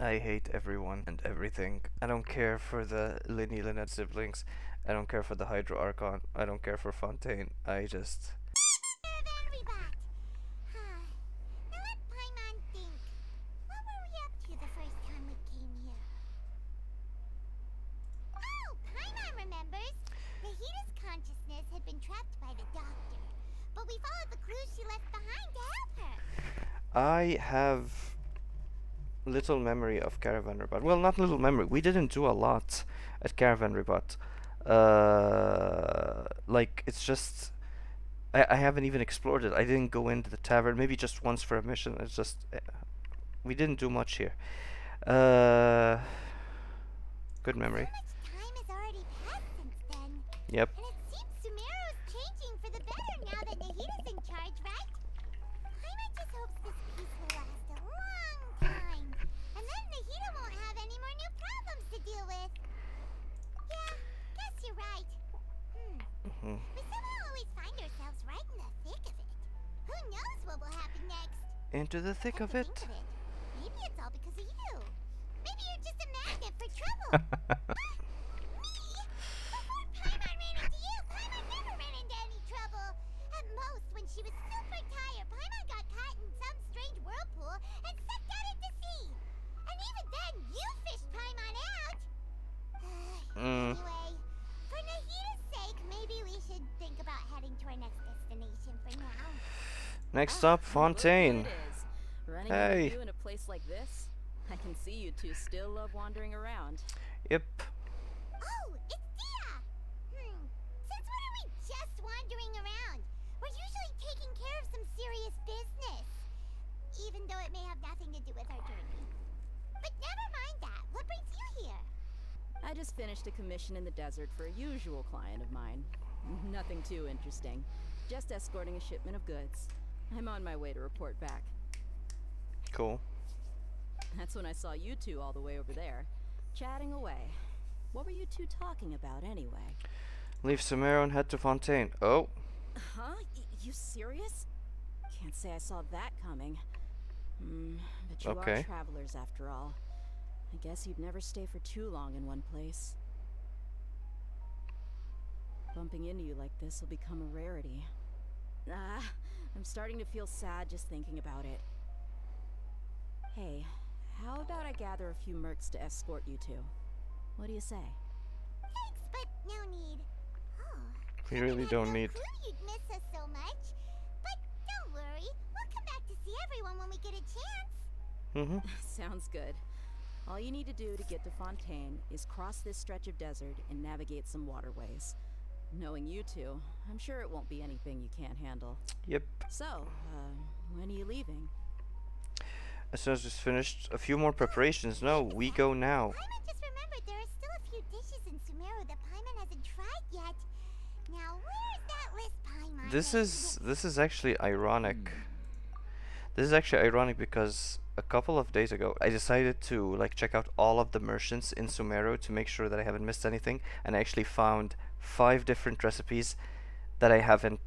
I hate everyone and everything. I don't care for the Linny Lynette siblings. I don't care for the Hydro Archon. I don't care for Fontaine. I just... Everybody. Huh. Now let Paimon think. What were we up to the first time we came here? Oh, Paimon remembers. Nahita's consciousness had been trapped by the doctor, but we followed the clues she left behind to help her. I have little memory of Caravan Ribat. Well, not little memory. We didn't do a lot at Caravan Ribat. Like, it's just... I haven't even explored it. I didn't go into the tavern. Maybe just once for a mission. It's just... we didn't do much here. Uh... Good memory. So much time has already passed since then. Yep. And it seems Sumeru's changing for the better now that Nahita's in charge, right? Paimon just hopes this peace will last a long time. And then Nahita won't have any more new problems to deal with. Yeah, guess you're right. We somehow always find ourselves right in the thick of it. Who knows what will happen next? Into the thick Come of to it. think of it, maybe it's all because of you. Maybe you're just a magnet for trouble. Me? Before Paimon ran into you, Paimon never ran into any trouble. At most, when she was super tired, Paimon got caught in some strange whirlpool and sucked out into sea. And even then, you fished Paimon out. Anyway, for Nahita's sake, maybe we should think about heading to our next destination for now. Next stop, Fontaine. Look who it is. Running Hey. into you in a place like this? I can see you two still love wandering around. Yep. Oh, it's Dia! Since when are we just wandering around? We're usually taking care of some serious business. Even though it may have nothing to do with our journey. But never mind that. What brings you here? I just finished a commission in the desert for a usual client of mine. Nothing too interesting. Just escorting a shipment of goods. I'm on my way to report back. Cool. That's when I saw you two all the way over there, chatting away. What were you two talking about anyway? Leave Sumeru and head to Fontaine. Oh. Huh? You serious? Can't say I saw that coming. But you Okay. are travelers after all. I guess you'd never stay for too long in one place. Bumping into you like this will become a rarity. I'm starting to feel sad just thinking about it. Hey, how about I gather a few mercs to escort you two? What do you say? Thanks, but no need. Oh, We really I don't had no need... clue you'd miss us so much. But don't worry, we'll come back to see everyone when we get a chance. Sounds good. All you need to do to get to Fontaine is cross this stretch of desert and navigate some waterways. Knowing you two, I'm sure it won't be anything you can't handle. Yep. So, when are you leaving? As soon as it's finished, a few more preparations. No, we go now. Paimon just remembered there are still a few dishes in Sumeru that Paimon hasn't tried yet. Now, where's that list, Paimon? This is actually ironic. This is actually ironic because a couple of days ago I decided to like check out all of the merchants in Sumeru to make sure that I haven't missed anything, and I actually found 5 different recipes that I haven't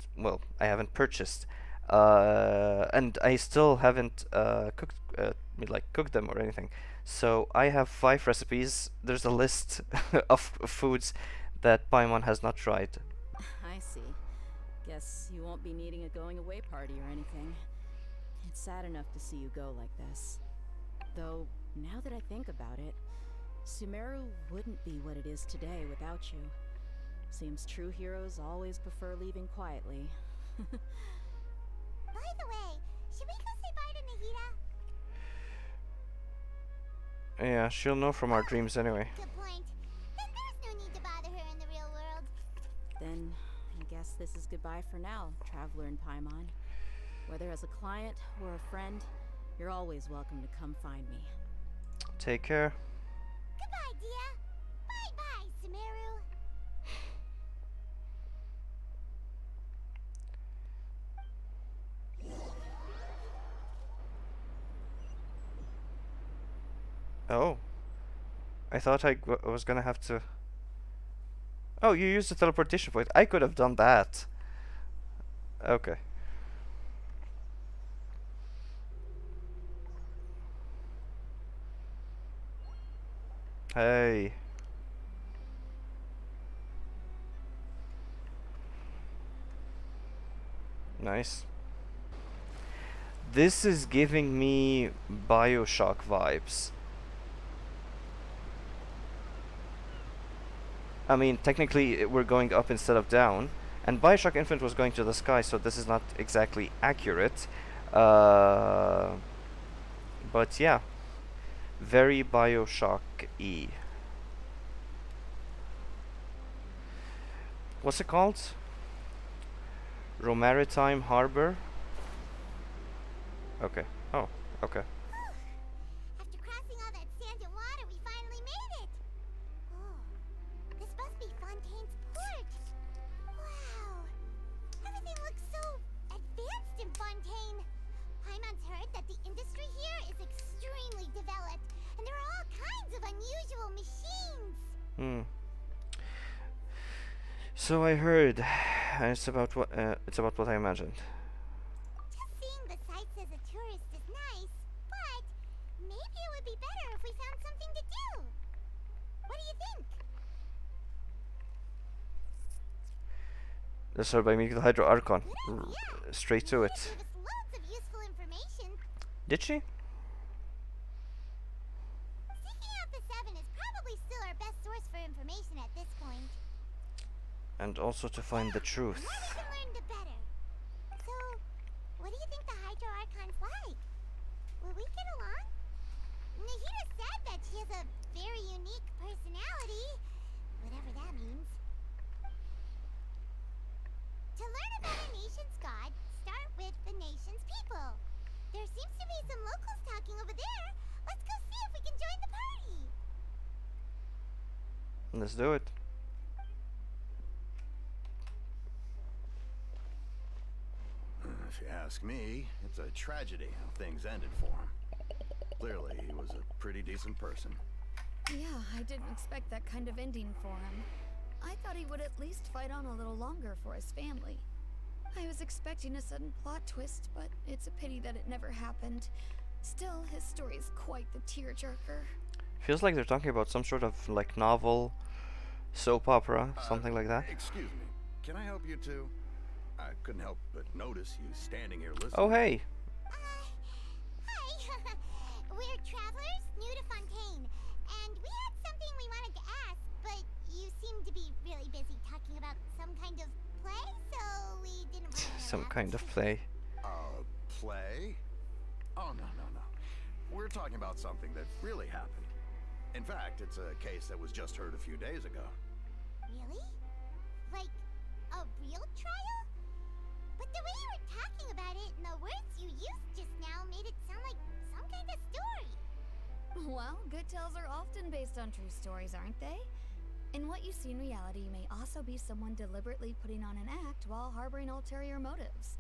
purchased. And I still haven't cooked them or anything. So I have 5 recipes. There's a list of foods that Paimon has not tried. I see. Guess you won't be needing a going away party or anything. It's sad enough to see you go like this. Though, now that I think about it, Sumeru wouldn't be what it is today without you. Seems true heroes always prefer leaving quietly. By the way, should we go say bye to Nahita? Yeah, she'll know from our dreams anyway. Good point. Then there's no need to bother her in the real world. Then, I guess this is goodbye for now, Traveler in Paimon. Whether as a client or a friend, you're always welcome to come find me. Take care. Goodbye, Dia. Bye-bye, Sumeru. Oh. I thought I was gonna have to... Oh, you used the teleportation point. I could have done that. Okay. Hey. Nice. This is giving me Bioshock vibes. I mean, technically we're going up instead of down, and Bioshock Infinite was going to the sky, so this is not exactly accurate. Uh, but yeah, very Bioshock-y. What's it called? Romaritime Harbor? Okay. Oh, okay. After crossing all that sand and water, we finally made it! Oh, this must be Fontaine's port! Wow! Everything looks so advanced in Fontaine! Paimon's heard that the industry here is extremely developed, and there are all kinds of unusual machines! Hmm. So I heard, and it's about what I imagined. Just seeing the sights as a tourist is nice, but maybe it would be better if we found something to do. What do you think? Let's start by meeting the Hydro Archon. Good idea. Straight to Nina it. gave us loads of useful information. Did she? Seeking out the Seven is probably still our best source for information at this point. And also to find the truth. The more we can learn, the better. So, what do you think the Hydro Archon's like? Will we get along? Nahida said that she has a very unique personality, whatever that means. To learn about a nation's god, start with the nation's people. There seems to be some locals talking over there. Let's go see if we can join the party. Let's do it. If you ask me, it's a tragedy how things ended for him. Clearly, he was a pretty decent person. Yeah, I didn't expect that kind of ending for him. I thought he would at least fight on a little longer for his family. I was expecting a sudden plot twist, but it's a pity that it never happened. Still, his story is quite the tearjerker. Feels like they're talking about some sort of like novel, soap opera, something like that. Excuse me, can I help you too? I couldn't help but notice you standing here listening. Oh hey. Hi. We're travelers new to Fontaine, and we had something we wanted to ask, but you seem to be really busy talking about some kind of play, so we didn't want to Some kind of play. Play? Oh, no. We're talking about something that really happened. In fact, it's a case that was just heard a few days ago. Really? Like, a real trial? But the way you were talking about it and the words you used just now made it sound like some kind of story. Well, good tales are often based on true stories, aren't they? And what you see in reality may also be someone deliberately putting on an act while harboring ulterior motives.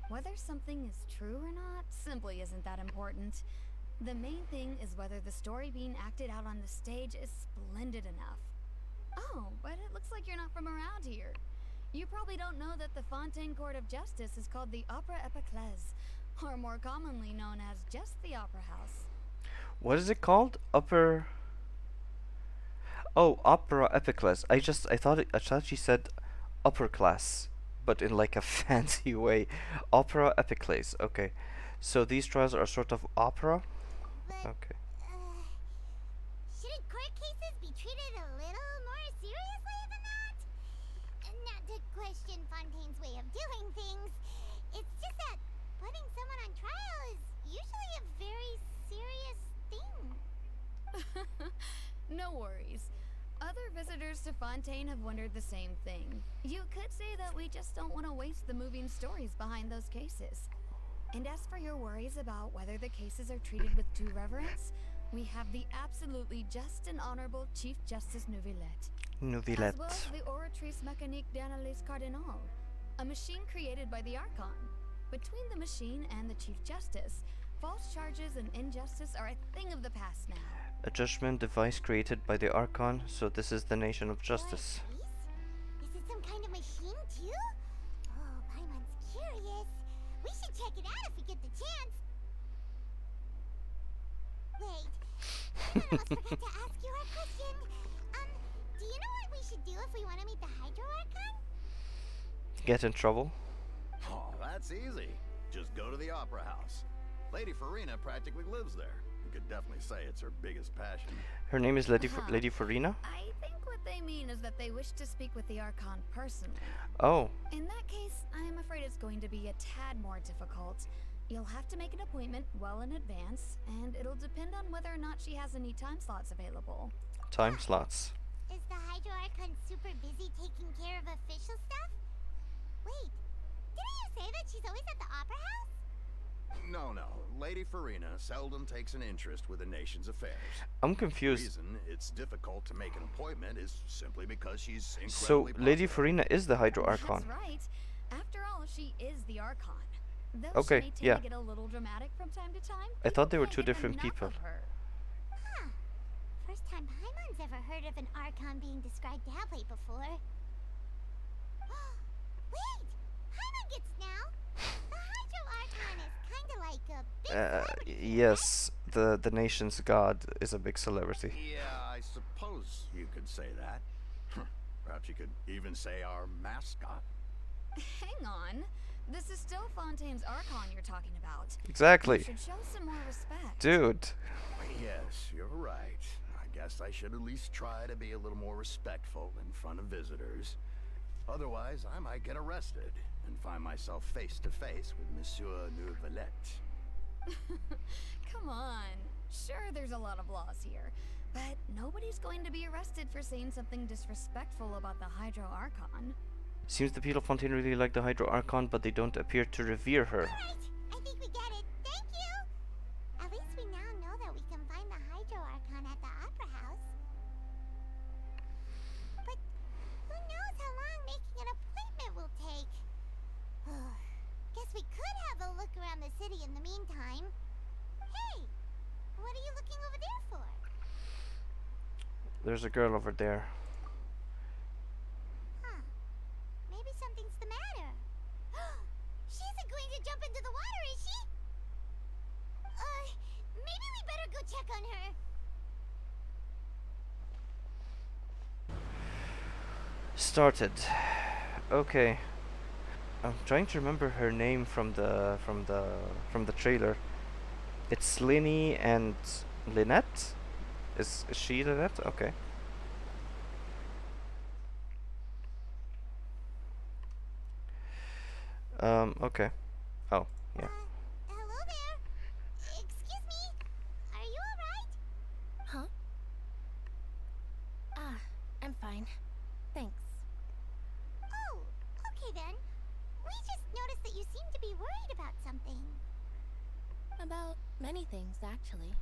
Whether something is true or not simply isn't that important. The main thing is whether the story being acted out on the stage is splendid enough. Oh, but it looks like you're not from around here. You probably don't know that the Fontaine Court of Justice is called the Opera Epiclese, or more commonly known as just the Opera House. What is it called? Upper. Oh, Opera Epiclese. I thought she said upper class, but in like a fancy way. Opera Epiclese. Okay. So these trials are sort of opera? But, Okay. Shouldn't court cases be treated a little more seriously than that? Not to question Fontaine's way of doing things. It's just that putting someone on trial is usually a very serious thing. No worries. Other visitors to Fontaine have wondered the same thing. You could say that we just don't want to waste the moving stories behind those cases. And as for your worries about whether the cases are treated with due reverence, we have the absolutely just and honorable Chief Justice Neuvillette. As well as the Oratrice Mécanique d'Analyse Cardinal, a machine created by the Archon. Between the machine and the Chief Justice, false charges and injustice are a thing of the past now. A judgment device created by the Archon, so this is the nation of justice. Is it some kind of machine too? Oh, Paimon's curious. We should check it out if we get the chance. Wait, I almost forgot to ask you our question if we want to meet the Hydro Archon? Get in trouble? Oh, that's easy. Just go to the Opera House. Lady Farina practically lives there. You could definitely say it's her biggest passion. Her name is Lady Farina? I think what they mean is that they wish to speak with the Archon personally. Oh, In that case, I'm afraid it's going to be a tad more difficult. You'll have to make an appointment well in advance, and it'll depend on whether or not she has any time slots available. time slots. Is the Hydro Archon super busy taking care of official stuff? Wait, didn't you say that she's always at the Opera House? No, Lady Farina seldom takes an interest with the nation's affairs. I'm The confused. reason it's difficult to make an appointment is simply because she's So, incredibly Lady popular. Farina is the Hydro Archon. That's right. After all, she is the Archon. Though Okay, she may tend yeah. to get a little dramatic from time to time. I thought they were people two can't get different enough people. of her. Huh. First time Paimon's ever heard of an Archon being described that way before. Wait! Paimon gets now! The Hydro Archon is kinda like a big celebrity, isn't Yes, the nation's god is a big celebrity. Yeah, I suppose you could say that. Perhaps you could even say our mascot. Hang on. This is still Fontaine's Archon you're talking about. You Exactly. should show some more respect. Dude. Yes, you're right. I guess I should at least try to be a little more respectful in front of visitors. Otherwise, I might get arrested and find myself face to face with Monsieur Neuvillette. Come on. Sure, there's a lot of laws here, but nobody's going to be arrested for saying something disrespectful about the Hydro Archon. Seems the people of Fontaine really like the Hydro Archon, but they don't appear to revere her. Alright, I think we get it. Thank you! At least we now know that we can find the Hydro Archon at the Opera House. But who knows how long making an appointment will take? Guess we could have a look around the city in the meantime. Hey! What are you looking over there for? There's a girl over there. Huh. Maybe something's the matter. She isn't going to jump into the water, is she? Maybe we better go check on her. Started. Okay. I'm trying to remember her name from the trailer. It's Linny and Lynette? Is she Lynette? Okay. Okay. Oh, yeah. Hello there. Excuse me. Are you alright? Huh? I'm fine. Thanks. Oh, okay then. We just noticed that you seem to be worried about something. About many things, actually.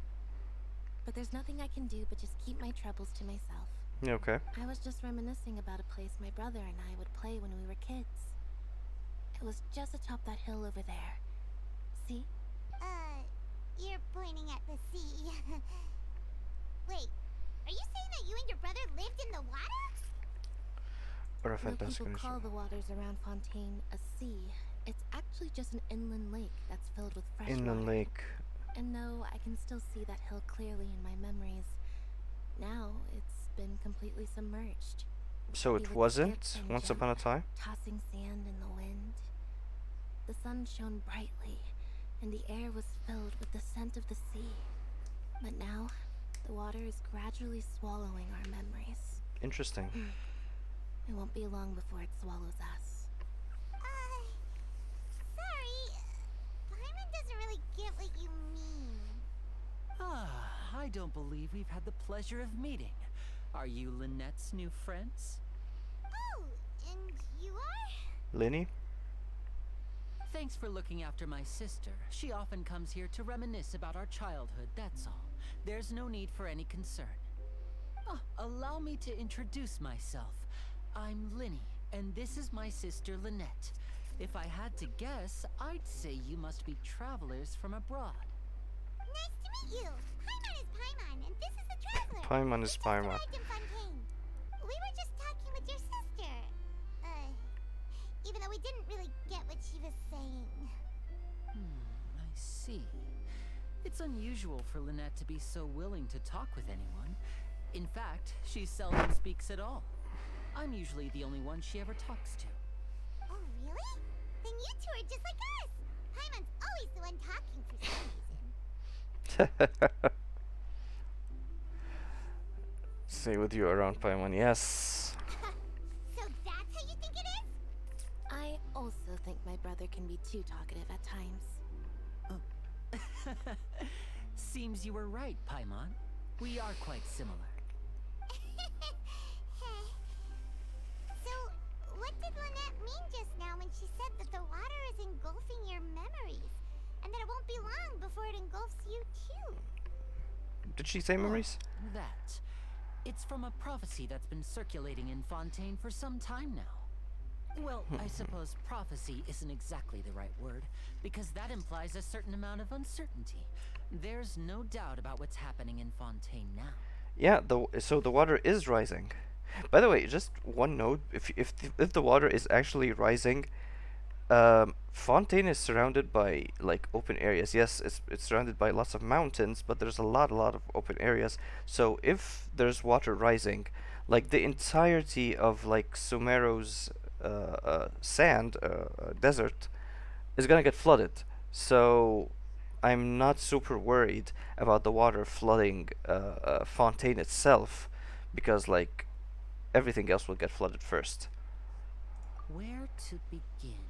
But there's nothing I can do but just keep my troubles to myself. Okay. I was just reminiscing about a place my brother and I would play when we were kids. It was just atop that hill over there. See? You're pointing at the sea. Wait, are you saying that you and your brother lived in the water? Or a Though fantastic people call the waters around Fontaine a sea, it's actually just an inland lake that's filled with fresh inland water. lake. And though I can still see that hill clearly in my memories, now it's been completely submerged. So We it would wasn't skip and once jump, upon a time? tossing sand in the wind. The sun shone brightly, and the air was filled with the scent of the sea. But now, the water is gradually swallowing our memories. Interesting. It won't be long before it swallows us. Sorry. Paimon doesn't really get what you mean. I don't believe we've had the pleasure of meeting. Are you Lynette's new friends? Oh, and you are? Linny? Thanks for looking after my sister. She often comes here to reminisce about our childhood, that's all. There's no need for any concern. Allow me to introduce myself. I'm Linny, and this is my sister Lynette. If I had to guess, I'd say you must be travelers from abroad. Nice to meet you. Paimon is Paimon, and this is the Traveler. Paimon is We just Paimon. arrived in Fontaine. We were just talking with your sister. Even though we didn't really get what she was saying. I see. It's unusual for Lynette to be so willing to talk with anyone. In fact, she seldom speaks at all. I'm usually the only one she ever talks to. Oh, really? Then you two are just like us. Paimon's always the one talking for some reason. Stay with you around Paimon, yes. So that's how you think it is? I also think my brother can be too talkative at times. Seems you were right, Paimon. We are quite similar. So, what did Lynette mean just now when she said that the water is engulfing your memories? And that it won't be long before it engulfs you too? Did she say memories? That. It's from a prophecy that's been circulating in Fontaine for some time now. Well, I suppose prophecy isn't exactly the right word, because that implies a certain amount of uncertainty. There's no doubt about what's happening in Fontaine now. Yeah, so the water is rising. By the way, just one note: if the water is actually rising, Fontaine is surrounded by like open areas. Yes, it's surrounded by lots of mountains, but there's a lot of open areas. So if there's water rising, like the entirety of like Sumero's sand desert is gonna get flooded. So I'm not super worried about the water flooding Fontaine itself, because like everything else will get flooded first. Where to begin?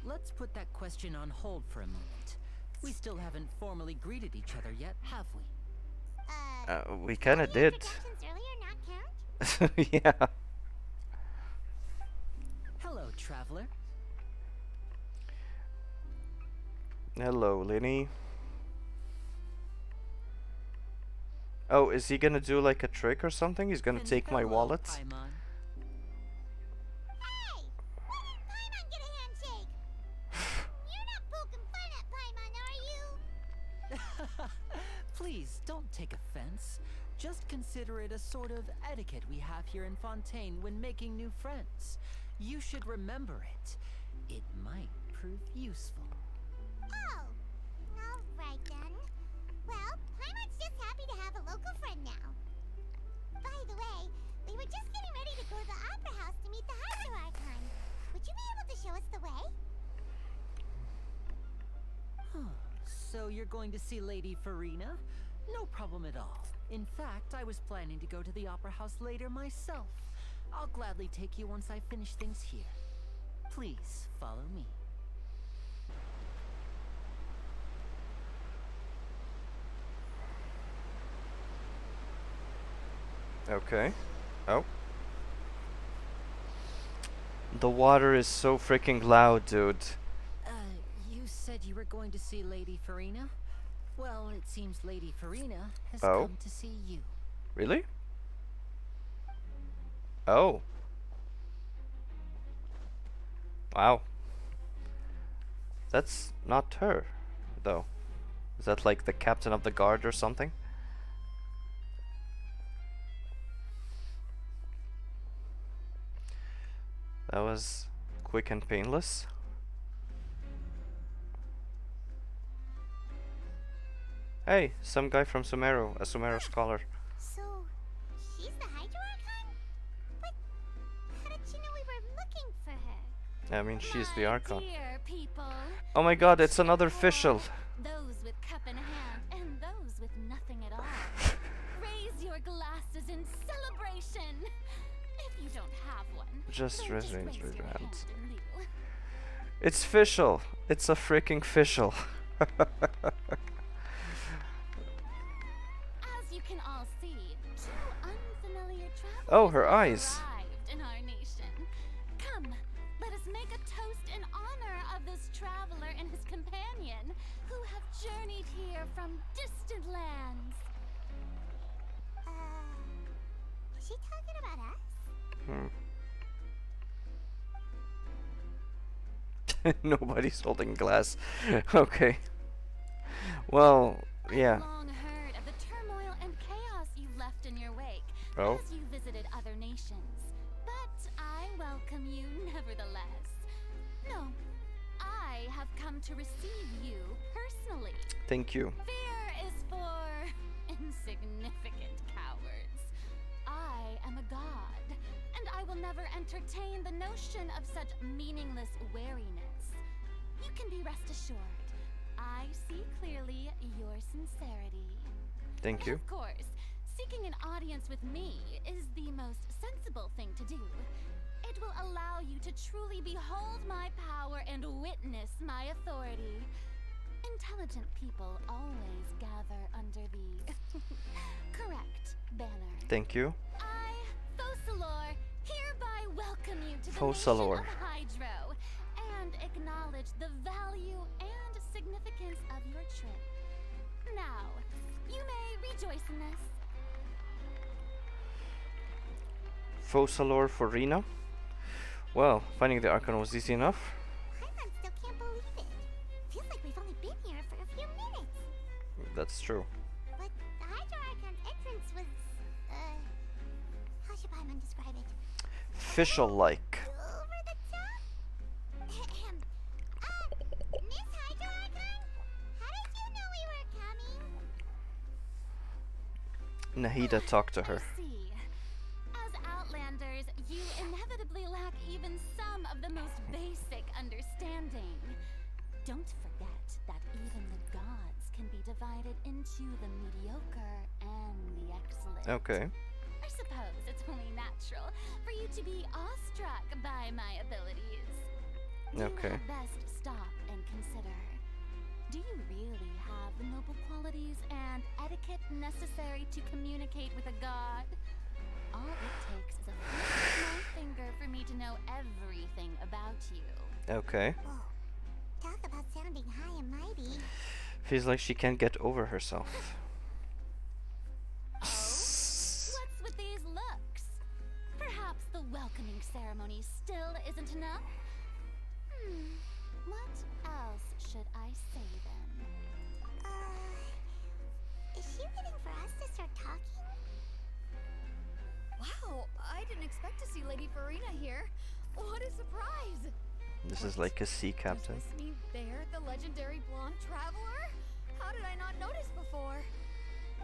Let's put that question on hold for a moment. We still haven't formally greeted each other yet, have we? We kind of did. Introductions earlier not count? Yeah. Hello, traveler. Hello, Lenny. Oh, is he gonna do like a trick or something? He's gonna And take my hello, wallet? Paimon. Hey! Why did Paimon get a handshake? You're not poking fun at Paimon, are you? Please, don't take offense. Just consider it a sort of etiquette we have here in Fontaine when making new friends. You should remember it. It might prove useful. Oh, alright then. Well, Paimon's just happy to have a local friend now. By the way, we were just getting ready to go to the Opera House to meet the Hydro Archon. Would you be able to show us the way? So you're going to see Lady Farina? No problem at all. In fact, I was planning to go to the Opera House later myself. I'll gladly take you once I finish things here. Please, follow me. Okay. Oh. The water is so freaking loud, dude. You said you were going to see Lady Farina? Well, it seems Lady Farina has Oh. come to see you. Really? Oh. Wow. That's not her, though. Is that like the captain of the guard or something? That was quick and painless. Hey, some guy from Sumero, a Sumero scholar. So, she's the Hydro Archon? But how did she know we were looking for her? I mean, she's the Archon. Dear people, Oh my god, it's another official. those with cup in hand and those with nothing at all. Raise your glasses in celebration. If you don't have one, Just then raise your your hands. and leave. It's official. It's a freaking official. As you can all see, two unfamiliar travelers Oh, her have eyes. arrived in our nation. Come, let us make a toast in honor of this traveler and his companion, who have journeyed here from distant lands. Is she talking about us? Nobody's holding glass. Okay. Well, yeah. I've long heard of the turmoil and chaos you left in your wake Oh. as you visited other nations. But I welcome you nevertheless. No, I have come to receive you personally. Thank you. Fear is for insignificant entertain the notion of such meaningless wariness. You can be rest assured. I see clearly your sincerity. Thank you. Of course, seeking an audience with me is the most sensible thing to do. It will allow you to truly behold my power and witness my authority. Intelligent people always gather under the correct banner. Thank you. I, Fosalor, hereby welcome you to the Fosalor. nation of Hydro and acknowledge the value and significance of your trip. Now, you may rejoice in this. Fosalor for Rena. Well, finding the Archon was easy enough. Paimon still can't believe it. Feels like we've only been here for a few minutes. That's true. But the Hydro Archon's entrance was, how should Paimon describe it? Official-like. Over the top? Miss Hydro Archon? How did you know we were coming? Nahida talked to her. I see. As Outlanders, you inevitably lack even some of the most basic understanding. Don't forget that even the gods can be divided into the mediocre and the excellent. Okay. I suppose it's only natural for you to be awestruck by my abilities. Okay. You had best stop and consider. Do you really have the noble qualities and etiquette necessary to communicate with a god? All it takes is a flick of my finger for me to know everything about you. Okay. Whoa. Talk about sounding high and mighty. Feels like she can't get over herself. Oh? What's with these looks? Perhaps the welcoming ceremony still isn't enough? What else should I say then? Is she waiting for us to start talking? Wow, I didn't expect to see Lady Farina here. What a surprise! This is like a sea captain. Does this mean they're the legendary blonde traveler? How did I not notice before?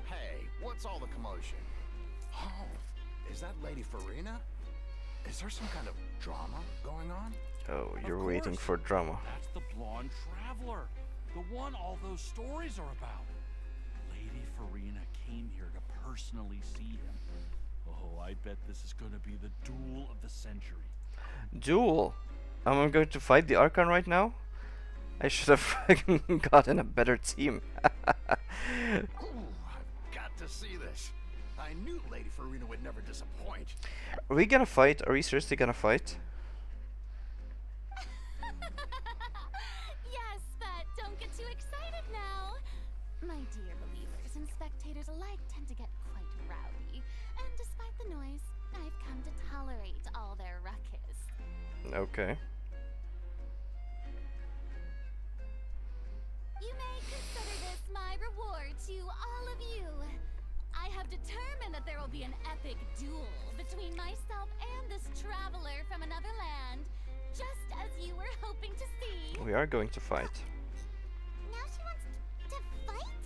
Hey, what's all the commotion? Oh, is that Lady Farina? Is there some kind of drama going on? Oh, you're Of waiting course. for drama. That's the blonde traveler. The one all those stories are about. Lady Farina came here to personally see him. Oh, I bet this is gonna be the duel of the century. Duel? I'm going to fight the Archon right now? I should have fucking gotten a better team. Ooh, I've got to see this. I knew Lady Farina would never disappoint. Are we gonna fight? Are we seriously gonna fight? Yes, but don't get too excited now. My dear believers and spectators alike tend to get quite rowdy, and despite the noise, I've come to tolerate all their ruckus. Okay. You may consider this my reward to all of you. I have determined that there will be an epic duel between myself and this traveler from another land, just as you were hoping to see. We are going to fight. Now she wants to fight?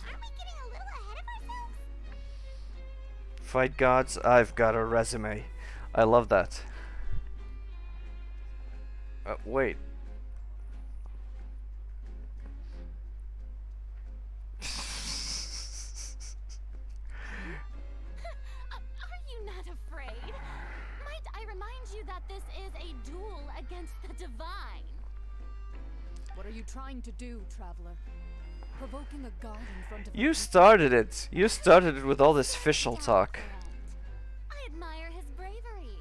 Aren't we getting a little ahead of ourselves? Fight gods, I've got a resume. I love that. Wait. Are you not afraid? Might I remind you that this is a duel against the divine? What are you trying to do, traveler? Provoking a god in front of You started it. You started it with all this official talk. I admire his bravery.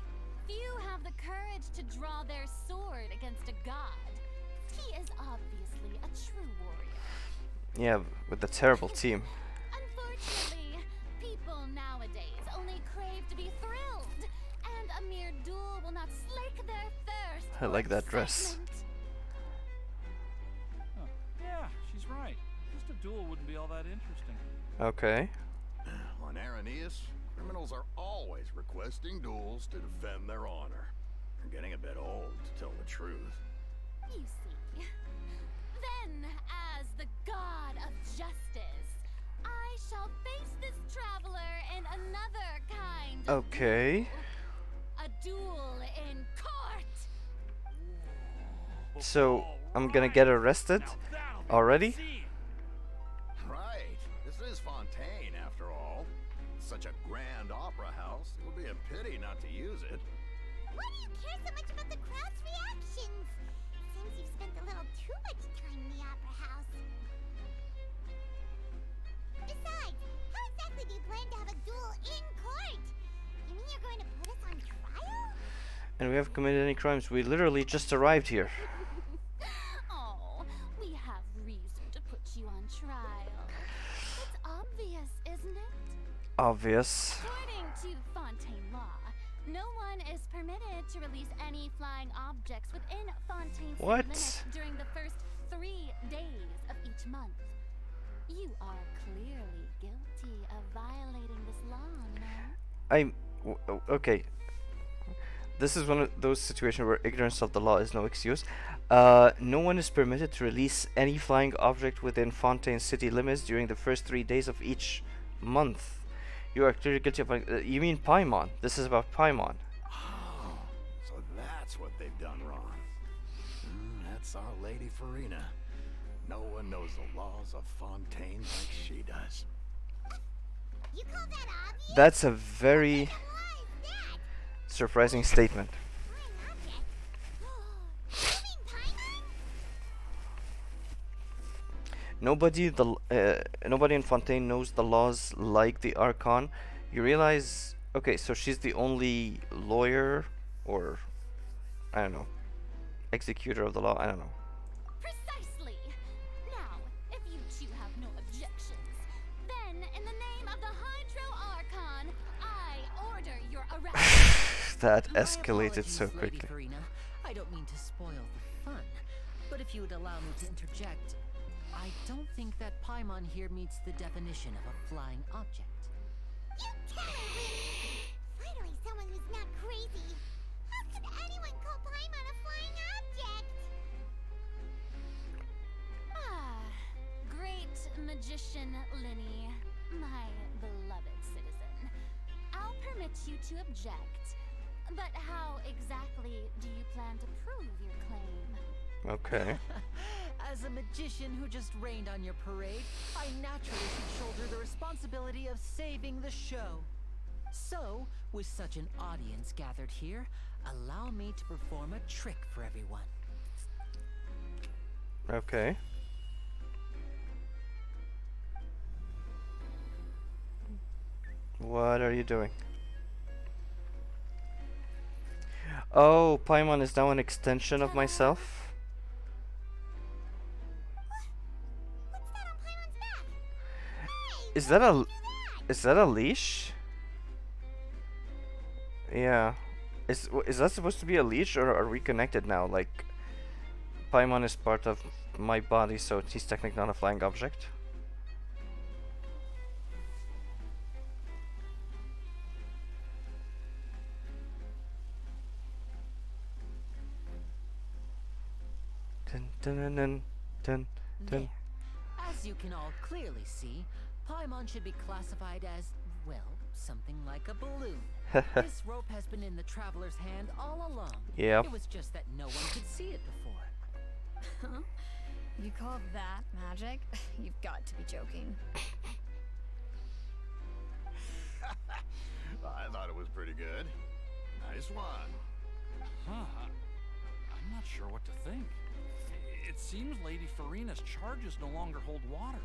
Few have the courage to draw their sword against a god. He is obviously a true warrior. Yeah, with a terrible team. Unfortunately, people nowadays only crave to be thrilled, and a mere duel will not slake their thirst. I like for that dress. excitement. Huh. Yeah, she's right. Just a duel wouldn't be all that interesting. Okay. On Araneus, criminals are always requesting duels to defend their honor. They're getting a bit old, to tell the truth. You see. Then, as the god of justice, I shall face this traveler in another kind of Okay. duel. A duel So I'm gonna get arrested Now that'll be already? the scene. Right. This is Fontaine, after all. Such a grand opera house. It would be a pity not to use it. Why do you care so much about the crowd's reactions? Seems you've spent a little too much time in the opera house. Besides, how exactly do you plan to have a duel in court? You mean you're going to put us on trial? And we haven't committed any crimes. We literally just arrived here. Oh, we have reason to put you on trial. It's obvious, isn't it? Obvious. According to Fontaine law, no one is permitted to release any flying objects within Fontaine's city What? limits during the first 3 days of each month. You are clearly guilty of violating this law, no? Okay. This is one of those situations where ignorance of the law is no excuse. No one is permitted to release any flying object within Fontaine city limits during the first 3 days of each month. You are clearly guilty of. You mean Paimon? This is about Paimon. Oh, so that's what they've done wrong. That's our Lady Farina. No one knows the laws of Fontaine like she does. You call that obvious? That's a very What law is that? surprising statement. Flying object? You mean Paimon? Nobody in Fontaine knows the laws like the Archon. You realize? Okay, so she's the only lawyer, or I don't know, executor of the law. I don't know. Precisely! Now, if you two have no objections, then in the name of the Hydro Archon, I order your arrest. That My escalated so apologies, Lady quickly. Farina. I don't mean to spoil the fun, but if you would allow me to interject, I don't think that Paimon here meets the definition of a flying object. You tell her, Winnie! Finally someone who's not crazy. How could anyone call Paimon a flying object? Ah, great magician Linny, my beloved citizen. I'll permit you to object, but how exactly do you plan to prove your claim? Okay. As a magician who just rained on your parade, I naturally should shoulder the responsibility of saving the show. So, with such an audience gathered here, allow me to perform a trick for everyone. Okay. What are you doing? Oh, Paimon is now an extension of myself? What's that on Paimon's back? Hey, Is why that would a you do that? is that a leash? Yeah. Is that supposed to be a leash, or are we connected now? Like, Paimon is part of my body, so he's technically not a flying object. Dun, dun, dun, dun, dun, There. dun. As you can all clearly see, Paimon should be classified as, well, something like a balloon. This rope has been in the traveler's hand all along. Yep. It was just that no one could see it before. Huh? You call that magic? You've got to be joking. I thought it was pretty good. Nice one. Huh. I'm not sure what to think. It seems Lady Farina's charges no longer hold water.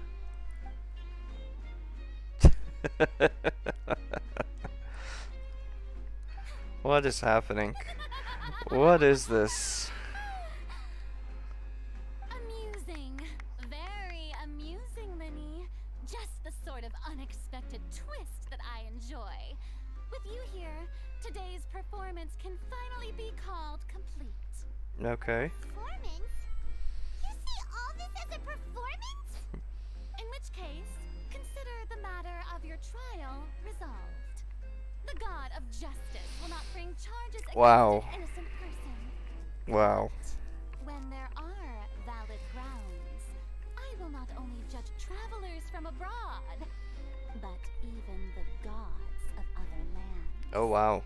What is happening? What is this? Amusing. Very amusing, Linny. Just the sort of unexpected twist that I enjoy. With you here, today's performance can finally be called complete. Okay. Performance? You see all this as a performance? In which case, consider the matter of your trial resolved. The god of justice will not bring charges against Wow. an innocent person. Wow. When there are valid grounds, I will not only judge travelers from abroad, but even the gods of other lands. Oh wow.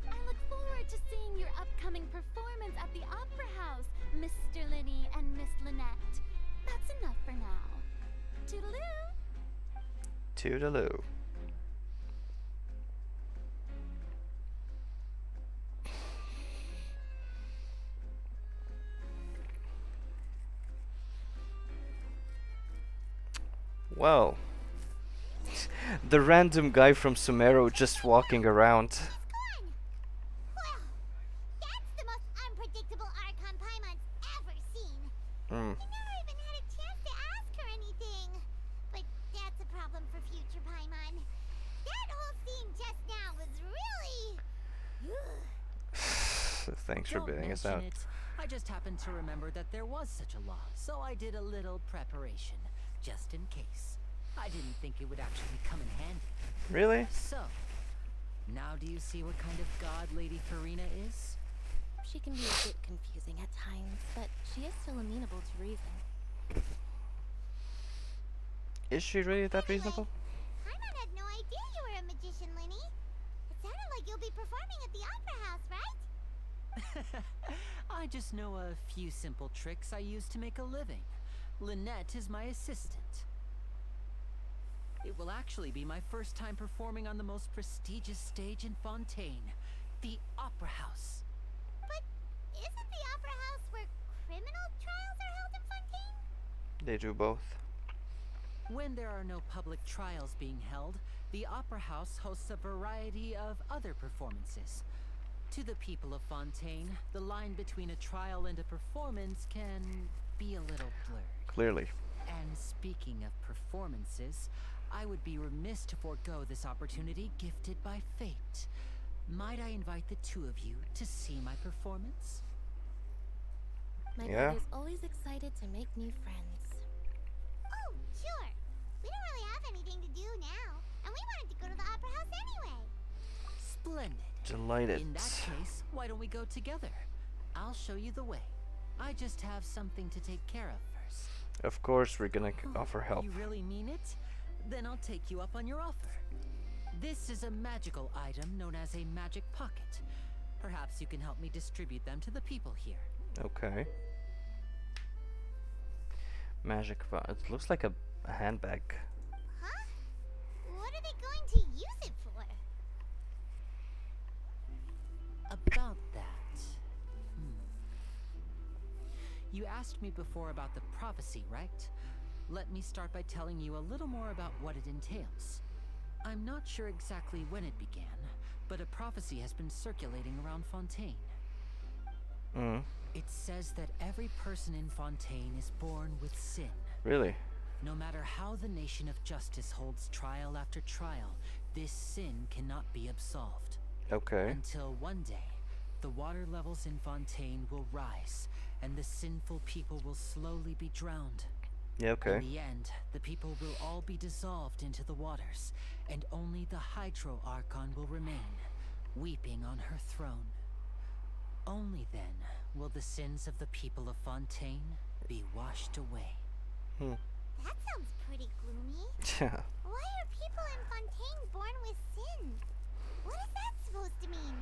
I look forward to seeing your upcoming performance at the Opera House, Mr. Linny and Miss Lynette. That's enough for now. Toodaloo! Toodaloo. Well, the random guy from Sumero just walking around. He's gone! Well, that's the most unpredictable Archon Paimon's ever seen. Hmm. I never even had a chance to ask her anything. But that's a problem for future Paimon. That whole scene just now was really... Thanks for Don't bidding us mention out. it. I just happened to remember that there was such a law, so I did a little preparation, just in case. I didn't think it would actually come in handy. Really? So, now do you see what kind of god Lady Farina is? She can be a bit confusing at times, but she is still amenable to reason. Is she really that Anyway, reasonable? Paimon had no idea you were a magician, Linny. It sounded like you'll be performing at the Opera House, right? I just know a few simple tricks I use to make a living. Lynette is my assistant. It will actually be my first time performing on the most prestigious stage in Fontaine, the Opera House. But isn't the Opera House where criminal trials are held in Fontaine? They do both. When there are no public trials being held, the Opera House hosts a variety of other performances. To the people of Fontaine, the line between a trial and a performance can be a little blurred. Clearly. And speaking of performances, I would be remiss to forego this opportunity gifted by fate. Might I invite the two of you to see my performance? My Yeah. brother's always excited to make new friends. Oh, sure. We don't really have anything to do now, and we wanted to go to the Opera House anyway. Splendid. Delighted. In that case, why don't we go together? I'll show you the way. I just have something to take care of first. Of course, we're gonna Oh, offer help. You really mean it? Then I'll take you up on your offer. This is a magical item known as a magic pocket. Perhaps you can help me distribute them to the people here. Okay. Magic. It looks like a handbag. Huh? What are they going to use it for? About that. You asked me before about the prophecy, right? Let me start by telling you a little more about what it entails. I'm not sure exactly when it began, but a prophecy has been circulating around Fontaine. Mm. It says that every person in Fontaine is born with sin. Really? No matter how the nation of justice holds trial after trial, this sin cannot be absolved. Okay. Until one day, the water levels in Fontaine will rise, and the sinful people will slowly be drowned. Yeah, okay. In the end, the people will all be dissolved into the waters, and only the Hydro Archon will remain, weeping on her throne. Only then will the sins of the people of Fontaine be washed away. That sounds pretty gloomy. Yeah. Why are people in Fontaine born with sin? What is that supposed to mean?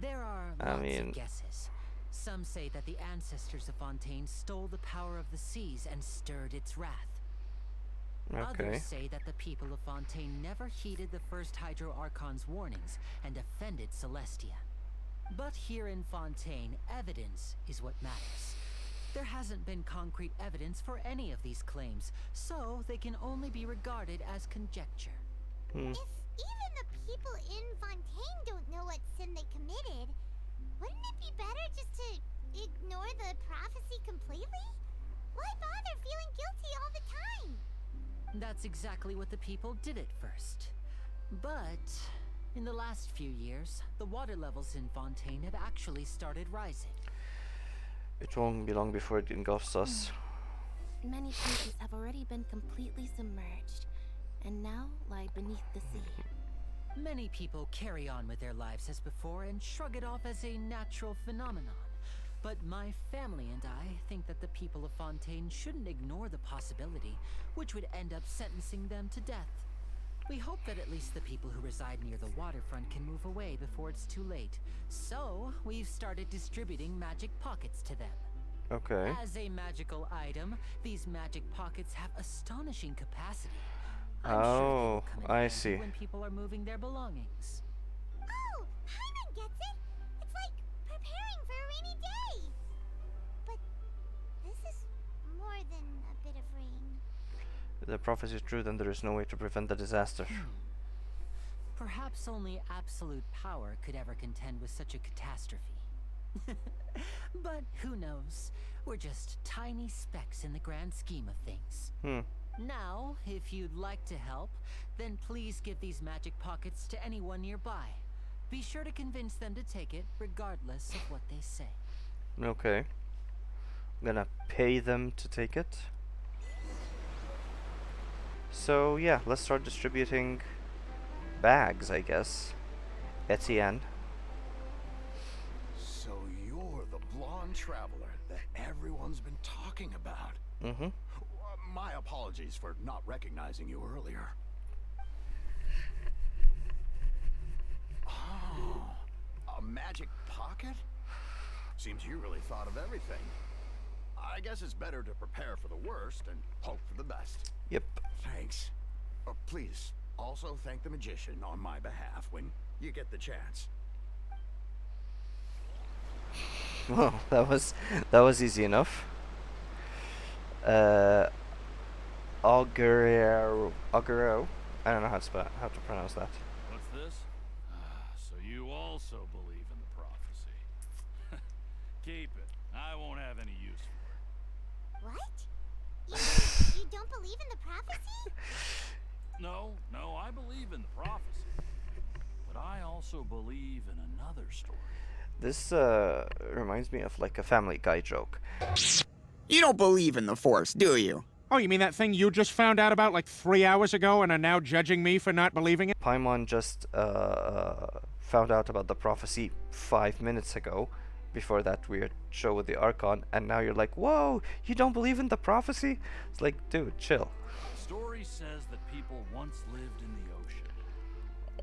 There are I lots mean- of guesses. Some say that the ancestors of Fontaine stole the power of the seas and stirred its wrath. Okay. Others say that the people of Fontaine never heeded the first Hydro Archon's warnings and offended Celestia. But here in Fontaine, evidence is what matters. There hasn't been concrete evidence for any of these claims, so they can only be regarded as conjecture. If even the people in Fontaine don't know what sin they committed, wouldn't it be better just to ignore the prophecy completely? Why bother feeling guilty all the time? That's exactly what the people did at first. But in the last few years, the water levels in Fontaine have actually started rising. It won't be long before it engulfs us. Many places have already been completely submerged, and now lie beneath the sea. Many people carry on with their lives as before and shrug it off as a natural phenomenon. But my family and I think that the people of Fontaine shouldn't ignore the possibility, which would end up sentencing them to death. We hope that at least the people who reside near the waterfront can move away before it's too late. So, we've started distributing magic pockets to them. Okay. As a magical item, these magic pockets have astonishing capacity. I'm sure they will Oh, come in I handy see. when people are moving their belongings. Oh, Paimon gets it. It's like preparing for a rainy day. But this is more than a bit of rain. If the prophecy is true, then there is no way to prevent the disaster. Perhaps only absolute power could ever contend with such a catastrophe. But who knows? We're just tiny specks in the grand scheme of things. Now, if you'd like to help, then please give these magic pockets to anyone nearby. Be sure to convince them to take it, regardless of what they say. Okay. I'm gonna pay them to take it. So yeah, let's start distributing bags, I guess. Etienne. So you're the blonde traveler that everyone's been talking about. Mm-hmm. My apologies for not recognizing you earlier. Oh, a magic pocket? Seems you really thought of everything. I guess it's better to prepare for the worst and hope for the best. Yep. Thanks. Please, also thank the magician on my behalf when you get the chance. Well, that was easy enough. Auguro. I don't know how to pronounce that. What's this? So you also believe in the prophecy. Keep it. I won't have any use for it. What? You don't believe in the prophecy? No, I believe in the prophecy. But I also believe in another story. This reminds me of like a Family Guy joke. You don't believe in the Force, do you? Oh, you mean that thing you just found out about like 3 hours ago and are now judging me for not believing it? Paimon just found out about the prophecy 5 minutes ago, before that weird show with the Archon, and now you're like, whoa, you don't believe in the prophecy? It's like, dude, chill. The story says that people once lived in the ocean.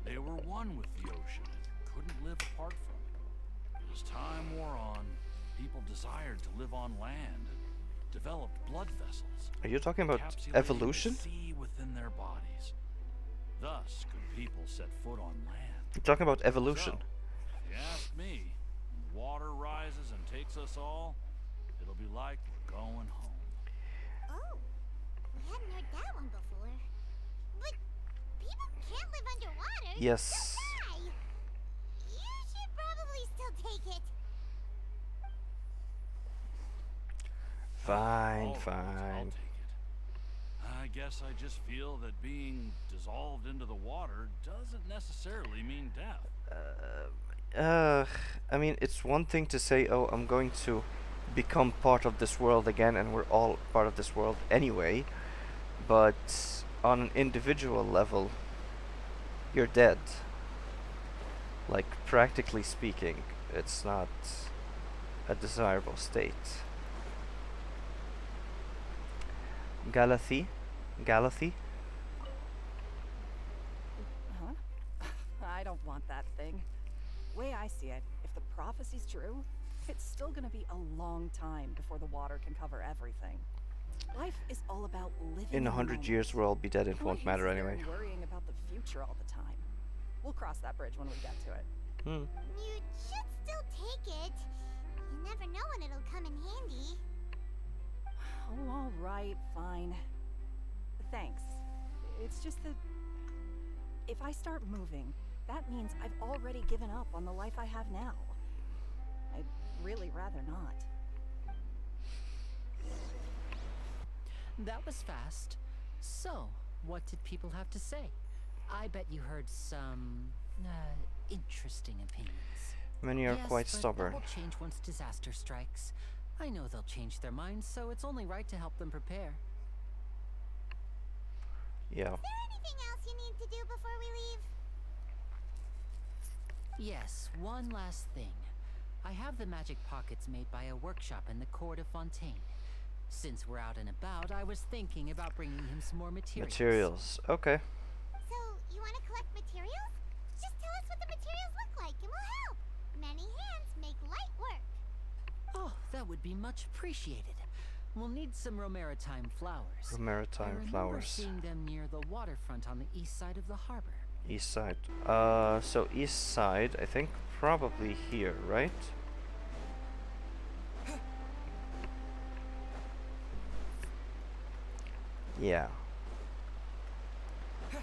They were one with the ocean and couldn't live apart from it. As time wore on, people desired to live on land and developed blood vessels. Are you talking about encapsulating evolution? the sea within their bodies. Thus could people set foot on land. You're talking about evolution. So, if you ask me, when the water rises and takes us all, it'll be like we're going home. Oh, I hadn't heard that one before. But people can't live underwater. Yes. They'll die. You should probably still take it. Fine, All right, I'll fine. take it. I guess I just feel that being dissolved into the water doesn't necessarily mean death. I mean, it's one thing to say, oh, I'm going to become part of this world again, and we're all part of this world anyway, but on an individual level, you're dead. Like, practically speaking, it's not a desirable state. Galathie? Huh? I don't want that thing. Way I see it, if the prophecy's true, it's still gonna be a long time before the water can cover everything. Life is all about living In the 100 moment. years, we'll all be dead. It Why won't you matter sit there anyway. worrying about the future all the time. We'll cross that bridge when we get to it. Hmm. You should still take it. You never know when it'll come in handy. Oh, all right, fine. Thanks. It's just that if I start moving, that means I've already given up on the life I have now. I'd really rather not. That was fast. So, what did people have to say? I bet you heard some interesting opinions. Many are Yes, quite but stubborn. that will change once disaster strikes. I know they'll change their minds, so it's only right to help them prepare. Yeah. Is there anything else you need to do before we leave? Yes, one last thing. I have the magic pockets made by a workshop in the court of Fontaine. Since we're out and about, I was thinking about bringing him some more materials. Materials. Okay. So, You want to collect materials? Just tell us what the materials look like and we'll help. Many hands make light work. Oh, that would be much appreciated. We'll need some Romaritime flowers. Romaritime I remember flowers. seeing them near the waterfront on the east side of the harbor. East side. So east side, I think probably here, right? Yeah. It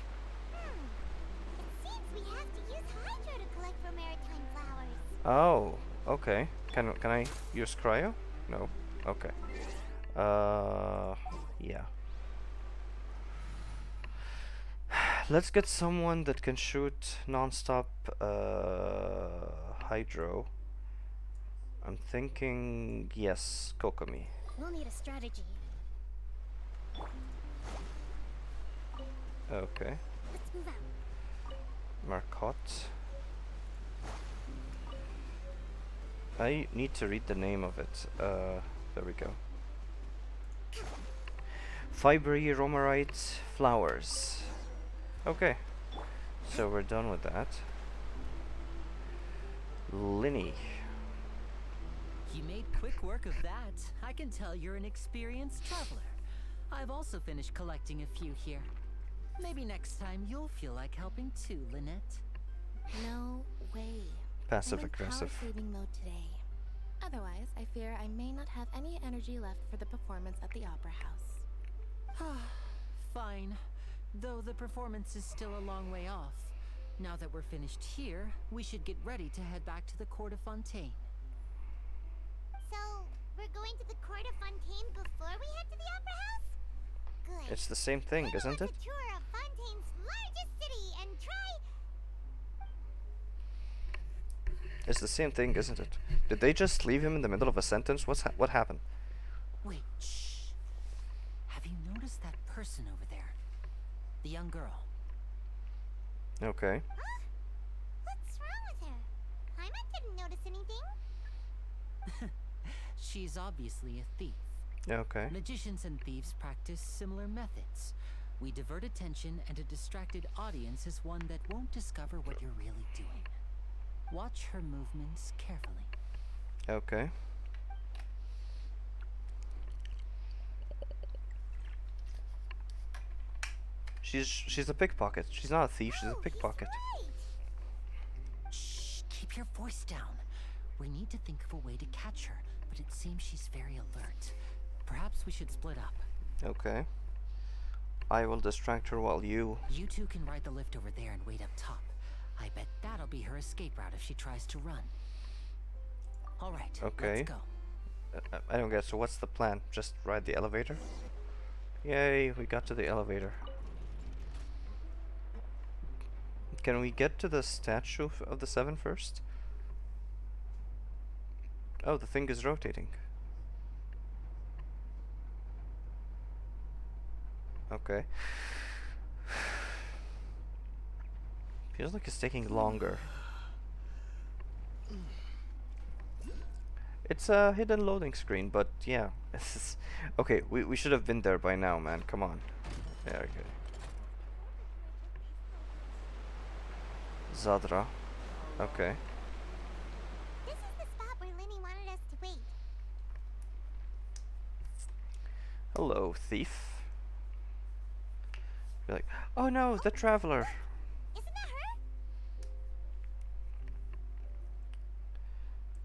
seems we have to use hydro to collect Romaritime flowers. Oh, okay. Can I use cryo? No. Okay. Yeah. Let's get someone that can shoot non-stop hydro. I'm thinking yes, Kokomi. We'll need a strategy. Okay. Let's move out. Marcotte. I need to read the name of it. There we go. Fibery Romarite flowers. Okay. So we're done with that. Linny. You made quick work of that. I can tell you're an experienced traveler. I've also finished collecting a few here. Maybe next time you'll feel like helping too, Lynette. No way. Passive I'm in aggressive. power saving mode today. Otherwise, I fear I may not have any energy left for the performance at the Opera House. Fine. Though the performance is still a long way off. Now that we're finished here, we should get ready to head back to the court of Fontaine. So, we're going to the court of Fontaine before we head to the Opera House? Good. It's the same thing, Then isn't we'll it? take a tour of Fontaine's largest city and try... It's the same thing, isn't it? Did they just leave him in the middle of a sentence? What happened? Wait, shh. Have you noticed that person over there? The young girl. Okay. Huh? What's wrong with her? Paimon didn't notice anything. She's obviously a thief. Okay. Magicians and thieves practice similar methods. We divert attention, and a distracted audience is one that won't discover what you're really doing. Watch her movements carefully. Okay. She's a pickpocket. She's not a thief, she's a pickpocket. Right. Shh, keep your voice down. We need to think of a way to catch her, but it seems she's very alert. Perhaps we should split up. Okay. I will distract her while you... You two can ride the lift over there and wait up top. I bet that'll be her escape route if she tries to run. All right, Okay. let's go. I don't get, so what's the plan? Just ride the elevator? Yay, we got to the elevator. Can we get to the statue of the Seven first? Oh, the thing is rotating. Okay. Feels like it's taking longer. It's a hidden loading screen, but yeah. This is okay, we should have been there by now, man. Come on. Yeah, okay. Zadra. Okay. This is the spot where Linny wanted us to wait. Hello, thief. Be like, oh no, the traveler. Isn't that her?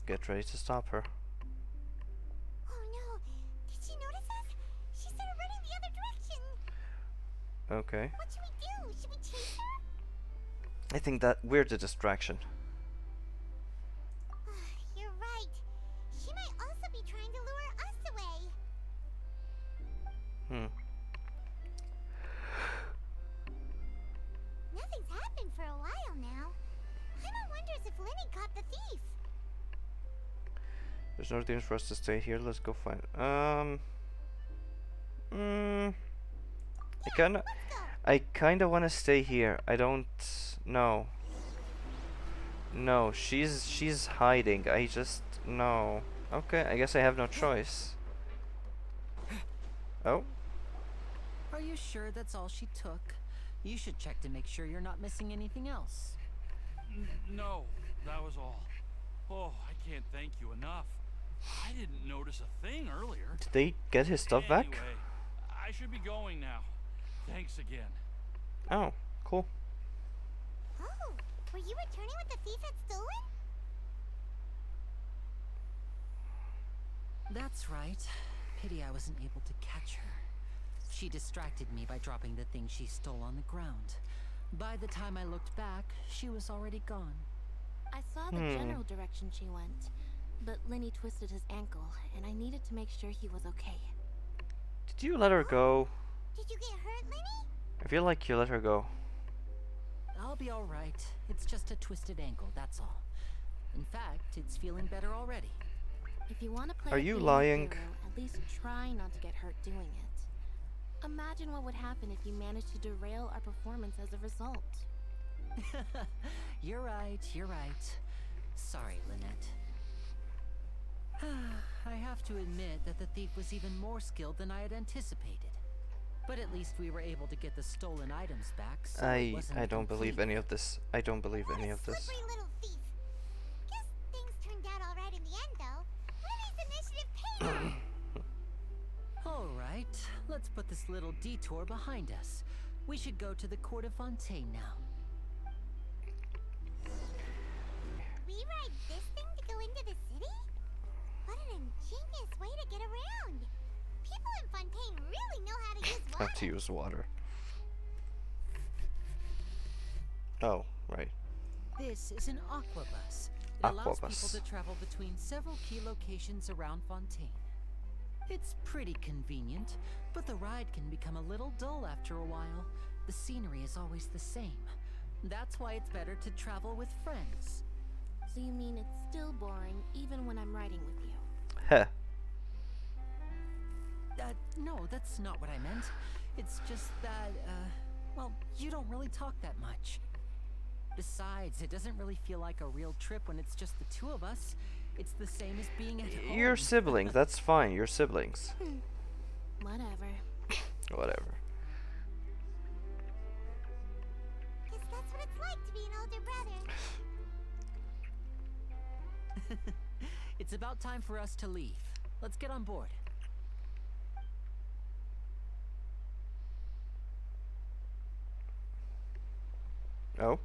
Get ready to stop her. Oh no. Did she notice us? She started running the other direction. Okay. What should we do? Should we chase her? I think that we're the distraction. You're right. She might also be trying to lure us away. Nothing's happened for a while now. Paimon wonders if Linny caught the thief. There's no reason for us to stay here. Let's go find. I kinda wanna stay here. I don't know. No, she's hiding. I just no. Okay, I guess I have no choice. Oh, Are you sure that's all she took? You should check to make sure you're not missing anything else. No, that was all. Oh, I can't thank you enough. I didn't notice a thing earlier. Did they get his stuff back? Anyway, I should be going now. Thanks again. Oh, cool. Oh, were you returning what the thief had stolen? That's right. Pity I wasn't able to catch her. She distracted me by dropping the thing she stole on the ground. By the time I looked back, she was already gone. I saw the general direction she went, but Lenny twisted his ankle, and I needed to make sure he was okay. Did you let her go? Did you get hurt, Lenny? I feel like you let her go. I'll be all right. It's just a twisted ankle, that's all. In fact, it's feeling better already. If you want to play Are a you game of lying? hero, at least try not to get hurt doing it. Imagine what would happen if you managed to derail our performance as a result. You're right, you're right. Sorry, Lynette. I have to admit that the thief was even more skilled than I had anticipated. But at least we were able to get the stolen items back, so it wasn't I don't believe complete. any of this. I don't believe any of this. Slippery little thief. Guess things turned out all right in the end, though. Lenny's initiative paid off. All right, let's put this little detour behind us. We should go to the court of Fontaine now. We ride this thing to go into the city? What an ingenious way to get around. People in Fontaine really know how to use How water. to use water. Oh, right. This is an aquabus. It allows people Aquabus. to travel between several key locations around Fontaine. It's pretty convenient, but the ride can become a little dull after a while. The scenery is always the same. That's why it's better to travel with friends. So you mean it's still boring even when I'm riding with you? Heh. No, that's not what I meant. It's just that, well, you don't really talk that much. Besides, it doesn't really feel like a real trip when it's just the two of us. It's the same as being at home. Your siblings, that's fine. Your siblings. Whatever. Whatever. Guess that's what it's like to be an older brother. It's about time for us to leave. Let's get on board. Oh.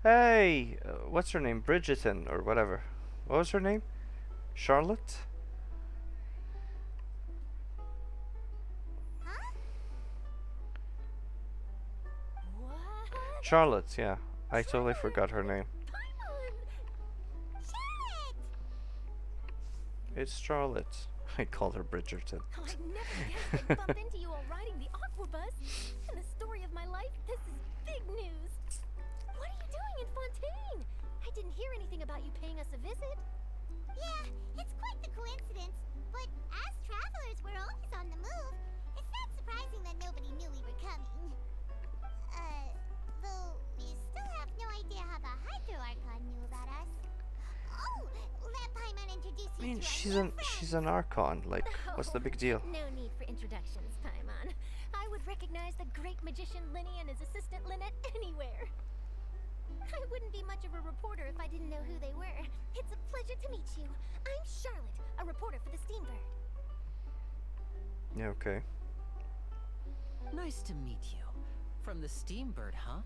Hey, what's her name? Bridgerton or whatever. What was her name? Charlotte? Huh? What? Charlotte, yeah. I totally forgot her name. Charlotte! It's Charlotte. I called her Bridgerton. Oh, I never guessed I'd bump into you while riding the aquabus. In the story of my life, this is big news. What are you doing in Fontaine? I didn't hear anything about you paying us a visit. Yeah, it's quite the coincidence. But as travelers, we're always on the move. It's not surprising that nobody knew we were coming. Though we still have no idea how the Hydro Archon knew about us. Oh, let Paimon introduce I you mean, to our she's new an she's an Archon. Like, what's the big deal? No need for introductions, Paimon. I would recognize the great magician Lenny and his assistant Lynette anywhere. I wouldn't be much of a reporter if I didn't know who they were. It's a pleasure to meet you. I'm Charlotte, a reporter for the Steambird. Yeah, okay. Nice to meet you. From the Steambird, huh?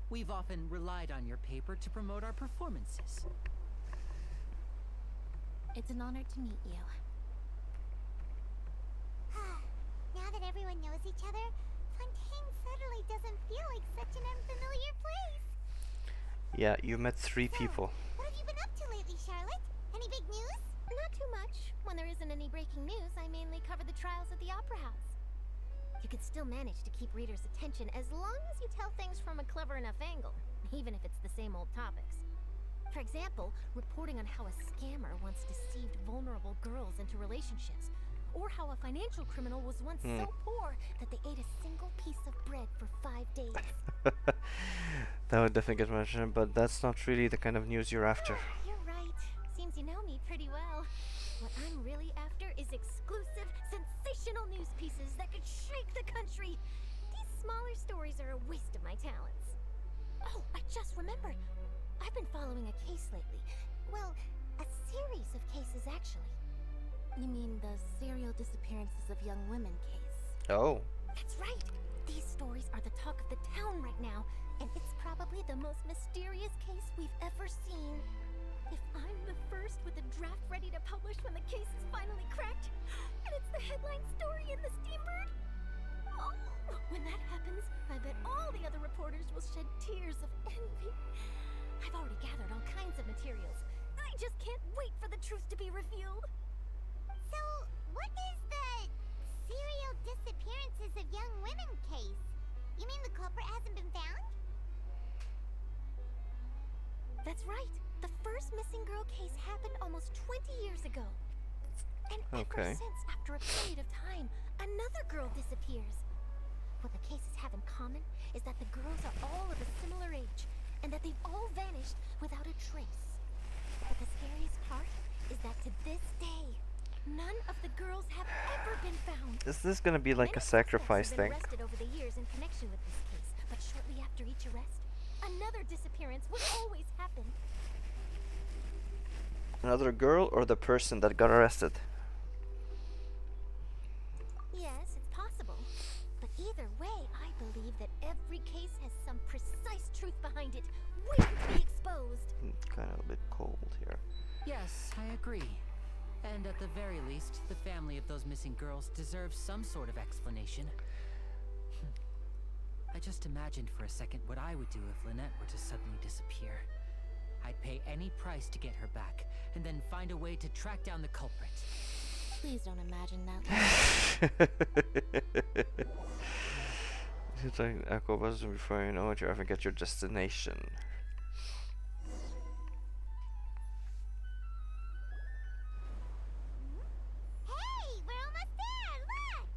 We've often relied on your paper to promote our performances. It's an honor to meet you. Now that everyone knows each other, Fontaine suddenly doesn't feel like such an unfamiliar place. Yeah, you met 3 people. What have you been up to lately, Charlotte? Any big news? Not too much. When there isn't any breaking news, I mainly cover the trials at the Opera House. You can still manage to keep readers' attention as long as you tell things from a clever enough angle, even if it's the same old topics. For example, reporting on how a scammer once deceived vulnerable girls into relationships, or how a financial criminal was once so poor that they ate a single piece of bread for 5 days. That would definitely get mentioned, but that's not really the kind of news you're after. You're right. Seems you know me pretty well. What I'm really after is exclusive, sensational news pieces that could shake the country. These smaller stories are a waste of my talents. Oh, I just remembered. I've been following a case lately. Well, a series of cases, actually. You mean the serial disappearances of young women case? Oh. That's right. These stories are the talk of the town right now, and it's probably the most mysterious case we've ever seen. If I'm the first with a draft ready to publish when the case is finally cracked, and it's the headline story in the Steambird, oh, when that happens, I bet all the other reporters will shed tears of envy. I've already gathered all kinds of materials. I just can't wait for the truth to be revealed. So, what is the serial disappearances of young women case? You mean the culprit hasn't been found? That's right. The first missing girl case happened almost 20 years ago. And ever since, after a period of time, another girl disappears. What the cases have in common is that the girls are all of a similar age, and that they've all vanished without a trace. But the scariest part is that to this day, none of the girls have ever been found. Is this gonna be like a sacrifice thing? Arrested over the years in connection with this case, but shortly after each arrest, another disappearance would always happen. Another girl or the person that got arrested? Yes, it's possible. But either way, I believe that every case has some precise truth behind it, waiting to be exposed. Kind of a bit cold here. Yes, I agree. And at the very least, the family of those missing girls deserves some sort of explanation. I just imagined for a second what I would do if Lynette were to suddenly disappear. I'd pay any price to get her back, and then find a way to track down the culprit. Please don't imagine that. It's like Echo Buzzer before you know it, you ever get your destination. Hey, we're almost there, look!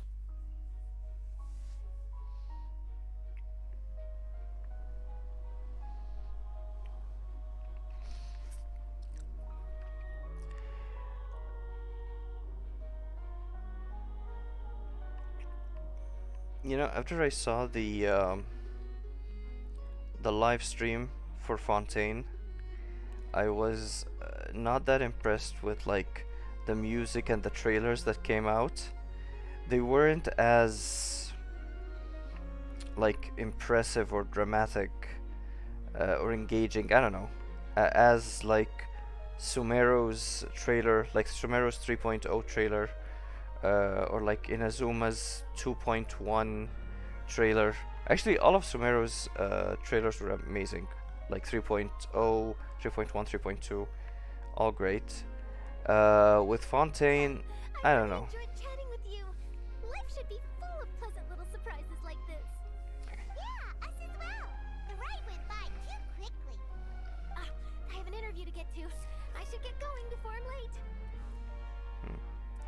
You know, after I saw the live stream for Fontaine, I was not that impressed with like the music and the trailers that came out. They weren't as like impressive or dramatic or engaging. I don't know, as like Sumeru's trailer, like Sumeru's 3.0 trailer. Or like Inazuma's 2.1 trailer. Actually, all of Sumeru's trailers were amazing. Like 3.0, 3.1, 3.2, all great. With Fontaine, I don't know. Enjoyed chatting with you. Life should be full of pleasant little surprises like this. Yeah, us as well. The ride went by too quickly. I have an interview to get to. I should get going before I'm late.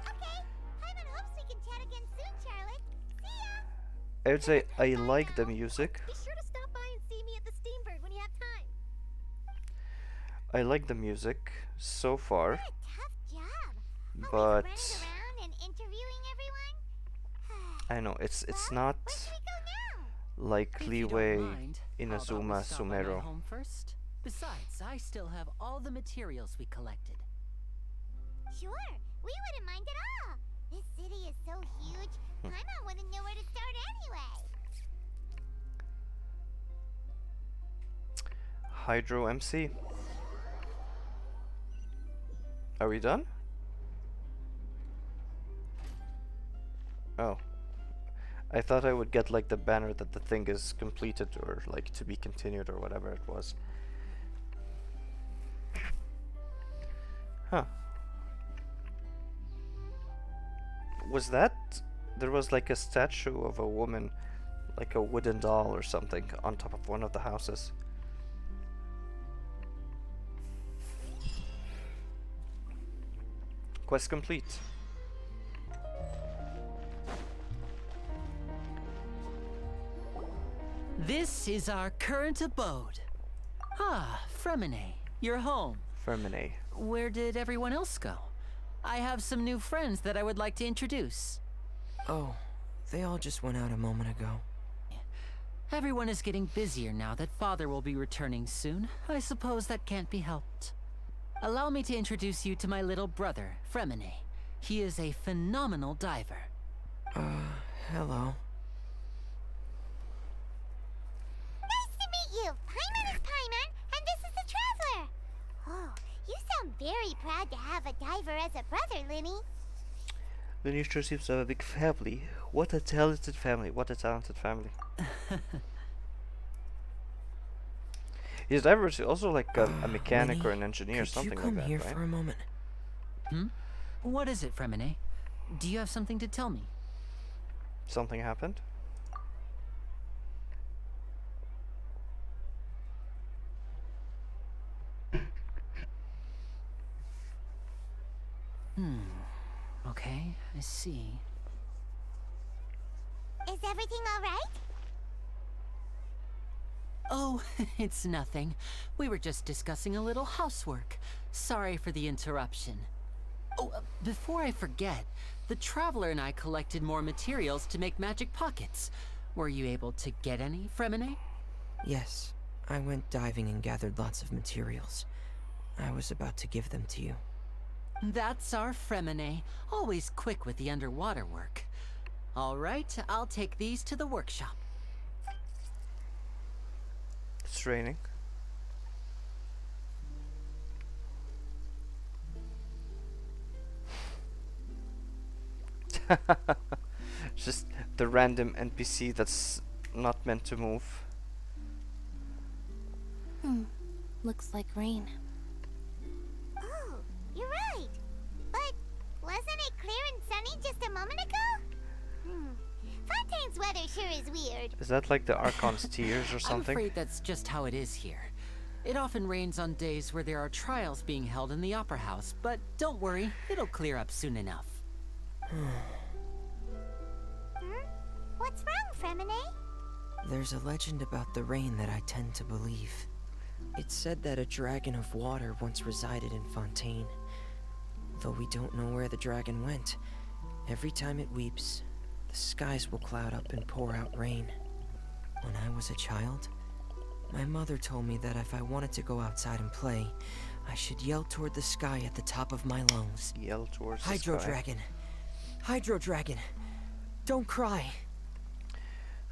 Okay. Paimon hopes we can chat again soon, Charlotte. See ya! I would say I like the music. Be sure to stop by and see me at the Steambird when you have time. I like the music so far, What a tough job. but Always running around and interviewing everyone. I know it's Well, not where should we go now? like If you don't Leeway, mind, how about we Inazuma, stop by my Sumero. home first? Besides, I still have all the materials we collected. Sure, we wouldn't mind at all. This city is so huge, Paimon wouldn't know where to start anyway. Hydro MC. Are we done? Oh. I thought I would get like the banner that the thing is completed or like to be continued or whatever it was. Huh. Was that... There was like a statue of a woman, like a wooden doll or something, on top of one of the houses. Quest complete. This is our current abode. Ah, Fremine, you're home. Fermine. Where did everyone else go? I have some new friends that I would like to introduce. Oh, they all just went out a moment ago. Everyone is getting busier now that Father will be returning soon. I suppose that can't be helped. Allow me to introduce you to my little brother, Fremine. He is a phenomenal diver. Hello. Nice to meet you. Paimon is Paimon, and this is the Traveler. Oh, you sound very proud to have a diver as a brother, Linny. Linny sure seems to have a big family. What a talented family. What a talented family. His diver is also like a mechanic Linny, or an engineer, something could you like come that, here right? for a moment? What is it, Fremine? Do you have something to tell me? Something happened? Okay, I see. Is everything all right? Oh, it's nothing. We were just discussing a little housework. Sorry for the interruption. Oh, before I forget, the Traveler and I collected more materials to make magic pockets. Were you able to get any, Fremine? Yes, I went diving and gathered lots of materials. I was about to give them to you. That's our Fremine, always quick with the underwater work. All right, I'll take these to the workshop. It's raining. Just the random NPC that's not meant to move. Looks like rain. Oh, you're right. But wasn't it clear and sunny just a moment ago? Fontaine's weather sure is weird. Is that like the Archon's tears or I'm something? afraid that's just how it is here. It often rains on days where there are trials being held in the Opera House, but don't worry, it'll clear up soon enough. What's wrong, Fremine? There's a legend about the rain that I tend to believe. It's said that a dragon of water once resided in Fontaine. Though we don't know where the dragon went, every time it weeps, the skies will cloud up and pour out rain. When I was a child, my mother told me that if I wanted to go outside and play, I should yell toward the sky at the top of my lungs. Yell towards the Hydro sky. Dragon! Hydro Dragon! Don't cry!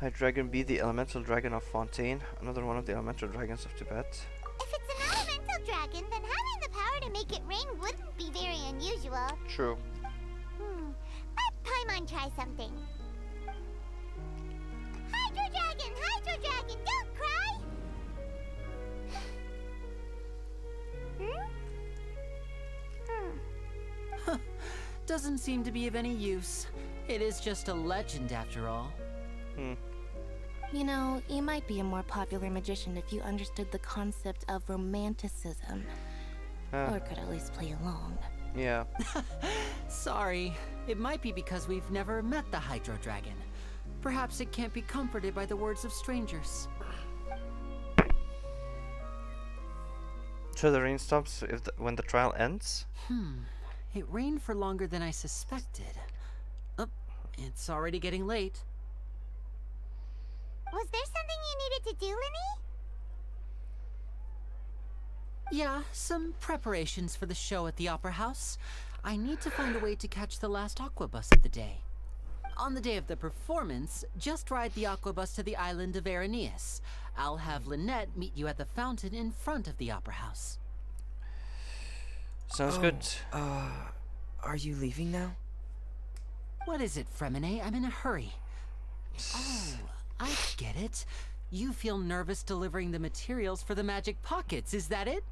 Hydreigon be the elemental dragon of Fontaine, another one of the elemental dragons of Tibet. If it's an elemental dragon, then having the power to make it rain wouldn't be very unusual. True. Let Paimon try something. Hydro Dragon, don't cry! Doesn't seem to be of any use. It is just a legend after all. You know, you might be a more popular magician if you understood the concept of romanticism. Or could at least play along. Yeah. Sorry. It might be because we've never met the Hydro Dragon. Perhaps it can't be comforted by the words of strangers. So the rain stops if when the trial ends? It rained for longer than I suspected. Oh, it's already getting late. Was there something you needed to do, Linny? Yeah, some preparations for the show at the Opera House. I need to find a way to catch the last aqua bus of the day. On the day of the performance, just ride the aqua bus to the island of Araneus. I'll have Lynette meet you at the fountain in front of the Opera House. Sounds good. Are you leaving now? What is it, Fremine? I'm in a hurry. Oh, I get it. You feel nervous delivering the materials for the magic pockets, is that it?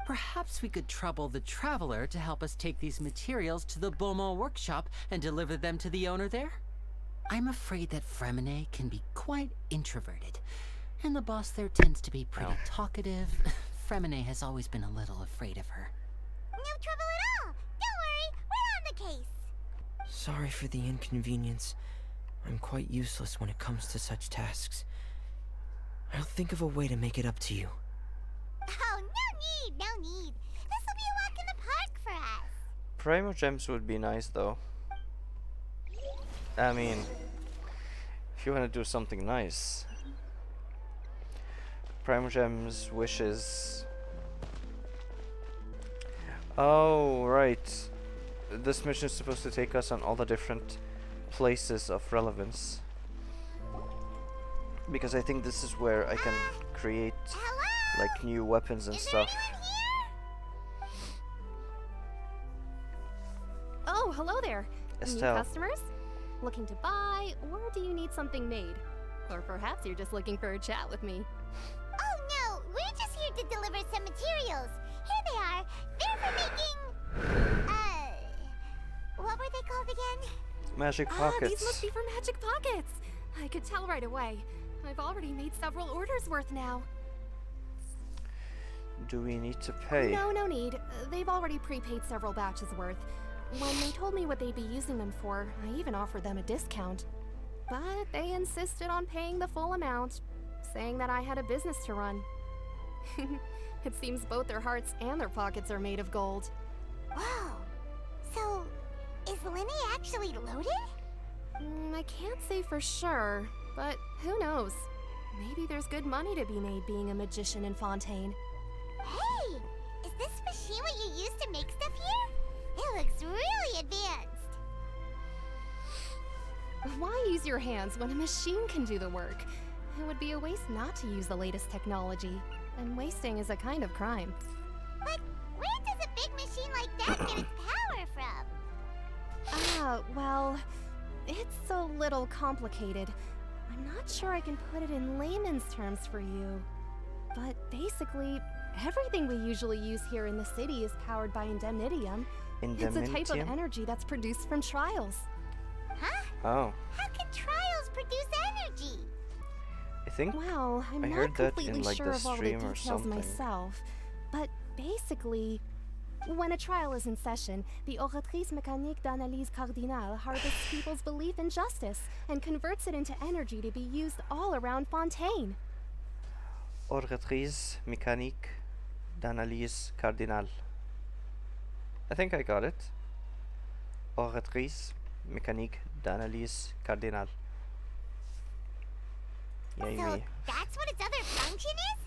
Perhaps we could trouble the Traveler to help us take these materials to the Beaumont workshop and deliver them to the owner there? I'm afraid that Fremine can be quite introverted, and the boss there tends to be pretty talkative. Fremine has always been a little afraid of her. No trouble at all. Don't worry, we're on the case. Sorry for the inconvenience. I'm quite useless when it comes to such tasks. I'll think of a way to make it up to you. Oh, no need. The Primo gems would be nice though. I mean, if you want to do something nice. Primo gems, wishes. Oh, right. This mission is supposed to take us on all the different places of relevance. Because I think this is where I can create like new weapons and stuff. Oh, hello there. Estelle. New customers? Looking to buy, or do you need something made? Or perhaps you're just looking for a chat with me. Oh no, we're just here to deliver some materials. Here they are. They're for making... what were they called again? Magic Ah, pockets. these must be for magic pockets. I could tell right away. I've already made several orders worth now. Do we need to pay? No, no need. They've already prepaid several batches worth. When they told me what they'd be using them for, I even offered them a discount. But they insisted on paying the full amount, saying that I had a business to run. It seems both their hearts and their pockets are made of gold. Wow. So, is Linny actually loaded? I can't say for sure, but who knows? Maybe there's good money to be made being a magician in Fontaine. Hey! Is this machine what you use to make stuff here? It looks really advanced. Why use your hands when a machine can do the work? It would be a waste not to use the latest technology, and wasting is a kind of crime. But where does a big machine like that get its power from? Well, it's a little complicated. I'm not sure I can put it in layman's terms for you. But basically, everything we usually use here in the city is powered by indemnitium. It's a type of energy that's produced from trials. Huh? Oh. How can trials produce energy? I think Well, I'm I not heard that completely in like sure the of all the stream or details something. myself. But basically, when a trial is in session, the Oratrice Mécanique d'Analyse Cardinale harvests people's belief in justice and converts it into energy to be used all around Fontaine. Oratrice mécanique d'analyse cardinale. I think I got it. Oratrice mécanique d'analyse cardinale. Yay So me. that's what its other function is?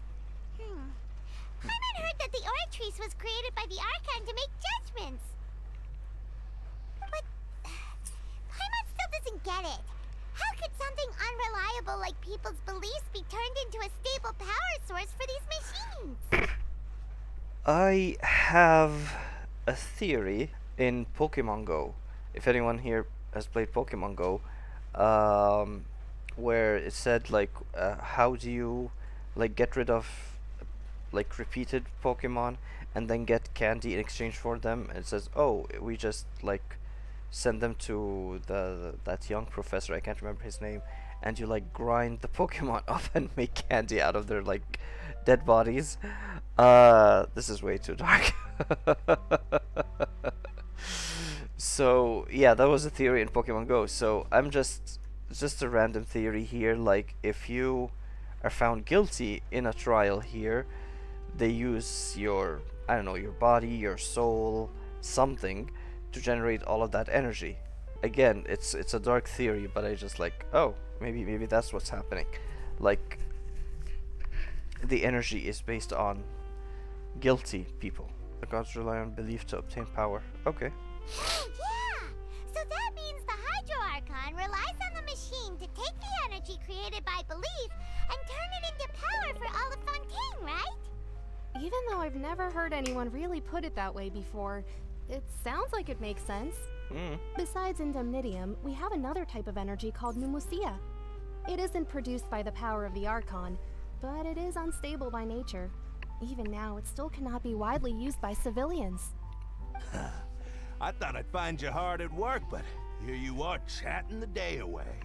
Paimon heard that the Oratrice was created by the Archon to make judgments. But Paimon still doesn't get it. How could something unreliable like people's beliefs be turned into a stable power source for these machines? I have a theory in Pokemon Go. If anyone here has played Pokemon Go, where it said like, how do you like get rid of like repeated Pokemon and then get candy in exchange for them? And it says, oh, we just like send them to that young professor, I can't remember his name, and you like grind the Pokemon up and make candy out of their like dead bodies. This is way too dark. So yeah, that was a theory in Pokemon Go. So I'm just a random theory here, like if you are found guilty in a trial here, they use your, I don't know, your body, your soul, something to generate all of that energy. Again, it's a dark theory, but I just like, oh, maybe that's what's happening. Like the energy is based on guilty people. The gods rely on belief to obtain power. Okay. Oh yeah! So that means the Hydro Archon relies on the machine to take the energy created by belief and turn it into power for all of Fontaine, right? Even though I've never heard anyone really put it that way before, it sounds like it makes sense. Besides indemnitium, we have another type of energy called pneumosia. It isn't produced by the power of the Archon, but it is unstable by nature. Even now, it still cannot be widely used by civilians. I thought I'd find you hard at work, but here you are chatting the day away.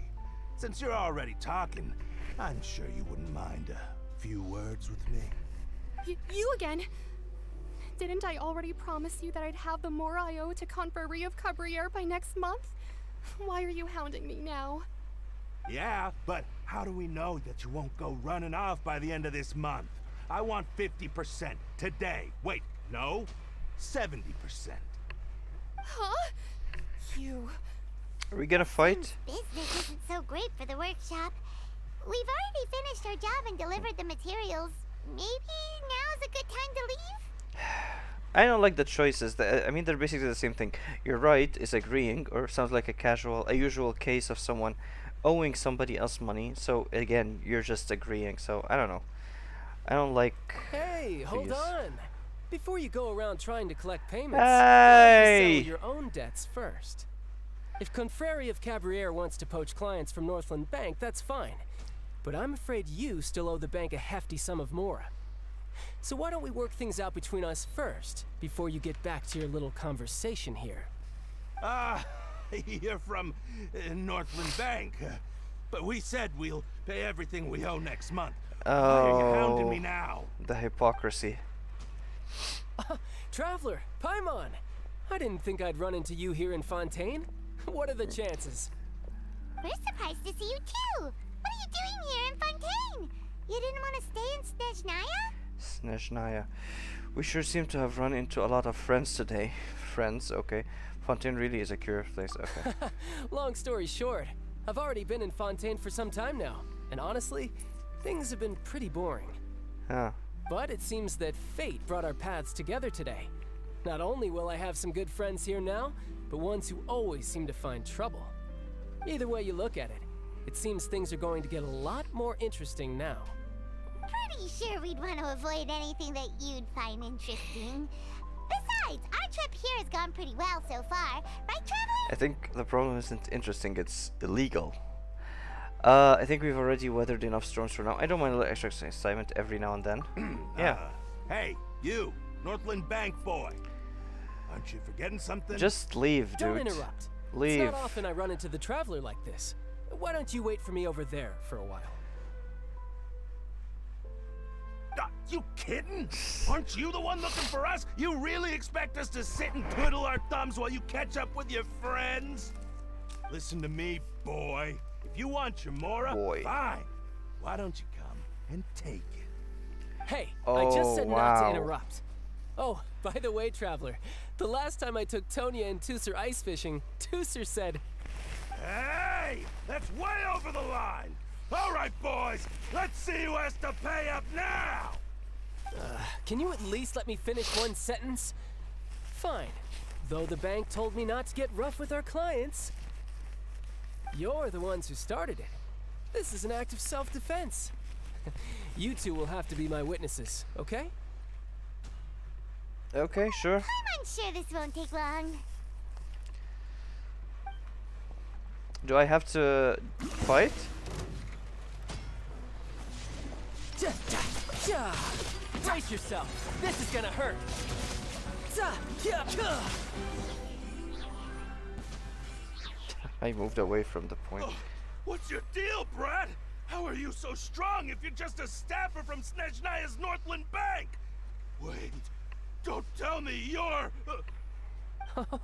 Since you're already talking, I'm sure you wouldn't mind a few words with me. You again? Didn't I already promise you that I'd have the more I owe to Confrérie of Cabriere by next month? Why are you hounding me now? Yeah, but how do we know that you won't go running off by the end of this month? I want 50% today. Wait, no, 70%. Are we gonna fight? Business isn't so great for the workshop. We've already finished our job and delivered the materials. Maybe now's a good time to leave? I don't like the choices. I mean, they're basically the same thing. You're right is agreeing, or sounds like a usual case of someone owing somebody else money. So again, you're just agreeing. So I don't know. I don't like. Hey, hold these. on. Before you go around trying to collect payments, Hey! settle your own debts first. If Confrérie of Cabriere wants to poach clients from Northland Bank, that's fine. But I'm afraid you still owe the bank a hefty sum of mora. So why don't we work things out between us first, before you get back to your little conversation here? You're from Northland Bank. But we said we'll pay everything we owe next month. Why are you hounding me now? The hypocrisy. Traveler, Paimon! I didn't think I'd run into you here in Fontaine. What are the chances? We're surprised to see you too. What are you doing here in Fontaine? You didn't want to stay in Snezhnaya? Snezhnaya. We sure seem to have run into a lot of friends today. Friends, okay. Fontaine really is a curious place, okay. Long story short, I've already been in Fontaine for some time now. And honestly, things have been pretty boring. Huh. But it seems that fate brought our paths together today. Not only will I have some good friends here now, but ones who always seem to find trouble. Either way you look at it, it seems things are going to get a lot more interesting now. Pretty sure we'd want to avoid anything that you'd find interesting. Besides, our trip here has gone pretty well so far, right, Traveler? I think the problem isn't interesting, it's illegal. I think we've already weathered enough storms for now. I don't mind a little extra excitement every now and then. Yeah. Hey, you, Northland Bank boy. Aren't you forgetting something? Just leave, dude. Don't interrupt. Leave. It's not often I run into the Traveler like this. Why don't you wait for me over there for a while? You kidding? Aren't you the one looking for us? You really expect us to sit and twiddle our thumbs while you catch up with your friends? Listen to me, boy. If you want your mora, fine. Why don't you come and take it? Hey, I just said not to interrupt. Oh, by the way, Traveler, the last time I took Tonya and Tusser ice fishing, Tusser said, "Hey, that's way over the line. All right, boys, let's see who has to pay up now." Can you at least let me finish one sentence? Fine. Though the bank told me not to get rough with our clients. You're the ones who started it. This is an act of self-defense. You two will have to be my witnesses, okay? Okay, sure. I'm sure this won't take long. Do I have to fight? Brace yourself. This is gonna hurt. I moved away from the point. Oh, what's your deal, Brad? How are you so strong if you're just a staffer from Snezhnaya's Northland Bank? Wait, don't tell me you're...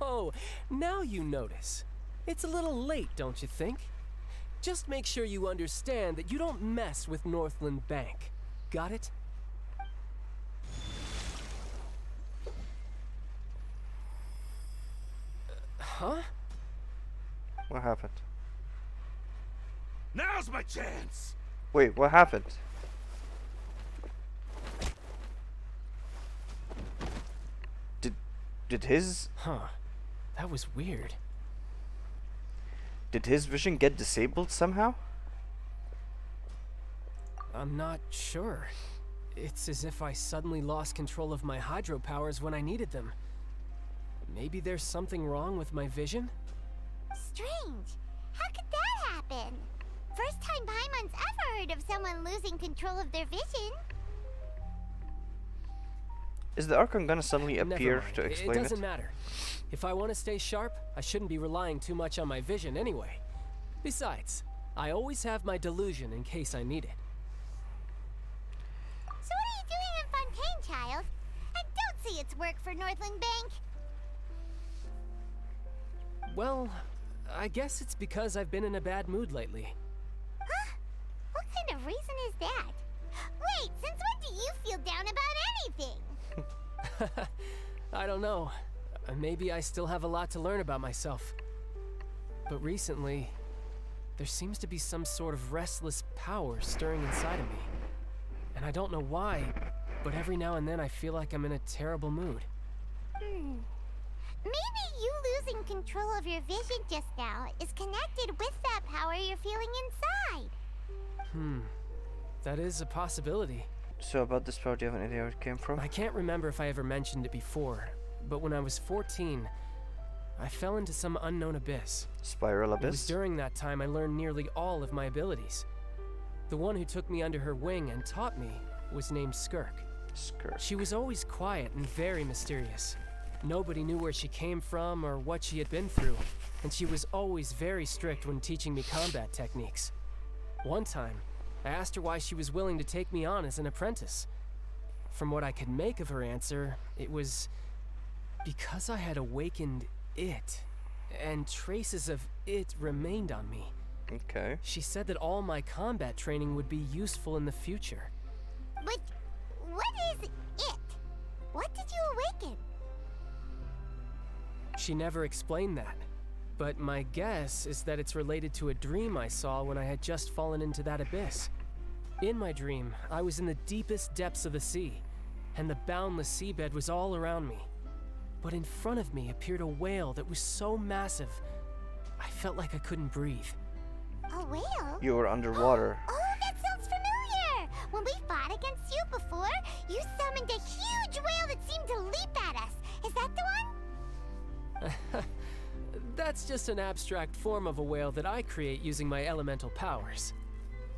Oh, now you notice. It's a little late, don't you think? Just make sure you understand that you don't mess with Northland Bank. Got it? Huh? What happened? Now's my chance! Wait, what happened? Did his... Huh. That was weird. Did his vision get disabled somehow? I'm not sure. It's as if I suddenly lost control of my hydro powers when I needed them. Maybe there's something wrong with my vision? Strange. How could that happen? First time Paimon's ever heard of someone losing control of their vision. Is the Archon gonna suddenly Never appear mind. to explain It doesn't matter. If I want to stay sharp, I shouldn't be relying too much on my vision anyway. Besides, I always have my delusion in case I need it. So what are you doing in Fontaine, child? And don't say it's work for Northland Bank. Well, I guess it's because I've been in a bad mood lately. Huh? What kind of reason is that? Wait, since when do you feel down about anything? I don't know. Maybe I still have a lot to learn about myself. but recently, there seems to be some sort of restless power stirring inside of me. And I don't know why, but every now and then I feel like I'm in a terrible mood. Maybe you losing control of your vision just now is connected with that power you're feeling inside. That is a possibility. So about this power, do you have any idea where it came from? I can't remember if I ever mentioned it before, but when I was 14, I fell into some unknown abyss. Spiral It was abyss? during that time I learned nearly all of my abilities. The one who took me under her wing and taught me was named Skirk. Skirk. She was always quiet and very mysterious. Nobody knew where she came from or what she had been through, and she was always very strict when teaching me combat techniques. One time, I asked her why she was willing to take me on as an apprentice. From what I could make of her answer, it was because I had awakened it, and traces of it remained on me. Okay. She said that all my combat training would be useful in the future. But what is it? What did you awaken? She never explained that, but my guess is that it's related to a dream I saw when I had just fallen into that abyss. In my dream, I was in the deepest depths of the sea, and the boundless seabed was all around me. But in front of me appeared a whale that was so massive, I felt like I couldn't breathe. A whale? You were underwater. Oh, that sounds familiar! When we fought against you before, you summoned a huge whale that seemed to leap at us. Is that the one? That's just an abstract form of a whale that I create using my elemental powers.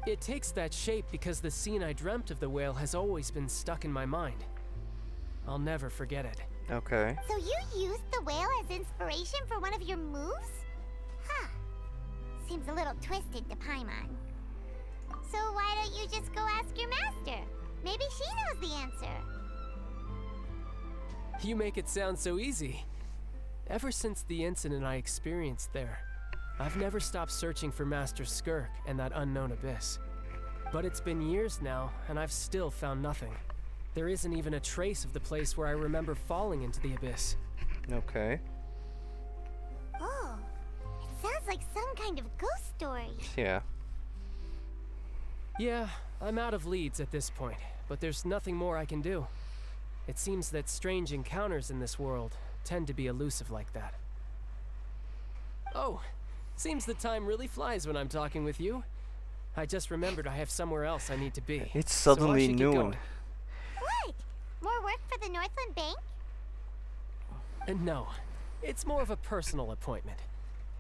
It takes that shape because the scene I dreamt of the whale has always been stuck in my mind. I'll never forget it. Okay. So you used the whale as inspiration for one of your moves? Huh. Seems a little twisted to Paimon. So why don't you just go ask your master? Maybe she knows the answer. You make it sound so easy. Ever since the incident I experienced there, I've never stopped searching for Master Skirk and that unknown abyss. But it's been years now, and I've still found nothing. There isn't even a trace of the place where I remember falling into the abyss. Okay. Oh, it sounds like some kind of ghost story. Yeah. Yeah, I'm out of leads at this point, but there's nothing more I can do. It seems that strange encounters in this world tend to be elusive like that. Oh, seems the time really flies when I'm talking with you. I just remembered I have somewhere else I need to be. It's so I suddenly should get noon. going. What? More work for the Northland Bank? No, it's more of a personal appointment.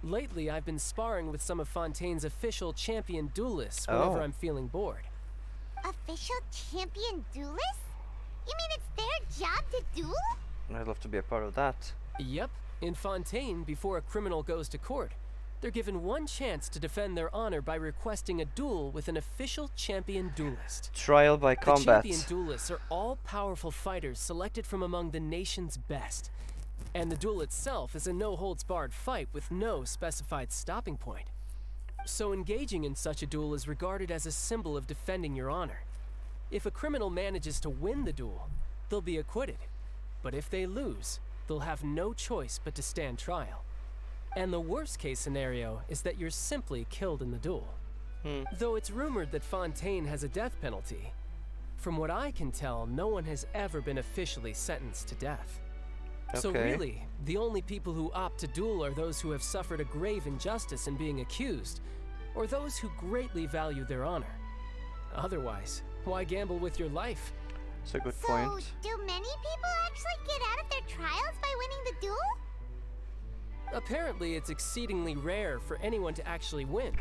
Lately, I've been sparring with some of Fontaine's official champion duelists whenever I'm feeling bored. Official champion duelists? You mean it's their job to duel? I'd love to be a part of that. Yep. In Fontaine, before a criminal goes to court, they're given one chance to defend their honor by requesting a duel with an official champion duelist. Trial by combat. The champion duelists are all powerful fighters selected from among the nation's best. And the duel itself is a no-holds-barred fight with no specified stopping point. So engaging in such a duel is regarded as a symbol of defending your honor. If a criminal manages to win the duel, they'll be acquitted. But if they lose, they'll have no choice but to stand trial. And the worst-case scenario is that you're simply killed in the duel. Though it's rumored that Fontaine has a death penalty, from what I can tell, no one has ever been officially sentenced to death. So really, the only people who opt to duel are those who have suffered a grave injustice in being accused, or those who greatly value their honor. Otherwise, why gamble with your life? That's a good point. So, do many people actually get out of their trials by winning the duel? Apparently, it's exceedingly rare for anyone to actually win.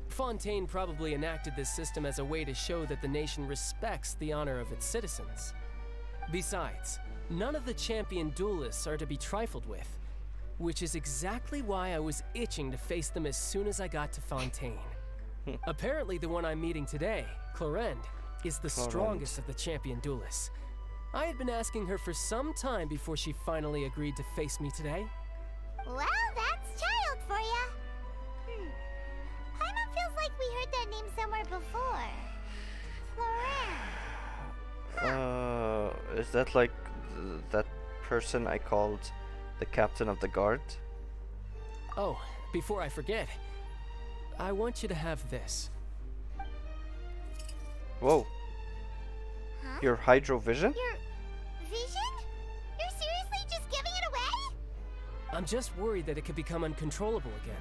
Fontaine probably enacted this system as a way to show that the nation respects the honor of its citizens. Besides, none of the champion duelists are to be trifled with, which is exactly why I was itching to face them as soon as I got to Fontaine. Apparently, the one I'm meeting today, Clorinde, is the strongest of the champion duelists. I had been asking her for some time before she finally agreed to face me today. Well, that's child for ya. Paimon feels like we heard that name somewhere before. Clorinde. Is that like that person I called the captain of the guard? Oh, before I forget, I want you to have this. Whoa. Huh? Your hydrovision? Your vision? You're seriously just giving it away? I'm just worried that it could become uncontrollable again.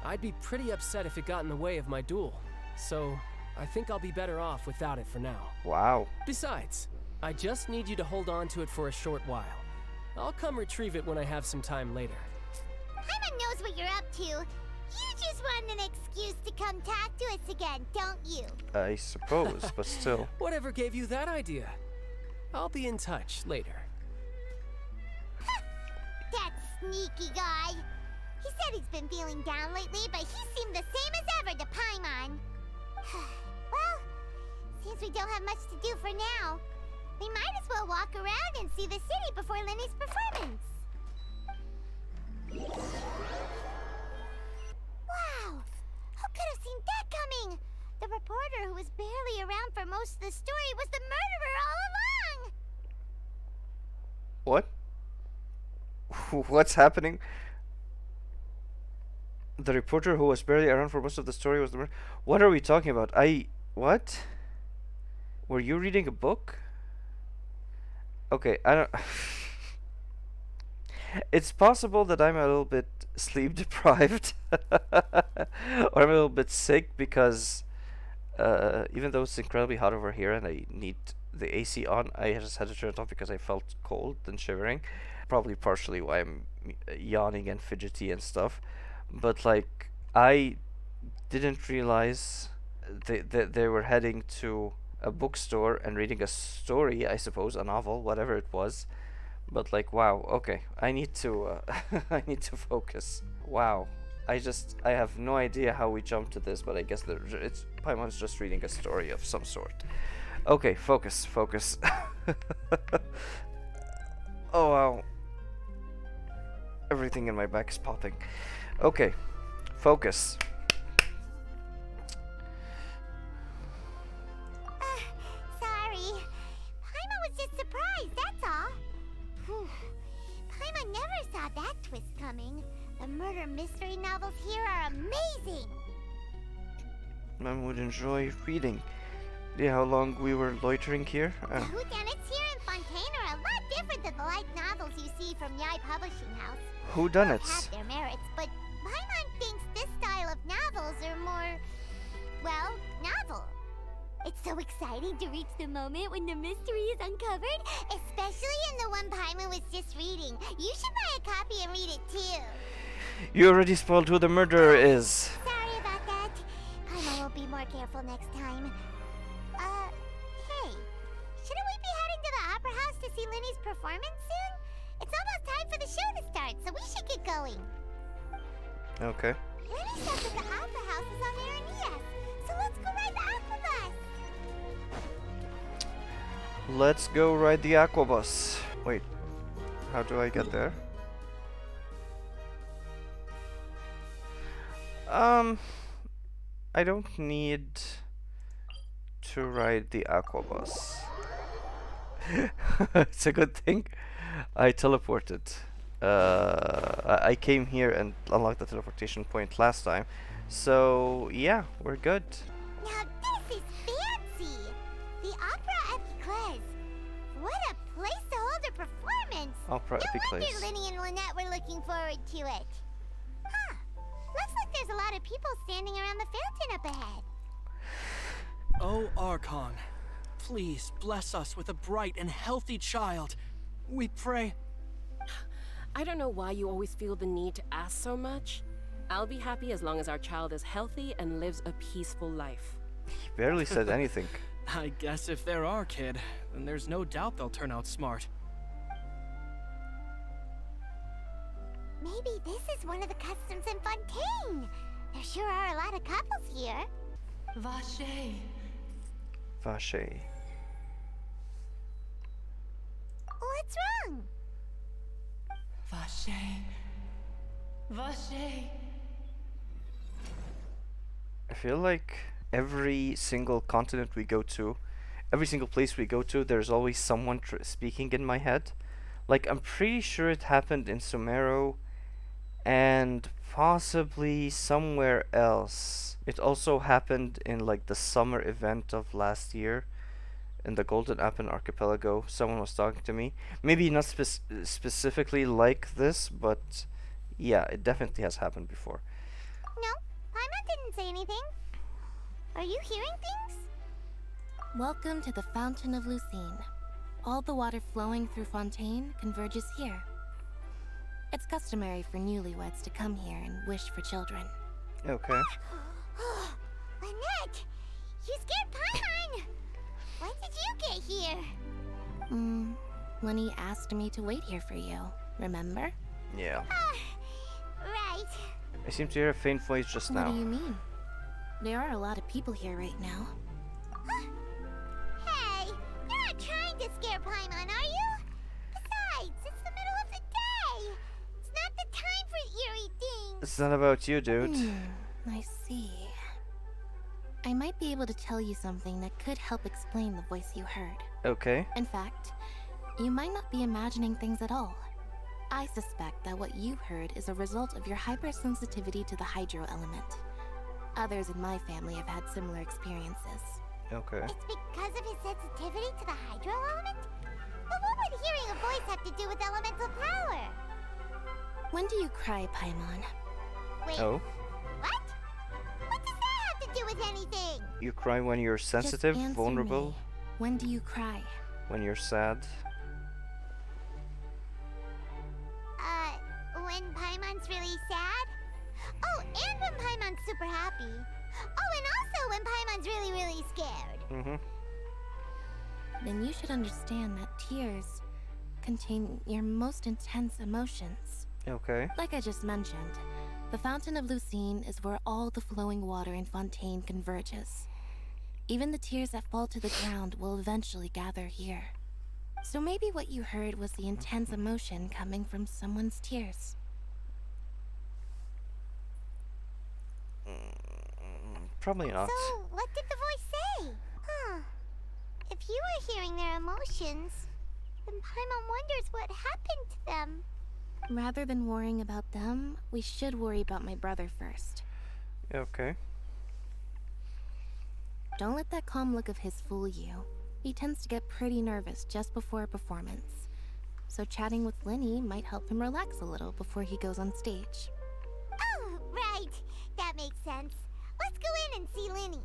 I'd be pretty upset if it got in the way of my duel, so I think I'll be better off without it for now. Wow. Besides, I just need you to hold on to it for a short while. I'll come retrieve it when I have some time later. Paimon knows what you're up to. You just want an excuse to come talk to us again, don't you? I suppose, but still. Whatever gave you that idea? I'll be in touch later. That sneaky guy. He said he's been feeling down lately, but he seemed the same as ever to Paimon. Well, since we don't have much to do for now, we might as well walk around and see the city before Lenny's performance. Wow! Who could have seen that coming? The reporter who was barely around for most of the story was the murderer all along! What? What's happening? The reporter who was barely around for most of the story was the murderer. What are we talking about? What? Were you reading a book? Okay, I don't... It's possible that I'm a little bit sleep deprived. Or I'm a little bit sick because even though it's incredibly hot over here and I need the AC on, I just had to turn it off because I felt cold and shivering. Probably partially why I'm yawning and fidgety and stuff. But like, I didn't realize they were heading to a bookstore and reading a story, I suppose, a novel, whatever it was. But like, wow, okay, I need to I need to focus. Wow, I have no idea how we jumped to this, but I guess it's Paimon's just reading a story of some sort. Okay, focus. Oh wow, everything in my back is popping. Okay, focus. Sorry. Paimon was just surprised, that's all. Paimon never saw that twist coming. The murder mystery novels here are amazing. Mom would enjoy reading. Yeah, how long we were loitering here? The whodunits here in Fontaine are a lot different than the light novels you see from Yai Publishing House. Whodunits? Both have their merits, but Paimon thinks this style of novels are more, well, novel. It's so exciting to reach the moment when the mystery is uncovered, especially in the one Paimon was just reading. You should buy a copy and read it too. You already spoiled who the murderer is. Sorry about that. Paimon will be more careful next time. Hey, shouldn't we be heading to the Opera House to see Linny's performance soon? It's almost time for the show to start, so we should get going. Okay. Linny says that the Opera House is on Aranea, so let's go ride the Aquabus. Let's go ride the Aquabus. Wait, how do I get there? I don't need to ride the Aquabus. It's a good thing I teleported. I came here and unlocked the teleportation point last time. So, yeah, we're good. Now this is fancy! The Opera Epiclese. What a place to hold a performance! Opera No wonder Epiclese. Linny and Lynette were looking forward to it. Huh. Looks like there's a lot of people standing around the fountain up ahead. Oh, Archon, please bless us with a bright and healthy child. We pray. I don't know why you always feel the need to ask so much. I'll be happy as long as our child is healthy and lives a peaceful life. He barely said anything. I guess if they're our kid, then there's no doubt they'll turn out smart. Maybe this is one of the customs in Fontaine. There sure are a lot of couples here. Vache. Vache. What's wrong? Vache. Vache. I feel like every single continent we go to, every single place we go to, there's always someone speaking in my head. Like, I'm pretty sure it happened in Sumeru and possibly somewhere else. It also happened in like the summer event of last year in the Golden Apple Archipelago. Someone was talking to me. Maybe not specifically like this, but yeah, it definitely has happened before. No, Paimon didn't say anything. Are you hearing things? Welcome to the Fountain of Lucine. All the water flowing through Fontaine converges here. It's customary for newlyweds to come here and wish for children. Okay. Lynette! You scared Paimon! When did you get here? Lenny asked me to wait here for you, remember? Yeah. Right. I seem to hear a faint voice just now. What do you mean? There are a lot of people here right now. Hey, you're not trying to scare Paimon, are you? Besides, it's the middle of the day. It's not the time for eerie things. It's not about you, dude. I see. I might be able to tell you something that could help explain the voice you heard. Okay. In fact, you might not be imagining things at all. I suspect that what you heard is a result of your hypersensitivity to the hydro element. Others in my family have had similar experiences. Okay. It's because of his sensitivity to the hydro element? But what would hearing a voice have to do with elemental power? When do you cry, Paimon? Wait, Oh. what? What does that have to do with anything? You cry when you're sensitive, Just answer vulnerable, me. When do you cry? when you're sad. When Paimon's really sad? Oh, and when Paimon's super happy. Oh, and also when Paimon's really, really scared. Then you should understand that tears contain your most intense emotions. Okay. Like I just mentioned, the Fountain of Lucine is where all the flowing water in Fontaine converges. Even the tears that fall to the ground will eventually gather here. So maybe what you heard was the intense emotion coming from someone's tears. Probably not. So, what did the voice say? Huh. If you were hearing their emotions, then Paimon wonders what happened to them. Rather than worrying about them, we should worry about my brother first. Okay. Don't let that calm look of his fool you. He tends to get pretty nervous just before a performance. So chatting with Lenny might help him relax a little before he goes on stage. Oh, right. That makes sense. Let's go in and see Lenny.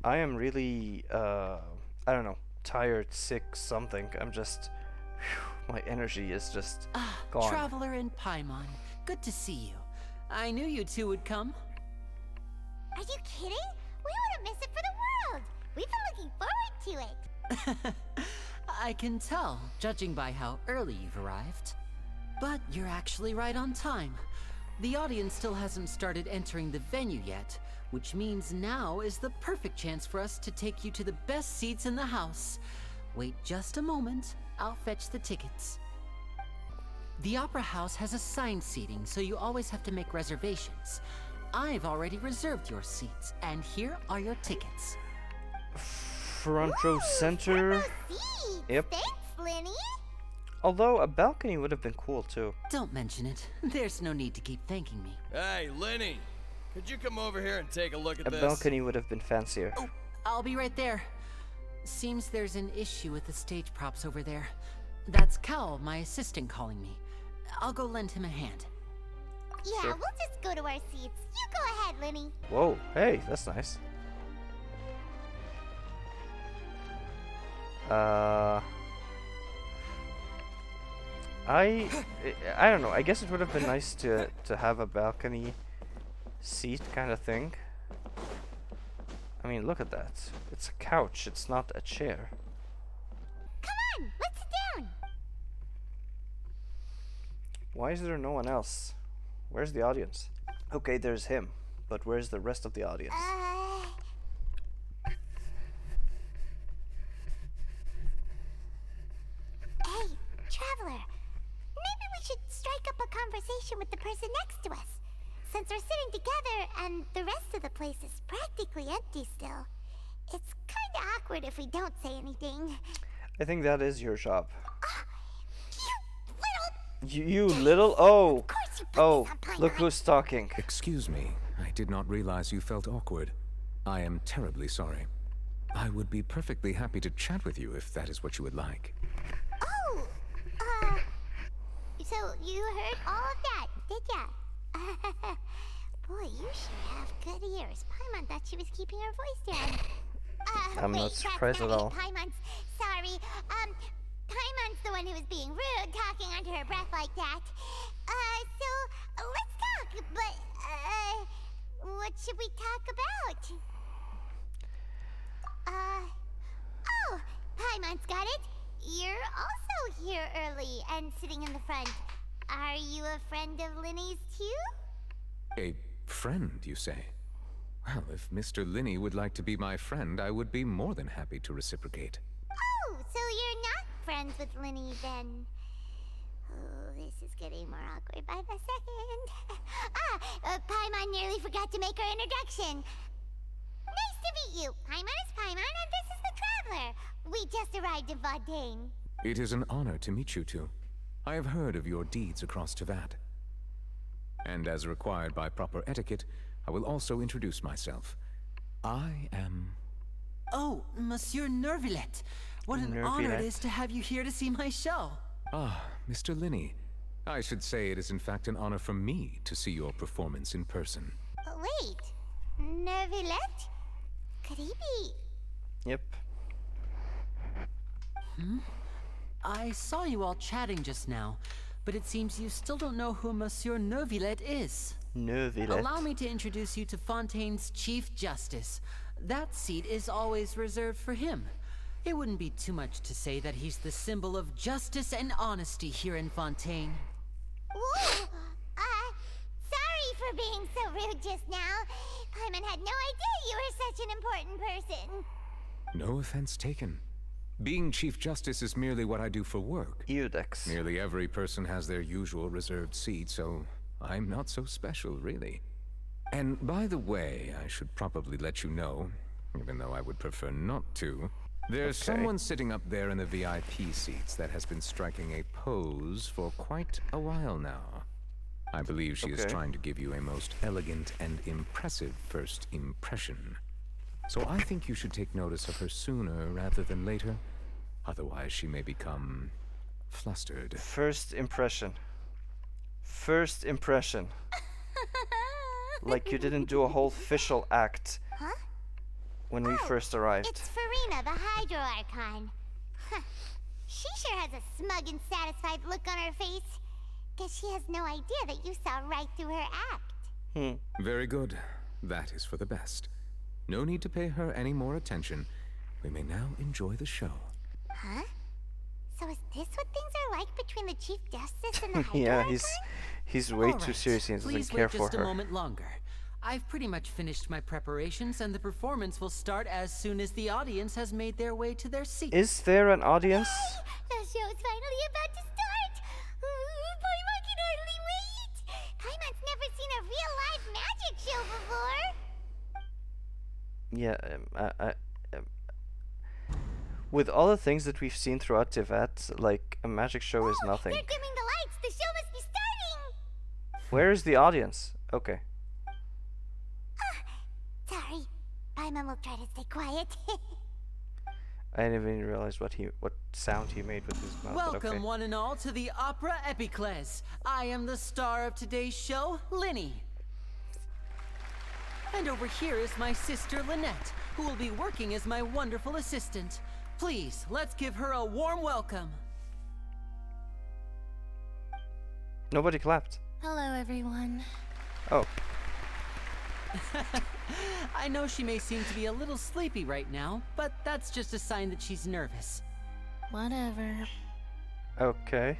I am really, I don't know, tired, sick, something. I'm just, my energy is just gone. Traveler and Paimon, good to see you. I knew you two would come. Are you kidding? We wouldn't miss it for the world. We've been looking forward to it. I can tell, judging by how early you've arrived. But you're actually right on time. The audience still hasn't started entering the venue yet, which means now is the perfect chance for us to take you to the best seats in the house. Wait just a moment, I'll fetch the tickets. The Opera House has assigned seating, so you always have to make reservations. I've already reserved your seats, and here are your tickets. Front row center. Yep. Thanks, Lenny. Although a balcony would have been cool too. Don't mention it. There's no need to keep thanking me. Hey, Lenny. Could you come over here and take a look at A this? balcony would have been fancier. Oh, I'll be right there. Seems there's an issue with the stage props over there. That's Cal, my assistant, calling me. I'll go lend him a hand. Yeah, Sure. we'll just go to our seats. You go ahead, Lenny. Whoa, hey, that's nice. I don't know. I guess it would have been nice to have a balcony seat kind of thing. I mean, look at that. It's a couch. It's not a chair. Come on, let's sit down. Why is there no one else? Where's the audience? Okay, there's him, but where's the rest of the audience? Hey, Traveler. Maybe we should strike up a conversation with the person next to us. Since we're sitting together and the rest of the place is practically empty still, it's kinda awkward if we don't say anything. I think that is your job. You little. Oh. Oh, look who's talking. Excuse me. I did not realize you felt awkward. I am terribly sorry. I would be perfectly happy to chat with you if that is what you would like. Oh, so you heard all of that, did ya? Boy, you sure have good ears. Paimon thought she was keeping her voice down. I'm wait, not surprised at all. Paimon's sorry. Paimon's the one who was being rude, talking under her breath like that. So let's talk. But what should we talk about? Oh, Paimon's got it. You're also here early and sitting in the front. Are you a friend of Linny's too? A friend, you say? Well, if Mr. Linney would like to be my friend, I would be more than happy to reciprocate. Oh, so you're not friends with Linny then? Oh, this is getting more awkward by the second. Paimon nearly forgot to make her introduction. Nice to meet you. Paimon is Paimon, and this is the Traveler. We just arrived in Fontaine. It is an honor to meet you two. I have heard of your deeds across Tevat. And as required by proper etiquette, I will also introduce myself. I am... Oh, Monsieur Nervillet. What an honor it is to have you here to see my show. Ah, Mr. Linney. I should say it is in fact an honor for me to see your performance in person. Wait, Nervillet? Could he be... Yep. I saw you all chatting just now, but it seems you still don't know who Monsieur Nervillet is. Nervillet. Allow me to introduce you to Fontaine's Chief Justice. That seat is always reserved for him. It wouldn't be too much to say that he's the symbol of justice and honesty here in Fontaine. Whoa! Sorry for being so rude just now. Paimon had no idea you were such an important person. No offense taken. Being Chief Justice is merely what I do for work. Eudex. Nearly every person has their usual reserved seat, so I'm not so special, really. And by the way, I should probably let you know, even though I would prefer not to, there's someone sitting up there in the VIP seats that has been striking a pose for quite a while now. I believe she is trying to give you a most elegant and impressive first impression. So I think you should take notice of her sooner rather than later. Otherwise, she may become flustered. First impression. First impression. Like you didn't do a whole official act when we first arrived. It's Farina, the Hydro Archon. She sure has a smug and satisfied look on her face. Guess she has no idea that you saw right through her act. Very good. That is for the best. No need to pay her any more attention. We may now enjoy the show. Huh? So is this what things are like between the Chief Justice and the Hydro Yeah, Archon? he's way too serious and doesn't care for her. Please wait just a moment longer. I've pretty much finished my preparations, and the performance will start as soon as the audience has made their way to their seats. Is there an audience? The show is finally about to start! Paimon can hardly wait! Paimon's never seen a real live magic show before! Yeah, with all the things that we've seen throughout Tevat, like, a magic show is nothing. They're dimming the lights! The show must be starting! Where is the audience? Okay. Sorry. Paimon will try to stay quiet. I didn't even realize what sound he made with his mouth. Welcome, one and all, to the Opera Epiclese. I am the star of today's show, Linny. And over here is my sister, Lynette, who will be working as my wonderful assistant. Please, let's give her a warm welcome. Nobody clapped. Hello, everyone. Oh. I know she may seem to be a little sleepy right now, but that's just a sign that she's nervous. Whatever. Okay.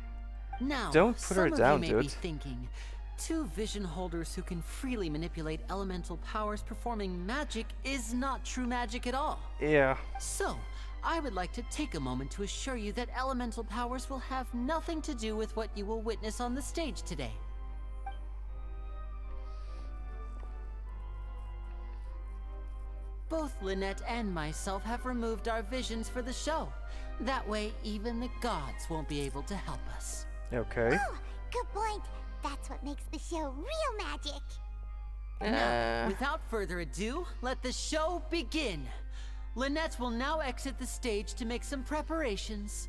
Now, don't put her down, some of you may dude. be thinking, two vision holders who can freely manipulate elemental powers performing magic is not true magic at all. Yeah. So, I would like to take a moment to assure you that elemental powers will have nothing to do with what you will witness on the stage today. Both Lynette and myself have removed our visions for the show. That way, even the gods won't be able to help us. Okay. Oh, good point. That's what makes the show real magic. Now, without further ado, let the show begin. Lynette will now exit the stage to make some preparations.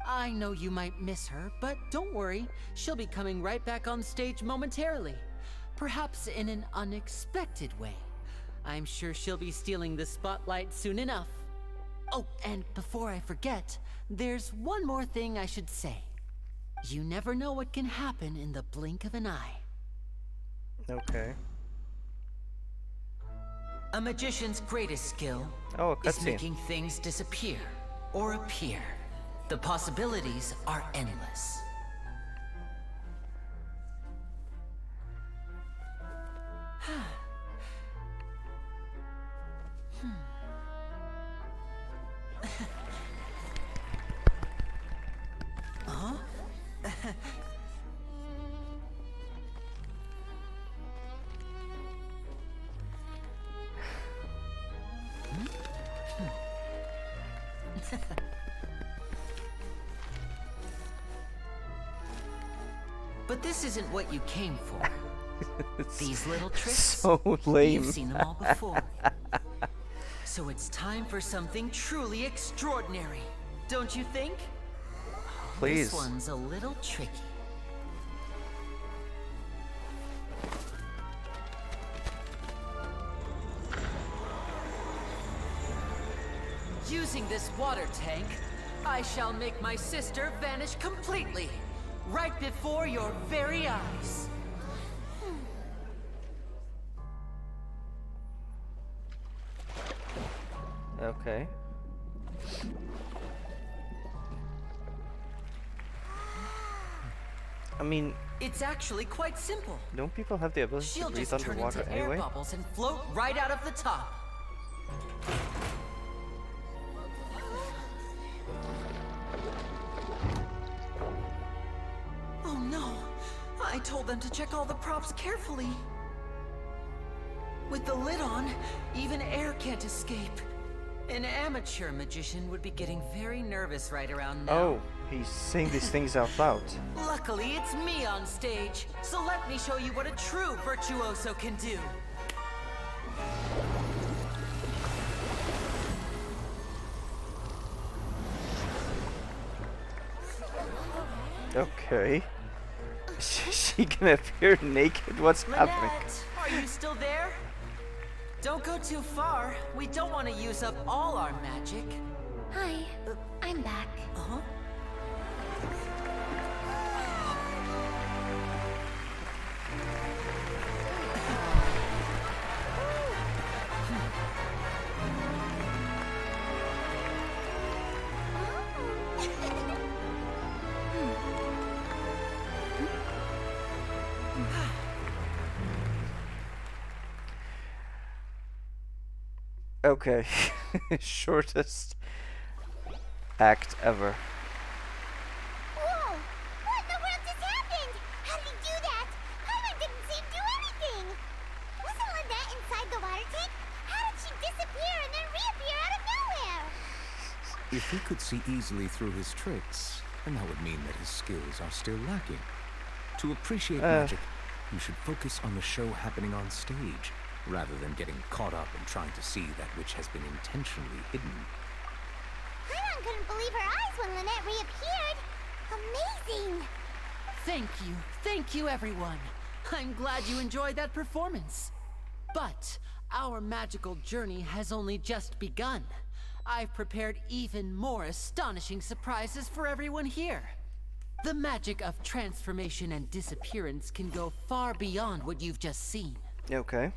I know you might miss her, but don't worry. She'll be coming right back on stage momentarily. Perhaps in an unexpected way. I'm sure she'll be stealing the spotlight soon enough. Oh, and before I forget, there's one more thing I should say. You never know what can happen in the blink of an eye. Okay. A magician's greatest skill is making things disappear or appear. The possibilities are endless. Huh? But this isn't what you came for. These little tricks, so lame. You've seen them all before. So it's time for something truly extraordinary, don't you think? Please. This one's a little tricky. Using this water tank, I shall make my sister vanish completely, right before your very eyes. Okay. I mean, it's actually quite simple. Don't people have the ability She'll to breathe just turn underwater into anyway? air bubbles and float right out of the top. Oh no! I told them to check all the props carefully. With the lid on, even air can't escape. An amateur magician would be getting very nervous right around now. Oh, he's saying these things out loud. Luckily, it's me on stage, so let me show you what a true virtuoso can do. Okay. Is she gonna appear naked? What's happening? Lynette, are you still there? Don't go too far. We don't want to use up all our magic. Hi, I'm back. Uh-huh. Okay. Shortest act ever. Whoa! What in the world just happened? How did he do that? Paimon didn't seem to do anything. Wasn't Lynette inside the water tank? How did she disappear and then reappear out of nowhere? If he could see easily through his tricks, then that would mean that his skills are still lacking. To appreciate magic, you should focus on the show happening on stage, rather than getting caught up in trying to see that which has been intentionally hidden. Paimon couldn't believe her eyes when Lynette reappeared. Amazing! Thank you everyone. I'm glad you enjoyed that performance. But our magical journey has only just begun. I've prepared even more astonishing surprises for everyone here. The magic of transformation and disappearance can go far beyond what you've just seen. Okay.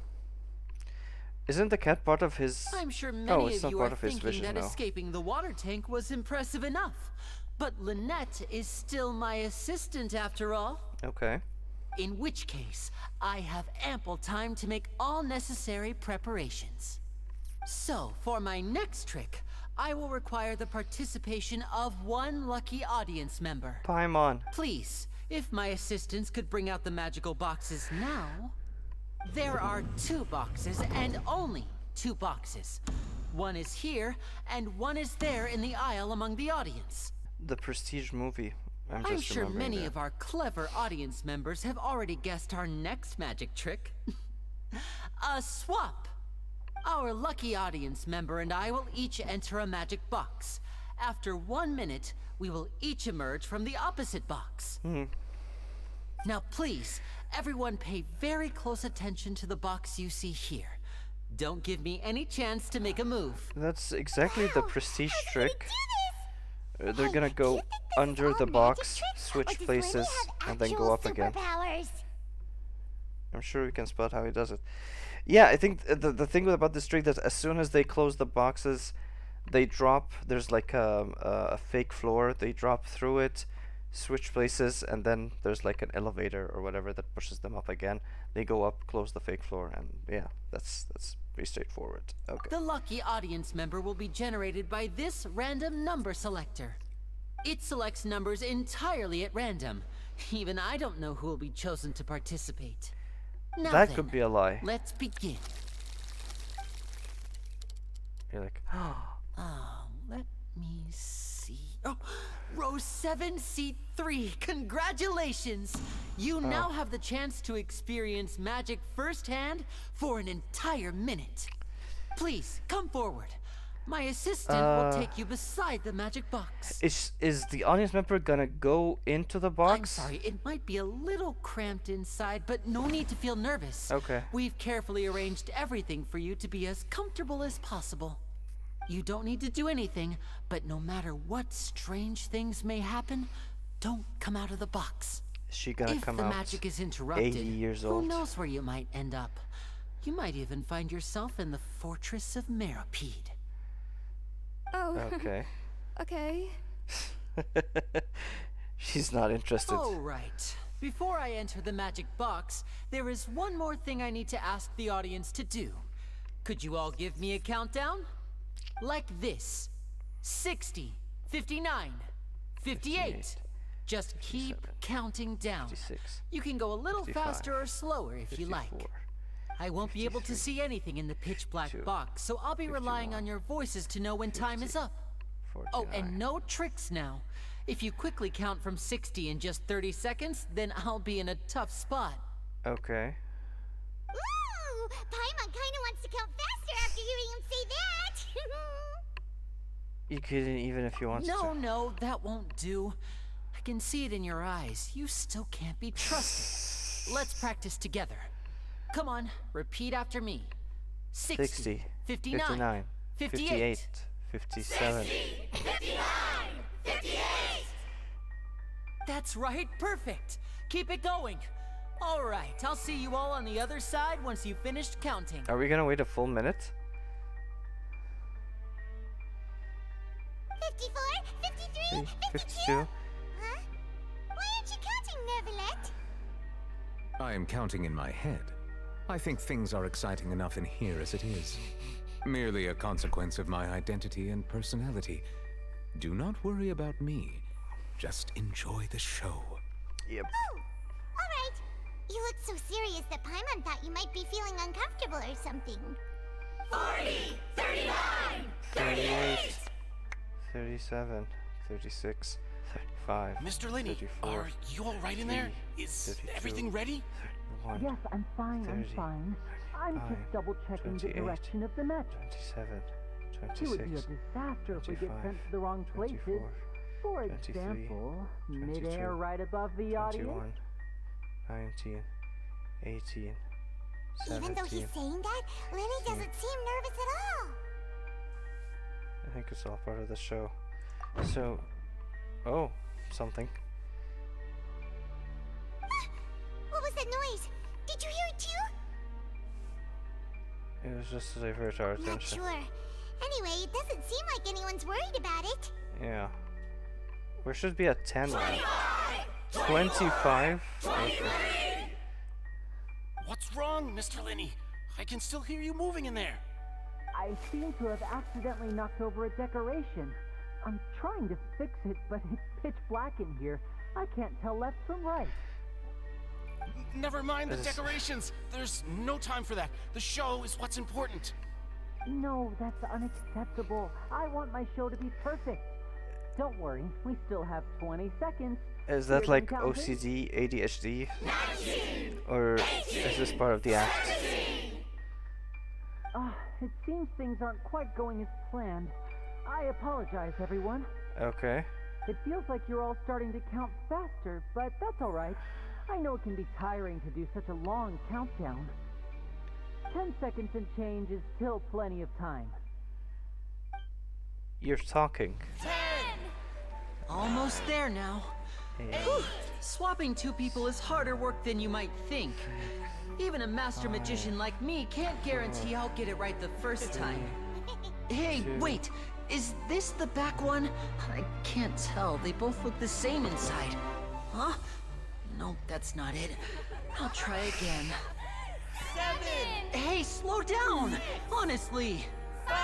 Isn't the cat part of his... I'm sure many it's of not you part are of his thinking vision that now. escaping the water tank was impressive enough. But Lynette is still my assistant after all. Okay. In which case, I have ample time to make all necessary preparations. So, for my next trick, I will require the participation of one lucky audience member. Paimon. Please, if my assistants could bring out the magical boxes now. There are 2 boxes and only 2 boxes. One is here, and one is there in the aisle among the audience. The Prestige movie. I'm I'm just sure remembering many that. of our clever audience members have already guessed our next magic trick. A swap! Our lucky audience member and I will each enter a magic box. After 1 minute, we will each emerge from the opposite box. Now please, everyone pay very close attention to the box you see here. Don't give me any chance to make a move. That's exactly the Prestige trick. They're gonna go under the box, switch places, and then go up again. I'm sure we can spot how he does it. Yeah, I think the thing about this trick that as soon as they close the boxes, they drop. There's like a fake floor. They drop through it, switch places, and then there's like an elevator or whatever that pushes them up again. They go up, close the fake floor, and yeah, that's pretty straightforward. Okay. The lucky audience member will be generated by this random number selector. It selects numbers entirely at random. Even I don't know who will be chosen to participate. Now That then, could be a lie. Let's begin. You're like, Let me see. Oh, row 7, seat 3. Congratulations! You now have the chance to experience magic firsthand for an entire minute. Please, come forward. My assistant will take you beside the magic box. is the audience member gonna go into the box? I'm sorry, it might be a little cramped inside, but no need to feel nervous. Okay. We've carefully arranged everything for you to be as comfortable as possible. You don't need to do anything, but no matter what strange things may happen, don't come out of the box. Is she gonna If come the out magic is interrupted, 80 years who old? knows where you might end up? You might even find yourself in the Fortress of Meropide. Oh. Okay. Okay. She's not interested. All right. Before I enter the magic box, there is one more thing I need to ask the audience to do. Could you all give me a countdown? Like this. 60, 59, 58. Just keep counting down. 56, You can go a little 55, faster or slower if you like. 54, I won't be able to see anything in the pitch black 52, box, so I'll be relying 51, on your voices to know when time is up. 49. Oh, and no tricks now. If you quickly count from 60 in just 30 seconds, then I'll be in a tough spot. Okay. Ooh, Paimon kinda wants to count faster after hearing him say that. You couldn't even if you wanted to. No, that won't do. I can see it in your eyes. You still can't be trusted. Let's practice together. Come on, repeat after me. 60, 59, 59, 58, 57. 59, 58. That's right, perfect. Keep it going. All right, I'll see you all on the other side once you've finished counting. Are we gonna wait a full minute? 54, 53, 52. 52. Huh? Why aren't you counting, Neverlet? I am counting in my head. I think things are exciting enough in here as it is. Merely a consequence of my identity and personality. Do not worry about me. Just enjoy the show. Yep. Oh, alright. You look so serious that Paimon thought you might be feeling uncomfortable or something. 40, 39, 38, 37, 36, 35, Mr. Linney, 34, are you all right in there? 3, Is 32, everything ready? 31, Yes, I'm fine, 30, I'm fine. I'm 29, just double checking the 28, direction of the magic. 27, It would be a 26, disaster if we get 25, sent to the wrong places. 24, For 23, example, 22, midair right above the 21, audience. 19, 18, Even though he's 17. saying that, Lenny doesn't seem nervous at all. I think it's all part of the show. So, oh, something. What was that noise? Did you hear it too? It was just to divert our Not attention. sure. Anyway, it doesn't seem like anyone's worried about it. Yeah. We should be at 10 now. 25? Okay. What's wrong, Mr. Linney? I can still hear you moving in there. I seem to have accidentally knocked over a decoration. I'm trying to fix it, but it's pitch black in here. I can't tell left from right. Never mind the decorations. There's no time for that. The show is what's important. No, that's unacceptable. I want my show to be perfect. Don't worry, we still have 20 seconds. Is that Here's like the counting. OCD, ADHD? Or is this part of the act? It seems things aren't quite going as planned. I apologize, everyone. Okay. It feels like you're all starting to count faster, but that's alright. I know it can be tiring to do such a long countdown. 10 seconds and change is still plenty of time. You're talking. 10! Almost there now. Whew. Swapping two people is harder work than you might think. Even a master magician like me can't guarantee I'll get it right the first time. Hey, wait! Is this the back one? I can't tell. They both look the same inside. Huh? No, that's not it. I'll try again. 7! Hey, slow down! Honestly! 5!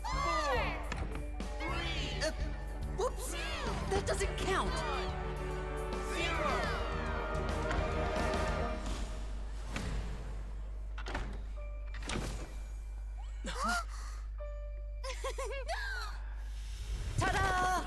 4! 3! Whoops! That doesn't count! 0! Ta-da!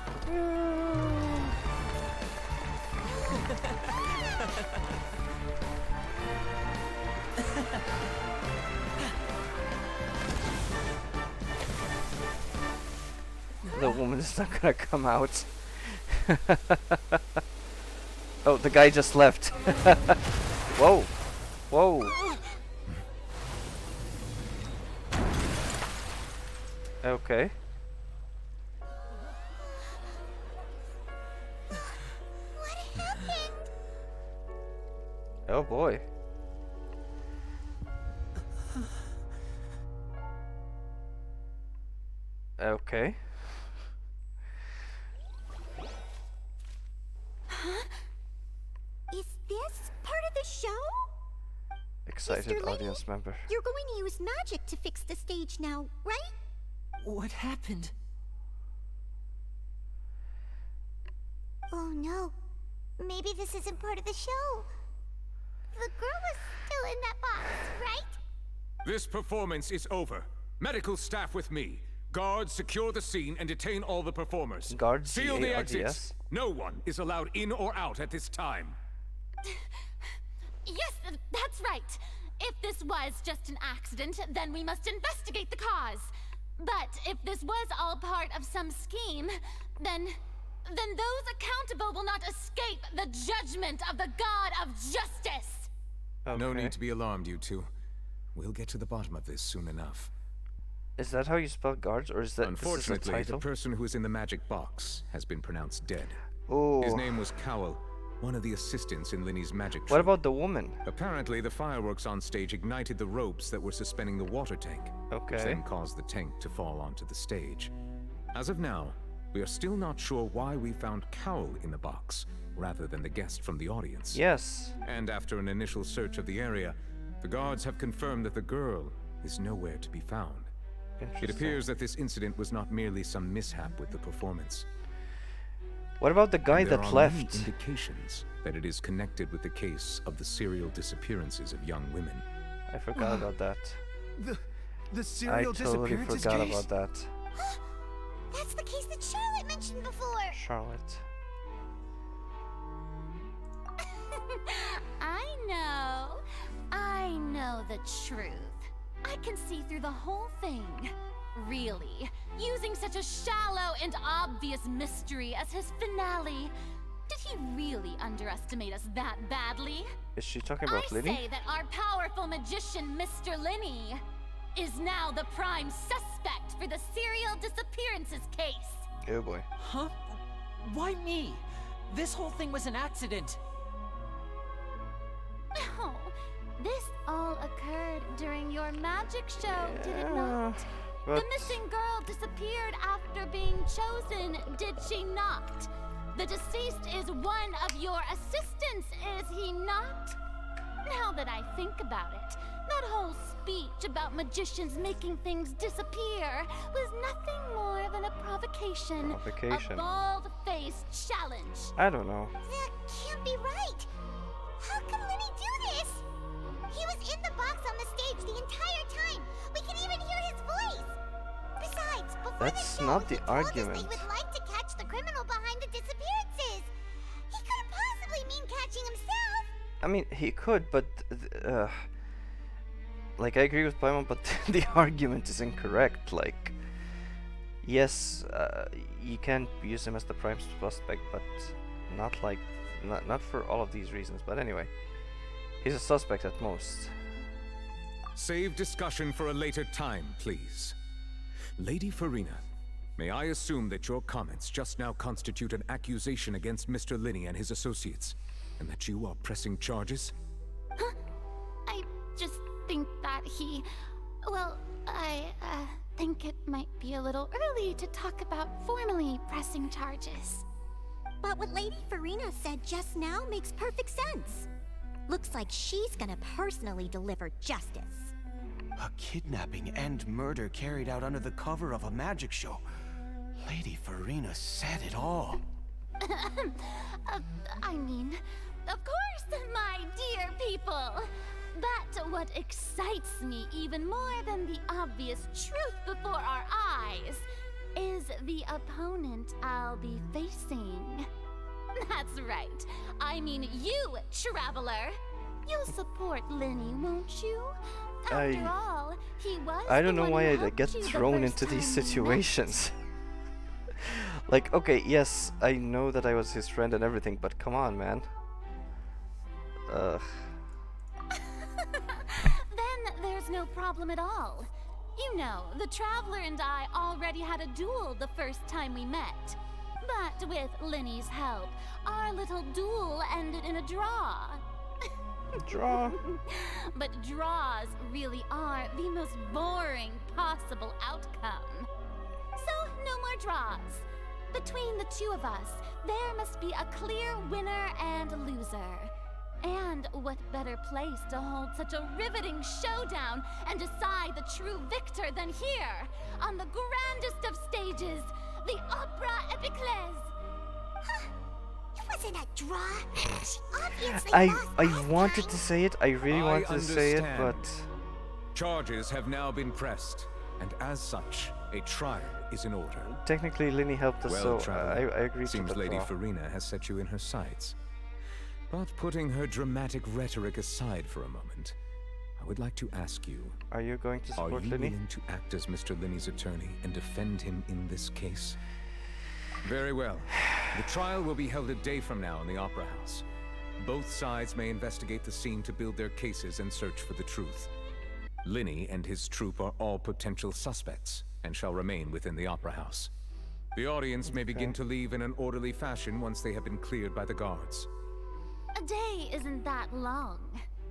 The woman is not gonna come out. Oh, the guy just left. Whoa. Whoa. Okay. What happened? Oh boy. Okay. Huh? Is this part of the show? Excited Mr. audience member. You're going to use magic to fix the stage now, right? What happened? Oh no. Maybe this isn't part of the show. The girl was still in that box, right? This performance is over. Medical staff with me. Guards, secure the scene and detain all the performers. Guards, seal the G-A-R-D-S? exits. No one is allowed in or out at this time. Yes, that's right. If this was just an accident, then we must investigate the cause. But if this was all part of some scheme, then those accountable will not escape the judgment of the God of Justice. Okay. No need to be alarmed, you two. We'll get to the bottom of this soon enough. Is that how you spell guards, or is that Unfortunately, this is the person who is in the magic box has been pronounced dead. Oh. His name was Cowell, one of the assistants in Linny's magic What troupe. about the woman? Apparently, the fireworks on stage ignited the ropes that were suspending the water tank, which Okay. then caused the tank to fall onto the stage. As of now, we are still not sure why we found Cowell in the box, rather than the guest from the audience. Yes. And after an initial search of the area, the guards have confirmed that the girl is nowhere to be found. It appears that this incident was not merely some mishap with the performance. What about the guy There that are left? many indications that it is connected with the case of the serial disappearances of young women. I forgot about that. The I serial totally disappearances forgot case? about that. That's the case that Charlotte mentioned before. Charlotte. I know the truth. I can see through the whole thing. Really, using such a shallow and obvious mystery as his finale. Did he really underestimate us that badly? Is she talking about I Linny? say that our powerful magician, Mr. Linny, is now the prime suspect for the serial disappearances case. Oh boy. Huh? Why me? This whole thing was an accident. Oh, this all occurred during your magic show, did it not? The missing girl disappeared after being chosen, did she not? The deceased is one of your assistants, is he not? Now that I think about it, that whole speech about magicians making things disappear was nothing more than a provocation. Provocation. A bald-faced challenge. I don't know. That can't be right. How can Linny do this? He was in the box on the stage the entire time. We can even hear his Besides, before That's the show, not the he told us argument. that he would like to catch the criminal behind the disappearances. He couldn't possibly mean catching himself. I mean, he could, but like I agree with Paimon, but the argument is incorrect. Like, yes, you can use him as the prime suspect, but not like not for all of these reasons. But anyway, he's a suspect at most. Save discussion for a later time, please. Lady Farina, may I assume that your comments just now constitute an accusation against Mr. Linney and his associates, and that you are pressing charges? Huh? I just think that he... Well, I think it might be a little early to talk about formally pressing charges. But what Lady Farina said just now makes perfect sense. Looks like she's gonna personally deliver justice. A kidnapping and murder carried out under the cover of a magic show. Lady Farina said it all. I mean, of course, my dear people. But what excites me even more than the obvious truth before our eyes is the opponent I'll be facing. That's right. I mean you, Traveler. You'll support Linny, won't you? After all, he was I don't the know one why who I helped get you the thrown first into these time we met. situations. Like, okay, yes, I know that I was his friend and everything, but come on, man. Ugh. Then there's no problem at all. You know, the Traveler and I already had a duel the first time we met. But with Linny's help, our little duel ended in a draw. Draw? But draws really are the most boring possible outcome. So, no more draws. Between the two of us, there must be a clear winner and loser. And what better place to hold such a riveting showdown and decide the true victor than here, on the grandest of stages, the Opera Epiclese. It wasn't a draw. She obviously I lost wanted to say it, I really wanted to say it, understand. but... Charges have now been pressed, and as such, a trial is in order. Technically, Linny helped us, Well, so Traveler, I agree to seems the Lady draw. Farina has set you in her sights. But putting her dramatic rhetoric aside for a moment, I would like to ask you... Are you going to Are support you Linny? willing to act as Mr. Linney's attorney and defend him in this case? Very well. The trial will be held a day from now in the Opera House. Both sides may investigate the scene to build their cases and search for the truth. Linney and his troupe are all potential suspects and shall remain within the Opera House. The audience may begin to leave in an orderly fashion once they have been cleared by the guards. A day isn't that long.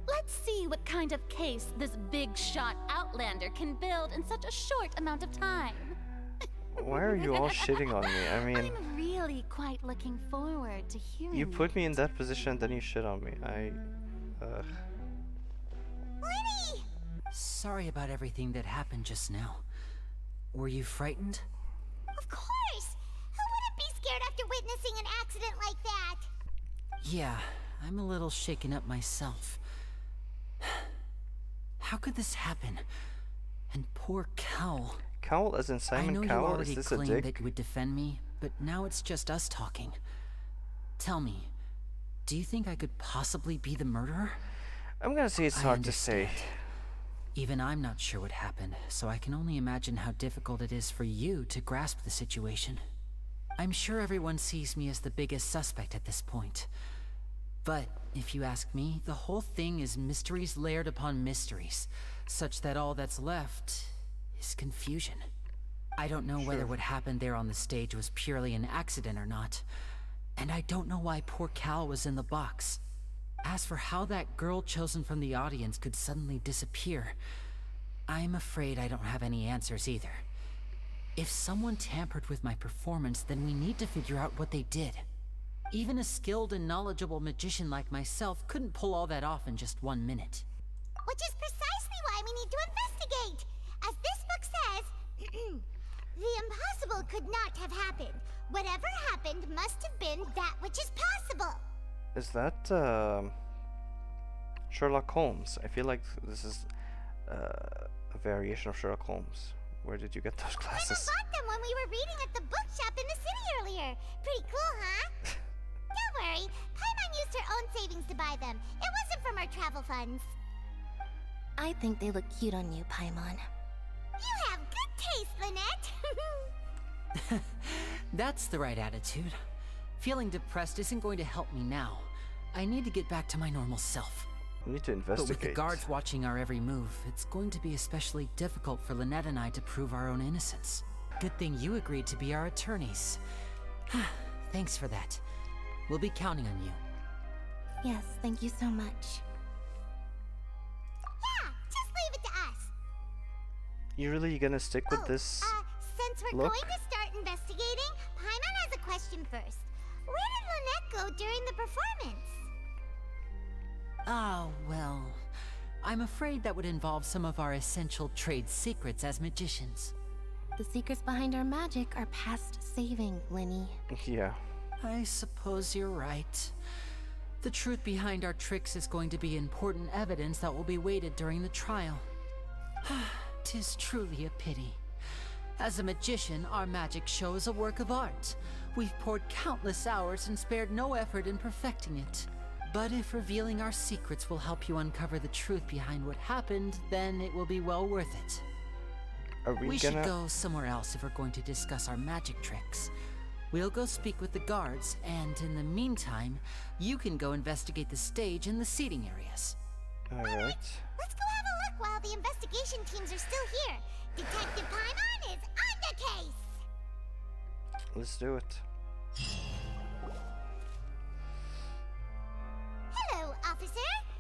Let's see what kind of case this big shot Outlander can build in such a short amount of time. Why are you all shitting on me? I mean, I'm really quite looking forward to hearing you put me in that position, then you shit on me. Linny! Sorry about everything that happened just now. Were you frightened? Of course! Who wouldn't be scared after witnessing an accident like that? Yeah, I'm a little shaken up myself. How could this happen? And poor Cowell. Cowell as in I Simon know you Cowell? Is already this a claimed dick? that you would defend me, but now it's just us talking. Tell me, do you think I could possibly be the murderer? I'm gonna say it's hard to say. Even I'm not sure what happened, so I can only imagine how difficult it is for you to grasp the situation. I'm sure everyone sees me as the biggest suspect at this point. But, if you ask me, the whole thing is mysteries layered upon mysteries, such that all that's left is confusion. I don't know whether what happened there on the stage was purely an accident or not, and I don't know why poor Cal was in the box. As for how that girl chosen from the audience could suddenly disappear, I'm afraid I don't have any answers either. If someone tampered with my performance, then we need to figure out what they did. Even a skilled and knowledgeable magician like myself couldn't pull all that off in just 1 minute. Which is precisely why we need to investigate. As this book says, the impossible could not have happened. Whatever happened must have been that which is possible. Is that Sherlock Holmes? I feel like this is a variation of Sherlock Holmes. Where did you get those Paimon glasses? bought them when we were reading at the bookshop in the city earlier. Pretty cool, huh? Don't worry, Paimon used her own savings to buy them. It wasn't from our travel funds. I think they look cute on you, Paimon. You have good taste, Lynette. That's the right attitude. Feeling depressed isn't going to help me now. I need to get back to my normal self. We need to But with investigate. the guards watching our every move, it's going to be especially difficult for Lynette and I to prove our own innocence. Good thing you agreed to be our attorneys. Thanks for that. We'll be counting on you. Yes, thank you so much. Yeah, just leave it to us. You really gonna stick with this? Since we're Look? going to start investigating, Paimon has a question first. Where did Lynette go during the performance? Ah, well, I'm afraid that would involve some of our essential trade secrets as magicians. The secrets behind our magic are past saving, Linny. Yeah. I suppose you're right. The truth behind our tricks is going to be important evidence that will be weighted during the trial. 'Tis truly a pity. As a magician, our magic show is a work of art. We've poured countless hours and spared no effort in perfecting it. But if revealing our secrets will help you uncover the truth behind what happened, then it will be well worth it. Are we should gonna- go somewhere else if we're going to discuss our magic tricks. We'll go speak with the guards, and in the meantime, you can go investigate the stage and the seating areas. Alright. Let's go have a look while the investigation teams are still here. Detective Paimon is on the case. Let's do it. Hello, officer.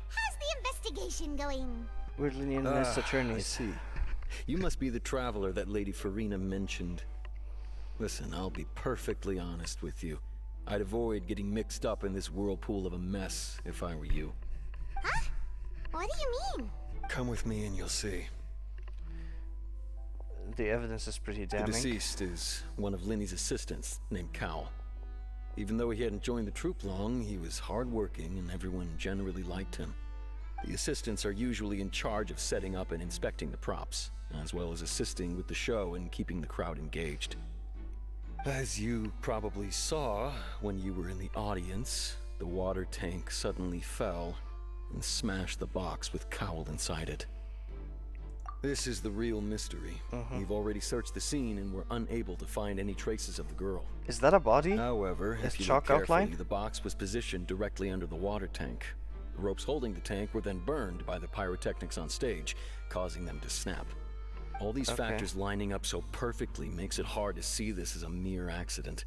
How's the investigation going? We're lenient as I attorneys. see. You must be the traveler that Lady Farina mentioned. Listen, I'll be perfectly honest with you. I'd avoid getting mixed up in this whirlpool of a mess if I were you. Huh? What do you mean? Come with me and you'll see. The evidence is pretty damning. The deceased is one of Linny's assistants named Cal. Even though he hadn't joined the troupe long, he was hardworking and everyone generally liked him. The assistants are usually in charge of setting up and inspecting the props, as well as assisting with the show and keeping the crowd engaged. As you probably saw when you were in the audience, the water tank suddenly fell and smashed the box with Cowl inside it. This is the real mystery. We've already searched the scene and were unable to find any traces of the girl. Is that a body? However, Is if you chalk look carefully, outline? the box was positioned directly under the water tank. The ropes holding the tank were then burned by the pyrotechnics on stage, causing them to snap. All these Okay. factors lining up so perfectly makes it hard to see this as a mere accident.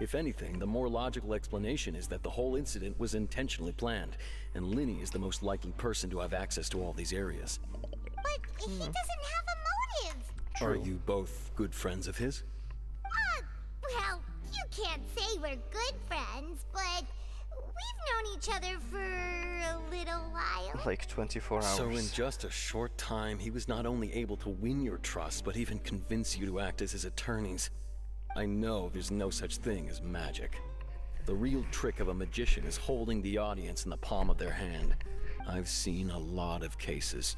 If anything, the more logical explanation is that the whole incident was intentionally planned, and Linny is the most likely person to have access to all these areas. But he doesn't have a motive. Are you both good friends of his? Well, you can't say we're good friends, but we've known each other for a little while. Like 24 hours. So in just a short time, he was not only able to win your trust, but even convince you to act as his attorneys. I know there's no such thing as magic. The real trick of a magician is holding the audience in the palm of their hand. I've seen a lot of cases,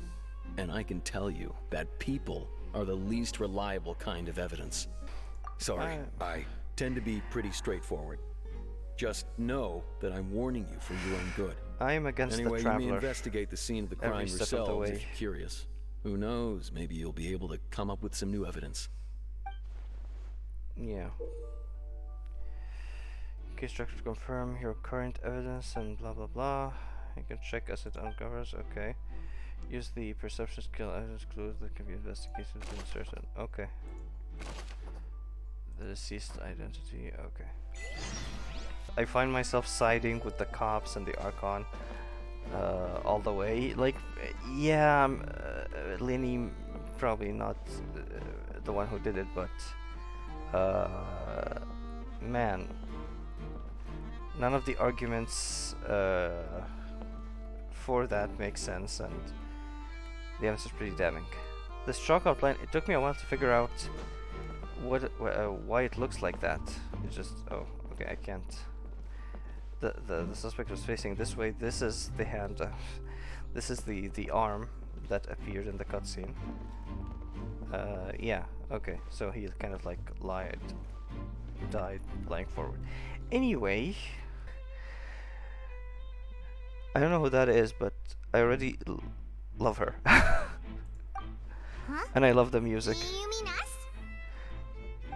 and I can tell you that people are the least reliable kind of evidence. Sorry, I tend to be pretty straightforward. Just know that I'm warning you for your own good. I am against the Anyway, you traveler may investigate the scene of the every crime step of the yourselves if way. you're curious. Who knows, maybe you'll be able to come up with some new evidence. Yeah. Case structure to confirm your current evidence and blah blah blah. You can check as it uncovers. Okay. Use the perception skill evidence clues that can be investigated to certain. Okay. The deceased identity. Okay. I find myself siding with the cops and the Archon all the way. Like, yeah, Linny probably not the one who did it, but man, none of the arguments for that make sense, and the evidence is pretty damning. This chalk outline, it took me a while to figure out why it looks like that. It just, oh, okay, I can't. The suspect was facing this way. This is the hand. This is the arm that appeared in the cutscene. Yeah, okay, so he kind of like died lying forward. Anyway, I don't know who that is, but I already love her. Huh? And I love the music. You mean us?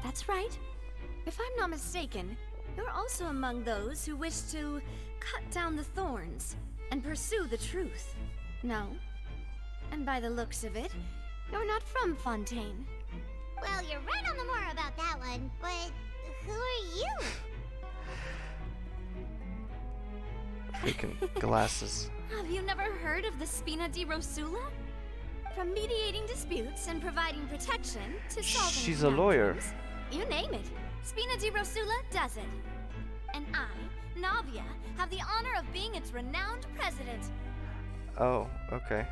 That's right. If I'm not mistaken, you're also among those who wish to cut down the thorns and pursue the truth. No? And by the looks of it, you're not from Fontaine. Well, you're right on the more about that one, but who are you? Freaking glasses. Have you never heard of the Spina di Rosula? From mediating disputes and providing protection to solving She's a lawyer. conundrums, you name it, Spina di Rosula does it. And I, Navia, have the honor of being its renowned president. Oh, okay.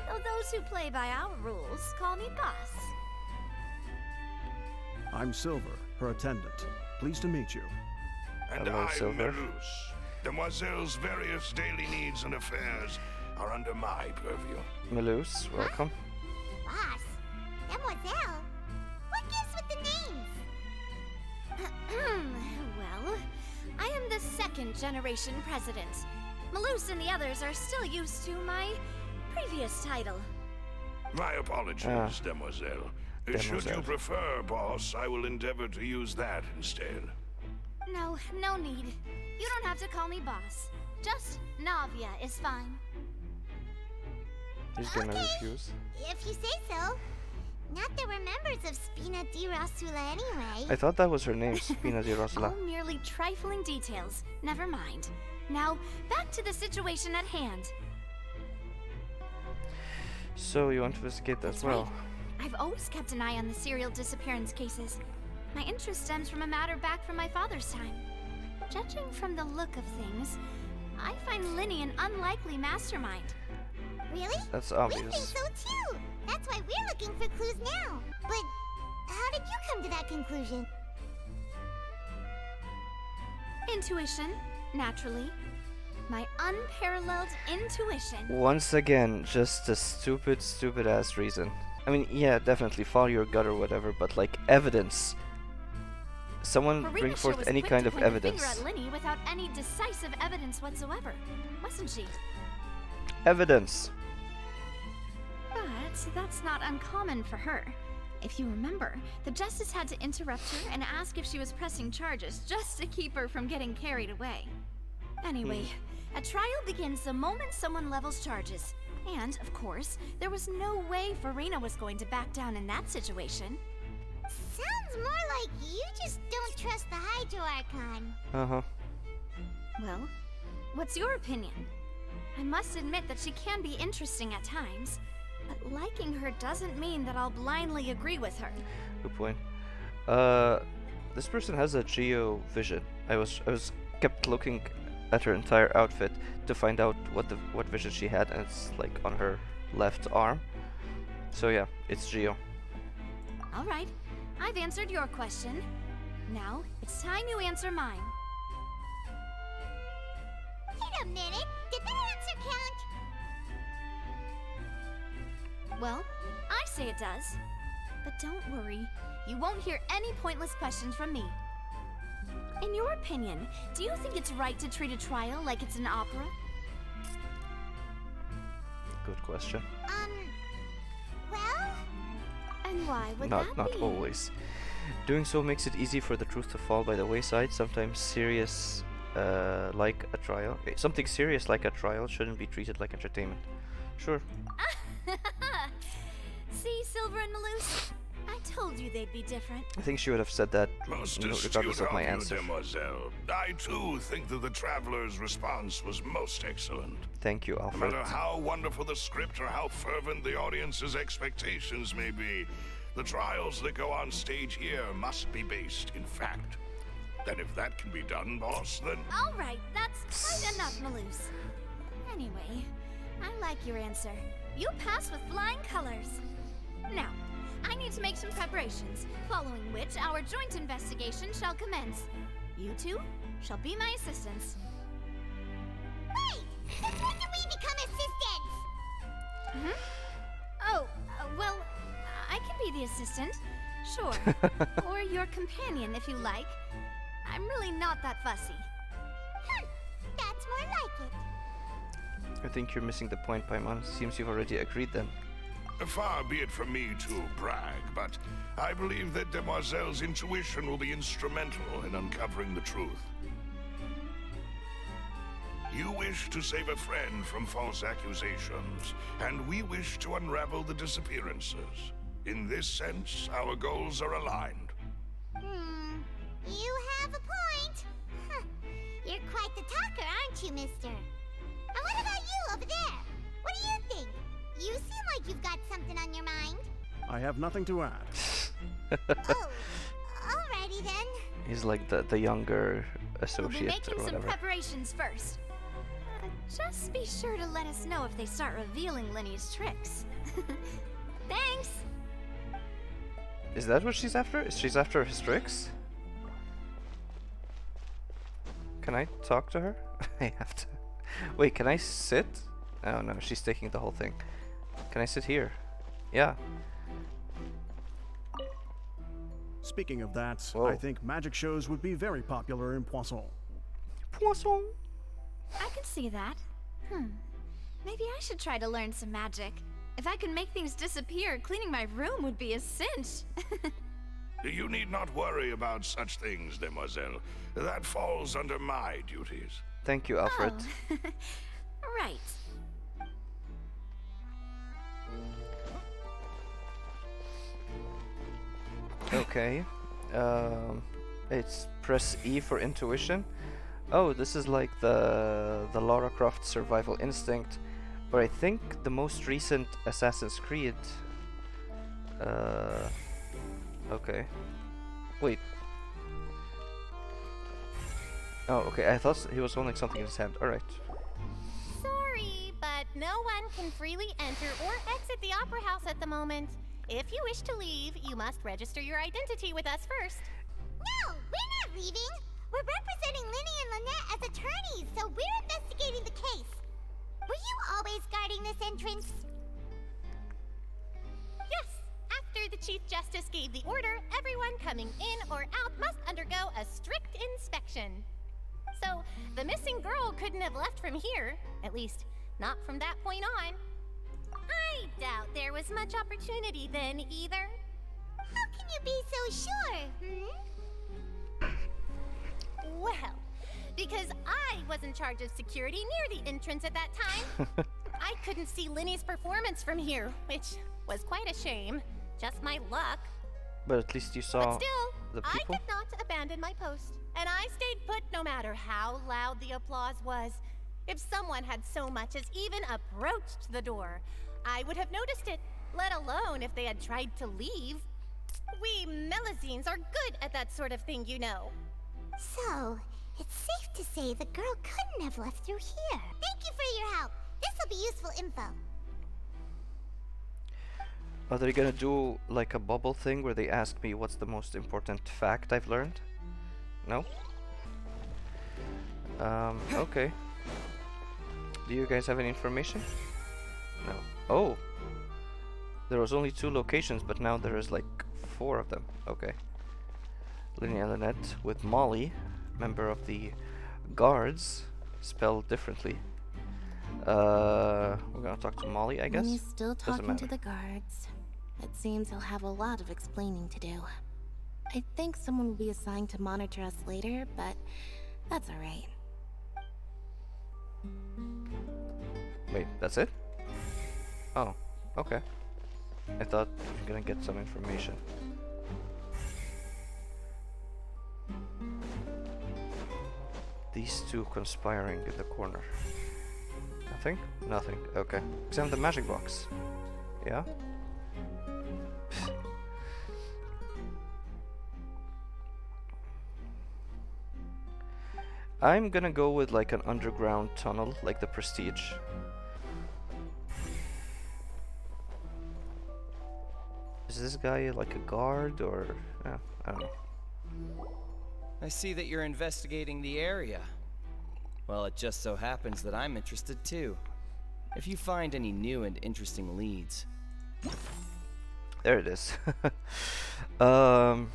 Though those who play by our rules call me boss. I'm Silver, her attendant. Pleased to meet you. And Hello, I'm Silver. Melus. Demoiselle's various daily needs and affairs are under my purview. Melus, welcome. Boss? Demoiselle? What gives with the names? Well, I am the second generation president. Malus and the others are still used to my previous title. My apologies, Demoiselle. Should you Demoiselle. prefer, boss, I will endeavor to use that instead. No, no need. You don't have to call me boss. Just Navia is fine. He's gonna refuse. If you say so. Not that we're members of Spina di Rosula anyway. I thought that was her name, Spina di Rosula. All merely trifling details. Never mind. Now, back to the situation at hand. So you want to investigate that as well? I've always kept an eye on the serial disappearance cases. My interest stems from a matter back from my father's time. Judging from the look of things, I find Linny an unlikely mastermind. Really? That's We think obvious. so too. That's why we're looking for clues now. But how did you come to that conclusion? Intuition, naturally. My unparalleled intuition. Once again, just a stupid ass reason. I mean, yeah, definitely follow your gut or whatever, but like evidence. Someone Marina bring sure forth was any quick kind to of point the evidence. finger at Linny without any decisive evidence whatsoever, wasn't she? Evidence. But that's not uncommon for her. If you remember, the justice had to interrupt her and ask if she was pressing charges just to keep her from getting carried away. Anyway, a trial begins the moment someone levels charges. And, of course, there was no way Farina was going to back down in that situation. Sounds more like you just don't trust the Hydro Archon. Uh-huh. Well, what's your opinion? I must admit that she can be interesting at times, but liking her doesn't mean that I'll blindly agree with her. Good point. This person has a geo vision. I was kept looking at her entire outfit to find out what vision she had, and it's like on her left arm. So yeah, it's geo. All right, I've answered your question. Now, it's time you answer mine. Wait a minute. Did that answer count? Well, I say it does. But don't worry, you won't hear any pointless questions from me. In your opinion, do you think it's right to treat a trial like it's an opera? Good question. Well? And why would that Not be? always. Doing so makes it easy for the truth to fall by the wayside. Sometimes serious, like a trial. Something serious like a trial shouldn't be treated like entertainment. Sure. See, Silver and Malus? I told you they'd be different. I think she would have said that Most regardless astute of my of you, answer. Demoiselle. I too think that the traveler's response was most excellent. Thank you, No Alfred. matter how wonderful the script or how fervent the audience's expectations may be, the trials that go on stage here must be based in fact. And if that can be done, boss, then... All right, that's quite enough, Malus. Anyway, I like your answer. You pass with flying colors. Now, I need to make some preparations, following which our joint investigation shall commence. You two shall be my assistants. Wait! Since when did we become assistants? Oh, be the assistant. Sure. Or your companion, if you like. I'm really not that fussy. That's more like it. I think you're missing the point, Paimon. Seems you've already agreed then. Far be it from me to brag, but I believe that Demoiselle's intuition will be instrumental in uncovering the truth. You wish to save a friend from false accusations, and we wish to unravel the disappearances. In this sense, our goals are aligned. You have a point. Huh. You're quite the talker, aren't you, mister? And what about you over there? What do you think? You seem like you've got something on your mind. I have nothing to add. Oh, alrighty then. He's like the younger We'll associate be making or some whatever. preparations first. Just be sure to let us know if they start revealing Linny's tricks. Thanks! Is that what she's after? She's after his tricks? Can I talk to her? I have to. Wait, can I sit? Oh no, she's taking the whole thing. Can I sit here? Yeah. Speaking of that, Whoa. I think magic shows would be very popular in Poisson. Poisson? I can see that. Maybe I should try to learn some magic. If I could make things disappear, cleaning my room would be a cinch. You need not worry about such things, Demoiselle. That falls under my duties. Thank you, Alfred. Oh. Right. Okay. It's press E for intuition. Oh, this is like the Lara Croft survival instinct, but I think the most recent Assassin's Creed. Okay. Wait. Oh, okay. I thought he was holding something in his hand. All right. Sorry, but no one can freely enter or exit the Opera House at the moment. If you wish to leave, you must register your identity with us first. No, we're not leaving. We're representing Linny and Lynette as attorneys, so we're investigating the case. Were you always guarding this entrance? Yes, after the Chief Justice gave the order, everyone coming in or out must undergo a strict inspection. So, the missing girl couldn't have left from here, at least not from that point on. I doubt there was much opportunity then either. How can you be so sure, Well, because I was in charge of security near the entrance at that time. I couldn't see Linny's performance from here, which was quite a shame. Just my luck. But at least you saw But still, the I people. did not abandon my post, and I stayed put no matter how loud the applause was. If someone had so much as even approached the door, I would have noticed it, let alone if they had tried to leave. We Melazines are good at that sort of thing, you know. So, it's safe to say the girl couldn't have left through here. Thank you for your help. This will be useful info. Are they gonna do like a bubble thing where they ask me what's the most important fact I've learned? No? Okay. Do you guys have any information? No. Oh! There was only 2 locations, but now there is like 4 of them. Okay. Linny and Lynette with Molly, member of the guards, spelled differently. We're gonna talk to Molly, I guess. He's still Doesn't talking to matter. the guards. It seems he'll have a lot of explaining to do. I think someone will be assigned to monitor us later, but that's alright. Wait, that's it? Oh, okay. I thought we were gonna get some information. These 2 conspiring in the corner. Nothing? Nothing. Okay. Examine the magic box. Yeah? I'm gonna go with like an underground tunnel, like the Prestige. Is this guy like a guard or... I don't know. I see that you're investigating the area. Well, it just so happens that I'm interested too. If you find any new and interesting leads. There it is. um.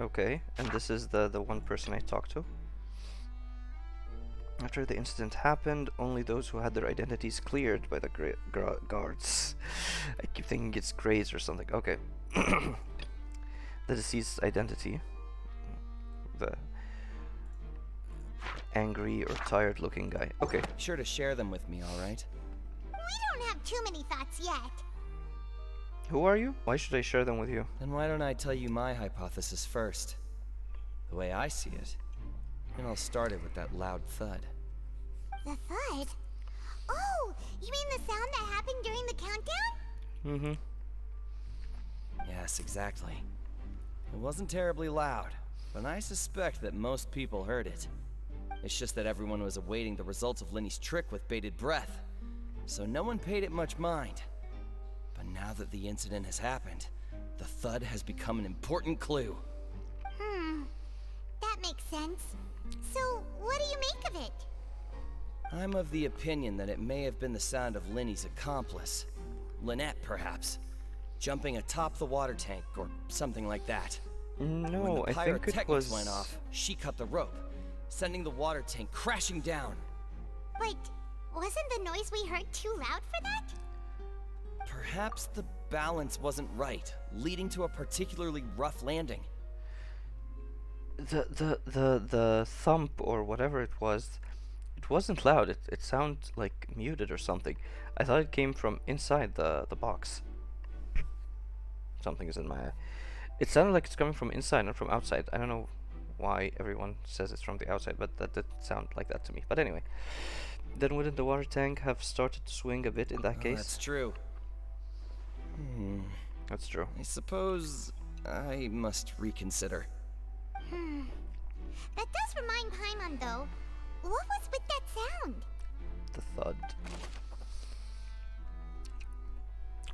Okay, and this is the one person I talked to. After the incident happened, only those who had their identities cleared by the guards. I keep thinking it's Grays or something. Okay. The deceased's identity. The angry or tired looking guy. Okay. Be sure to share them with me, alright? We don't have too many thoughts yet. Who are you? Why should I share them with you? Then why don't I tell you my hypothesis first? The way I see it. It all started with that loud thud. The thud? Oh, you mean the sound that happened during the countdown? Mm-hmm. Yes, exactly. It wasn't terribly loud, but I suspect that most people heard it. It's just that everyone was awaiting the results of Lenny's trick with bated breath, so no one paid it much mind. But now that the incident has happened, the thud has become an important clue. That makes sense. So, what do you make of it? I'm of the opinion that it may have been the sound of Lenny's accomplice. Lynette, perhaps. Jumping atop the water tank, or something like that. No, when the I think it pyrotechnics was... went off, she cut the rope, sending the water tank crashing down. But wasn't the noise we heard too loud for that? Perhaps the balance wasn't right, leading to a particularly rough landing. The thump or whatever it wasn't loud. It sounded like muted or something. I thought it came from inside the box. Something is in my eye. It sounded like it's coming from inside, not from outside. I don't know why everyone says it's from the outside, but that did sound like that to me. But anyway, then wouldn't the water tank have started to swing a bit in that case? That's true. That's true. I suppose I must reconsider. That does remind Paimon, though. What was with that sound? The thud.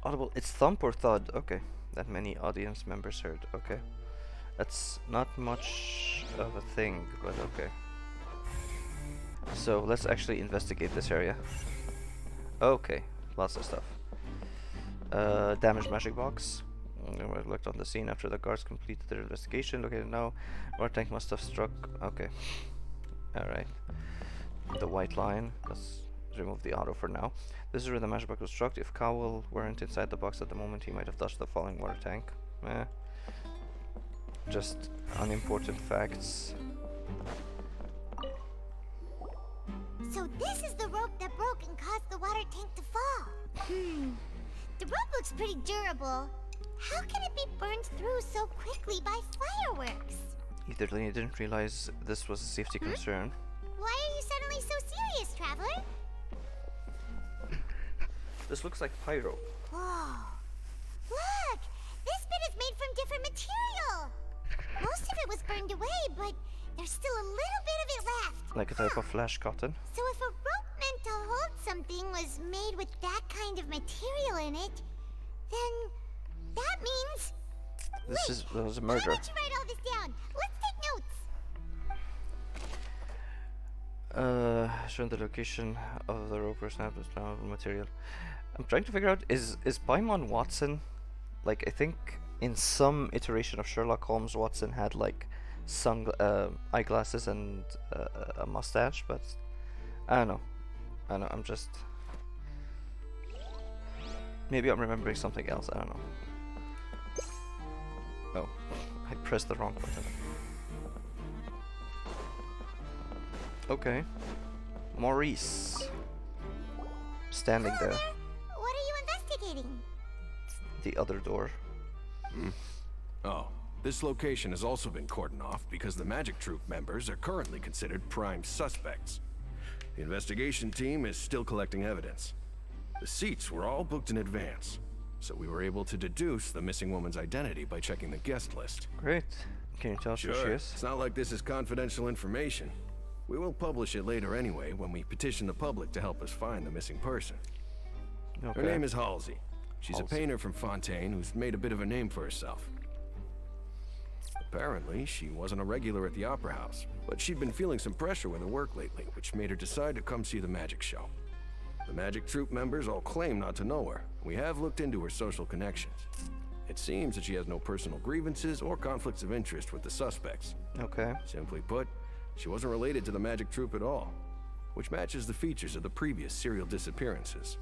Audible. It's thump or thud. Okay. That many audience members heard. Okay. That's not much of a thing, but okay. So let's actually investigate this area. Okay. Lots of stuff. Damaged magic box. We looked on the scene after the guards completed their investigation. Located now. Water tank must have struck. Okay. Alright. The white line. Let's remove the auto for now. This is where the magic box was struck. If Cowell weren't inside the box at the moment, he might have touched the falling water tank. Just unimportant facts. So this is the rope that broke and caused the water tank to fall. The rope looks pretty durable. How can it be burned through so quickly by fireworks? Either Lenny didn't realize this was a safety concern. Why are you suddenly so serious, Traveler? This looks like pyro. Whoa. Look! This bit is made from different material! Most of it was burned away, but there's still a little bit of it left. Like a type of flash cotton. So if a rope meant to hold something was made with that kind of material in it, then that means... This was a murder. Why don't you write all this down? Let's take notes. Showing the location of the rope or snap is flammable material. I'm trying to figure out, is Paimon Watson, like, I think in some iteration of Sherlock Holmes, Watson had like eyeglasses and a mustache, but I don't know, I'm just, maybe I'm remembering something else, I don't know. Oh, I pressed the wrong button. Okay. Maurice. Standing there. What are you investigating? The other door. Oh, this location has also been cordoned off because the Magic Troop members are currently considered prime suspects. The investigation team is still collecting evidence. The seats were all booked in advance, so we were able to deduce the missing woman's identity by checking the guest list. Great. Can you tell us who she is? It's not like this is confidential information. We will publish it later anyway when we petition the public to help us find the missing person. Okay. Her name is Halsey. She's Halsey. a painter from Fontaine who's made a bit of a name for herself. Apparently, she wasn't a regular at the Opera House, but she'd been feeling some pressure with her work lately, which made her decide to come see the magic show. The Magic Troop members all claim not to know her. We have looked into her social connections. It seems that she has no personal grievances or conflicts of interest with the suspects. Okay. Simply put, she wasn't related to the Magic Troop at all, which matches the features of the previous serial disappearances.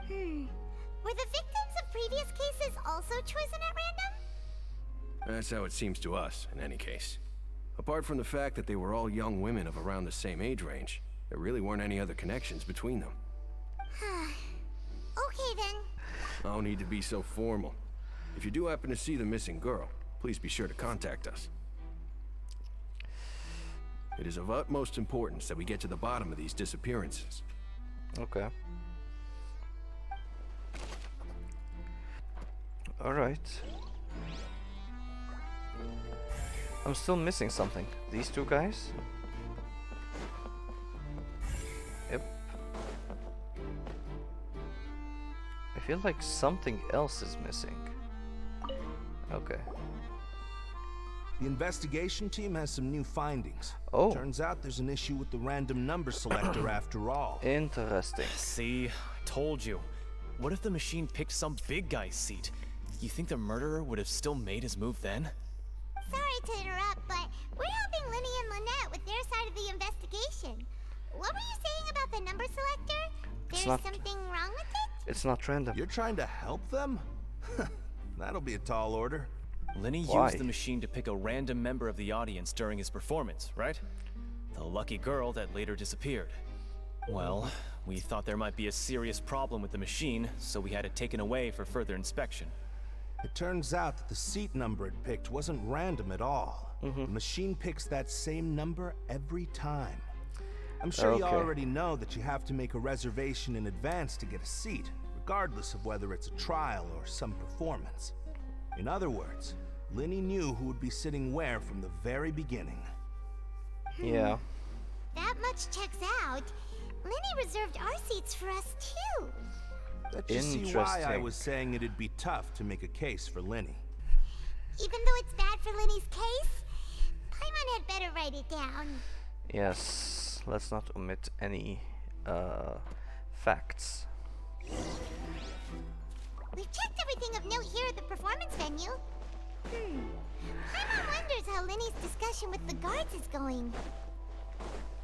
Were the victims of previous cases also chosen at random? That's how it seems to us, in any case. Apart from the fact that they were all young women of around the same age range, there really weren't any other connections between them. Okay then. No need to be so formal. If you do happen to see the missing girl, please be sure to contact us. It is of utmost importance that we get to the bottom of these disappearances. Okay. Alright. I'm still missing something. These two guys? Yep. I feel like something else is missing. Okay. The investigation team has some new findings. Oh. Turns out there's an issue with the random number selector after all. Interesting. See, I told you. What if the machine picked some big guy's seat? You think the murderer would have still made his move then? Sorry to interrupt, but we're helping Linny and Lynette with their side of the investigation. What were you saying about the number selector? There's something wrong with it? It's not random. You're trying to help them? That'll be a tall order. Linny used the machine to pick a random member of the audience during his performance, right? The lucky girl that later disappeared. Well, we thought there might be a serious problem with the machine, so we had it taken away for further inspection. It turns out that the seat number it picked wasn't random at all. The machine picks that same number every time. I'm sure you already know that you have to make a reservation in advance to get a seat, regardless of whether it's a trial or some performance. In other words, Linny knew who would be sitting where from the very beginning. Yeah. That much checks out. Linny reserved our seats for us too. That you see why I was saying it'd be tough to make a case for Linny. Even though it's bad for Linny's case, Paimon had better write it down. Yes, let's not omit any facts. We've checked everything of note here at the performance venue. Paimon wonders how Linny's discussion with the guards is going.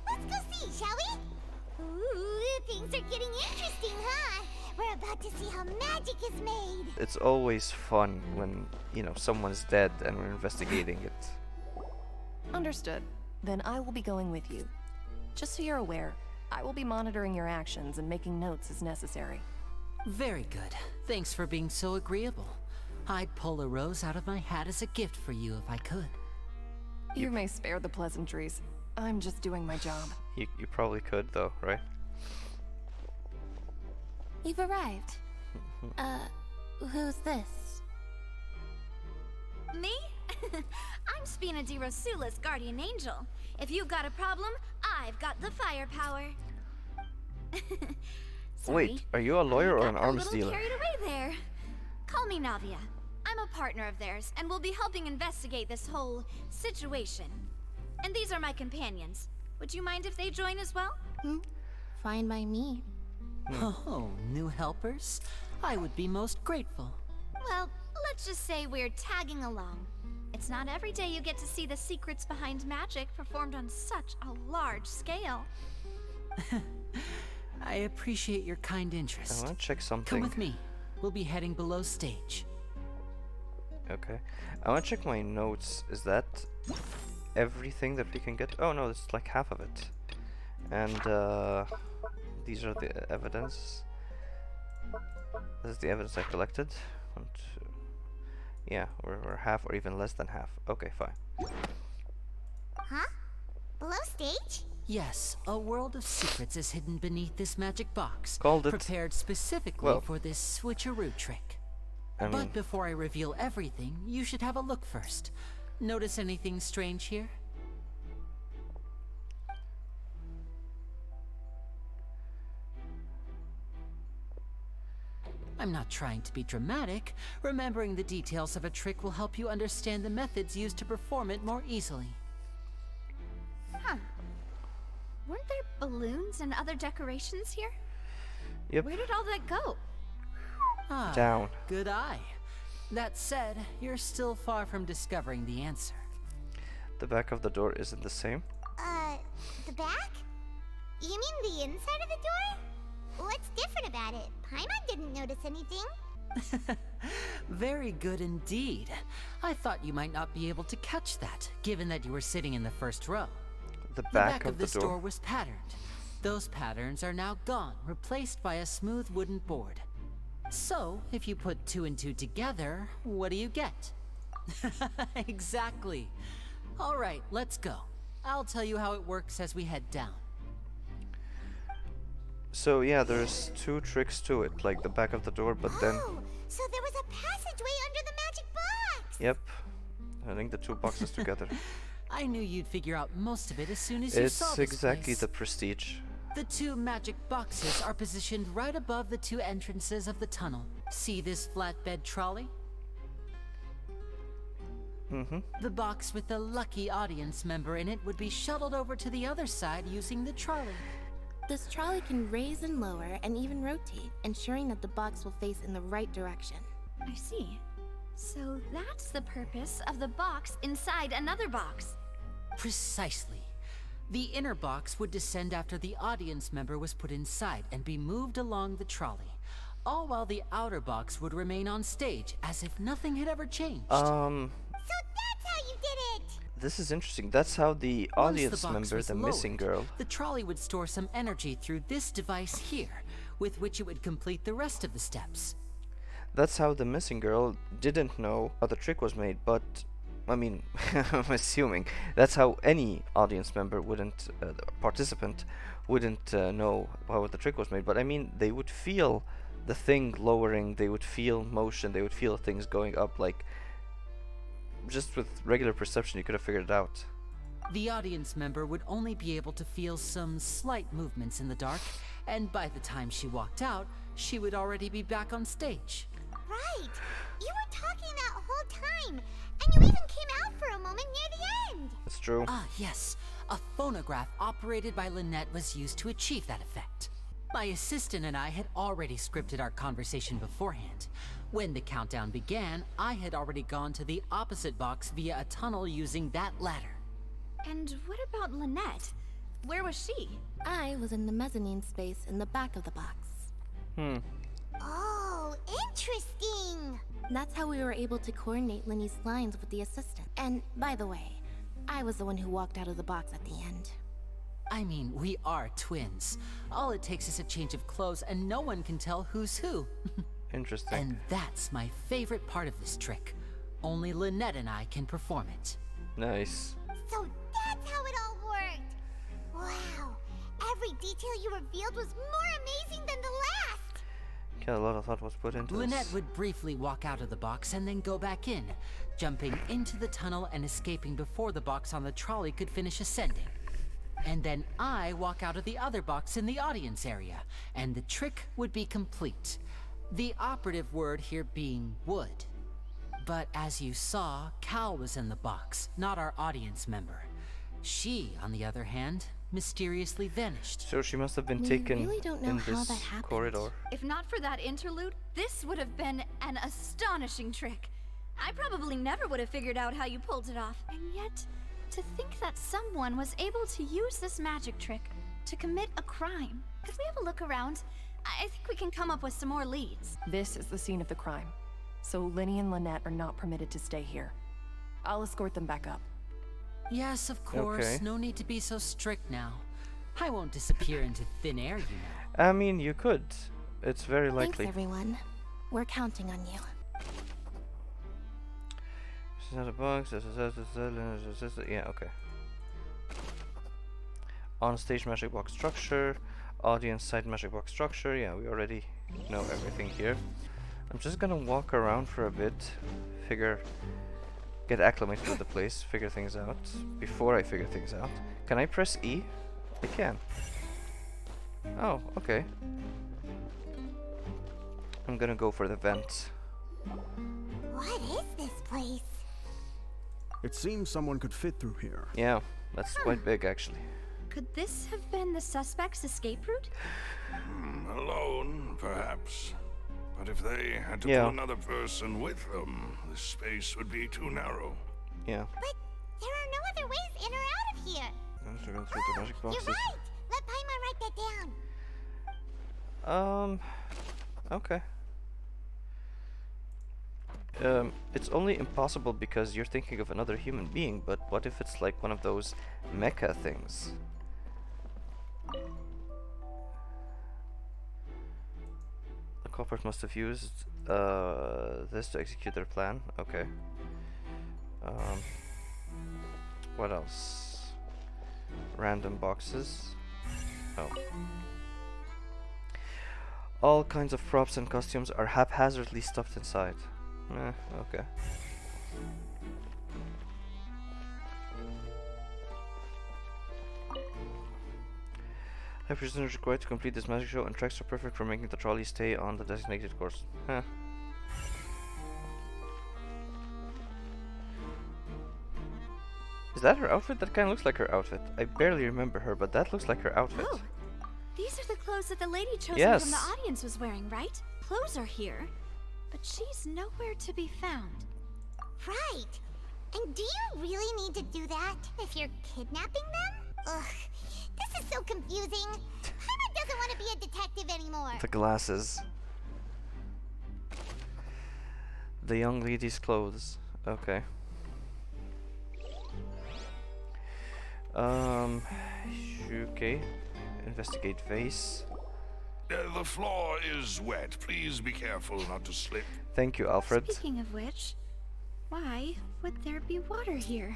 Let's go see, shall we? Ooh, things are getting interesting, huh? We're about to see how magic is made. It's always fun when, you know, someone's dead and we're investigating it. Understood. Then I will be going with you. Just so you're aware, I will be monitoring your actions and making notes as necessary. Very good. Thanks for being so agreeable. I'd pull a rose out of my hat as a gift for you if I could. You may spare the pleasantries. I'm just doing my job. You probably could though, right? You've arrived. Who's this? Me? I'm Spina di Rosula's guardian angel. If you've got a problem, I've got the firepower. Wait, are you a lawyer or an arms a dealer? little carried away there. Call me Navia. I'm a partner of theirs, and we'll be helping investigate this whole situation. And these are my companions. Would you mind if they join as well? Fine by me. Oh, new helpers? I would be most grateful. Well, let's just say we're tagging along. It's not every day you get to see the secrets behind magic performed on such a large scale. I appreciate your kind interest. I want to check something. Come with me. We'll be heading below stage. Okay. I want to check my notes. Is that everything that we can get? Oh no, it's like half of it. And these are the evidence. This is the evidence I collected. 1, 2. Yeah, we're half or even less than half. Okay, fine. Huh? Below stage? Yes, a world of secrets is hidden beneath this magic box. Called it. Prepared specifically for this switcheroo trick. But before I reveal everything, you should have a look first. Notice anything strange here? I'm not trying to be dramatic. Remembering the details of a trick will help you understand the methods used to perform it more easily. Huh. Weren't there balloons and other decorations here? Yep. Where did all that go? Ah, Down. good eye. That said, you're still far from discovering the answer. The back of the door isn't the same. The back? You mean the inside of the door? What's different about it? Paimon didn't notice anything. Very good indeed. I thought you might not be able to catch that, given that you were sitting in the first row. The back of the this door. door was patterned. Those patterns are now gone, replaced by a smooth wooden board. So, if you put 2 and 2 together, what do you get? Exactly. All right, let's go. I'll tell you how it works as we head down. So yeah, there's 2 tricks to it, like the back of the door, but then... Oh, so there was a passageway under the magic box! Yep. I think the 2 boxes together. I knew you'd figure out most of it as soon as you saw It's this exactly place. the prestige. The 2 magic boxes are positioned right above the 2 entrances of the tunnel. See this flatbed trolley? Mm-hmm. The box with the lucky audience member in it would be shuttled over to the other side using the trolley. This trolley can raise and lower and even rotate, ensuring that the box will face in the right direction. I see. So that's the purpose of the box inside another box. Precisely. The inner box would descend after the audience member was put inside and be moved along the trolley, all while the outer box would remain on stage as if nothing had ever changed. So that's how you did it! This is interesting. That's how the Once audience the box member, was the lowered, missing girl... the trolley would store some energy through this device here, with which it would complete the rest of the steps. That's how the missing girl didn't know how the trick was made, but... I mean, I'm assuming that's how any audience member wouldn't, participant wouldn't know how the trick was made. But I mean, they would feel the thing lowering, they would feel motion, they would feel things going up. Like, just with regular perception, you could have figured it out. The audience member would only be able to feel some slight movements in the dark, and by the time she walked out, she would already be back on stage. Right! You were talking that whole time, and you even came out for a moment near the end! That's true. Ah, yes. A phonograph operated by Lynette was used to achieve that effect. My assistant and I had already scripted our conversation beforehand. When the countdown began, I had already gone to the opposite box via a tunnel using that ladder. And what about Lynette? Where was she? I was in the mezzanine space in the back of the box. Oh, interesting! That's how we were able to coordinate Linny's lines with the assistant. And, by the way, I was the one who walked out of the box at the end. I mean, we are twins. All it takes is a change of clothes and no one can tell who's who. Interesting. And that's my favorite part of this trick. Only Lynette and I can perform it. Nice. So that's how it all worked! Wow! Every detail you revealed was more amazing than the last! Yeah, a lot of thought was put into Lynette this. would briefly walk out of the box and then go back in, jumping into the tunnel and escaping before the box on the trolley could finish ascending. And then I walk out of the other box in the audience area, and the trick would be complete. The operative word here being would. But as you saw, Cal was in the box, not our audience member. She, on the other hand, mysteriously vanished. So she must have been We taken really don't know in how this that happened. corridor. If not for that interlude, this would have been an astonishing trick. I probably never would have figured out how you pulled it off. And yet, to think that someone was able to use this magic trick to commit a crime. Could we have a look around? I think we can come up with some more leads. This is the scene of the crime. So Linny and Lynette are not permitted to stay here. I'll escort them back up. Yes, of course. Okay. No need to be so strict now. I won't disappear into thin air, you know. I mean, you could. It's very likely. Thanks, everyone. We're counting on you. This is not a box. Yeah, okay. On stage magic box structure. Audience side magic box structure. Yeah, we already know everything here. I'm just gonna walk around for a bit. Get acclimated with the place. Figure things out. Before I figure things out. Can I press E? I can. Oh, okay. I'm gonna go for the vent. What is this place? It seems someone could fit through here. Yeah, that's quite big actually. Could this have been the suspect's escape route? Alone, perhaps. But if they had to Yeah. pull another person with them, the space would be too narrow. Yeah. But there are no other ways in or out of here. I'm going through the magic You're boxes. right. Let Paimon write that down. Okay. It's only impossible because you're thinking of another human being, but what if it's like one of those mecha things? The culprit must have used this to execute their plan. Okay. What else? Random boxes. Oh. All kinds of props and costumes are haphazardly stuffed inside. Okay. High precision is required to complete this magic show, and tracks are perfect for making the trolley stay on the designated course. Huh. Is that her outfit? That kind of looks like her outfit. I barely remember her, but that looks like her outfit. Oh, these are the clothes that the lady chosen Yes. from the audience was wearing, right? Clothes are here, but she's nowhere to be found. Right. And do you really need to do that if you're kidnapping them? Ugh. This is so confusing. Paimon doesn't want to be a detective anymore. The glasses. The young lady's clothes. Okay. Okay. Investigate vase. The floor is wet. Please be careful not to slip. Thank you, Alfred. Speaking of which, why would there be water here?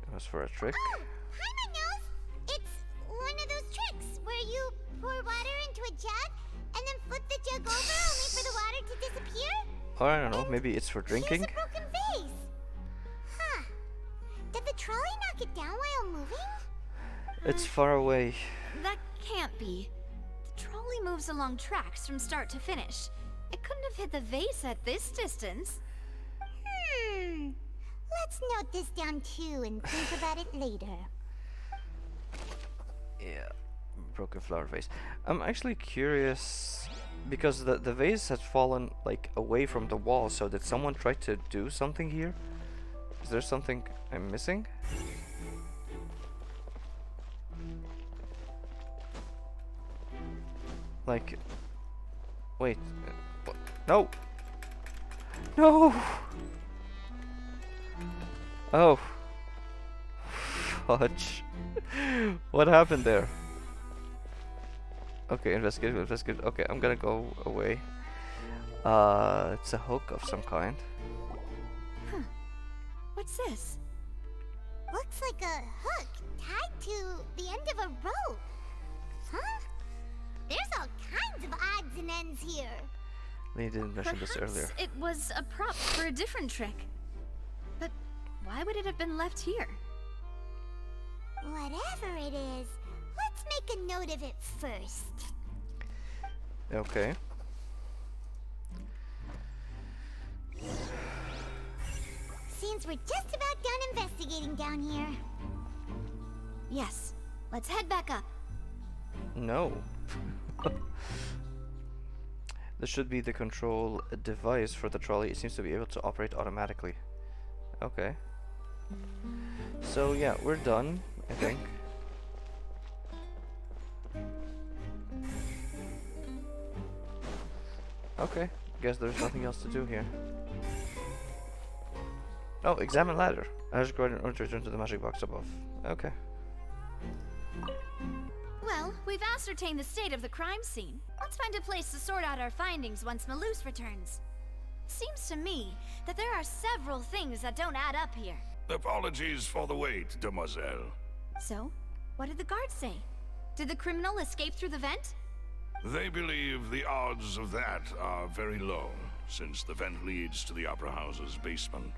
It was for a trick. Oh, Paimon knows. It's one of those tricks where you pour water into a jug and then flip the jug over only for the water to disappear. Or I don't know, maybe it's for drinking. Here's a broken vase. Huh. Did the trolley knock it down while moving? It's far away. That can't be. The trolley moves along tracks from start to finish. It couldn't have hit the vase at this distance. Let's note this down too and think about it later. Yeah, broken flower vase. I'm actually curious because the vase had fallen like away from the wall. So did someone try to do something here? Is there something I'm missing? Like, wait, no, no. Oh, fudge. What happened there? Okay, investigate, investigate. Okay, I'm gonna go away. It's a hook of some kind. Huh. What's this? Looks like a hook tied to the end of a rope. Huh? There's all kinds of odds and ends here. They didn't mention this earlier. It was a prop for a different trick. But why would it have been left here? Whatever it is, let's make a note of it first. Okay. Seems we're just about done investigating down here. Yes. Let's head back up. No. This should be the control device for the trolley. It seems to be able to operate automatically. Okay. So yeah, we're done, I think. Okay, guess there's nothing else to do here. Oh, examine ladder. I just go ahead and return to the magic box above. Okay. Well, we've ascertained the state of the crime scene. Let's find a place to sort out our findings once Malus returns. Seems to me that there are several things that don't add up here. Apologies for the wait, demoiselle. So, what did the guards say? Did the criminal escape through the vent? They believe the odds of that are very low, since the vent leads to the Opera House's basement.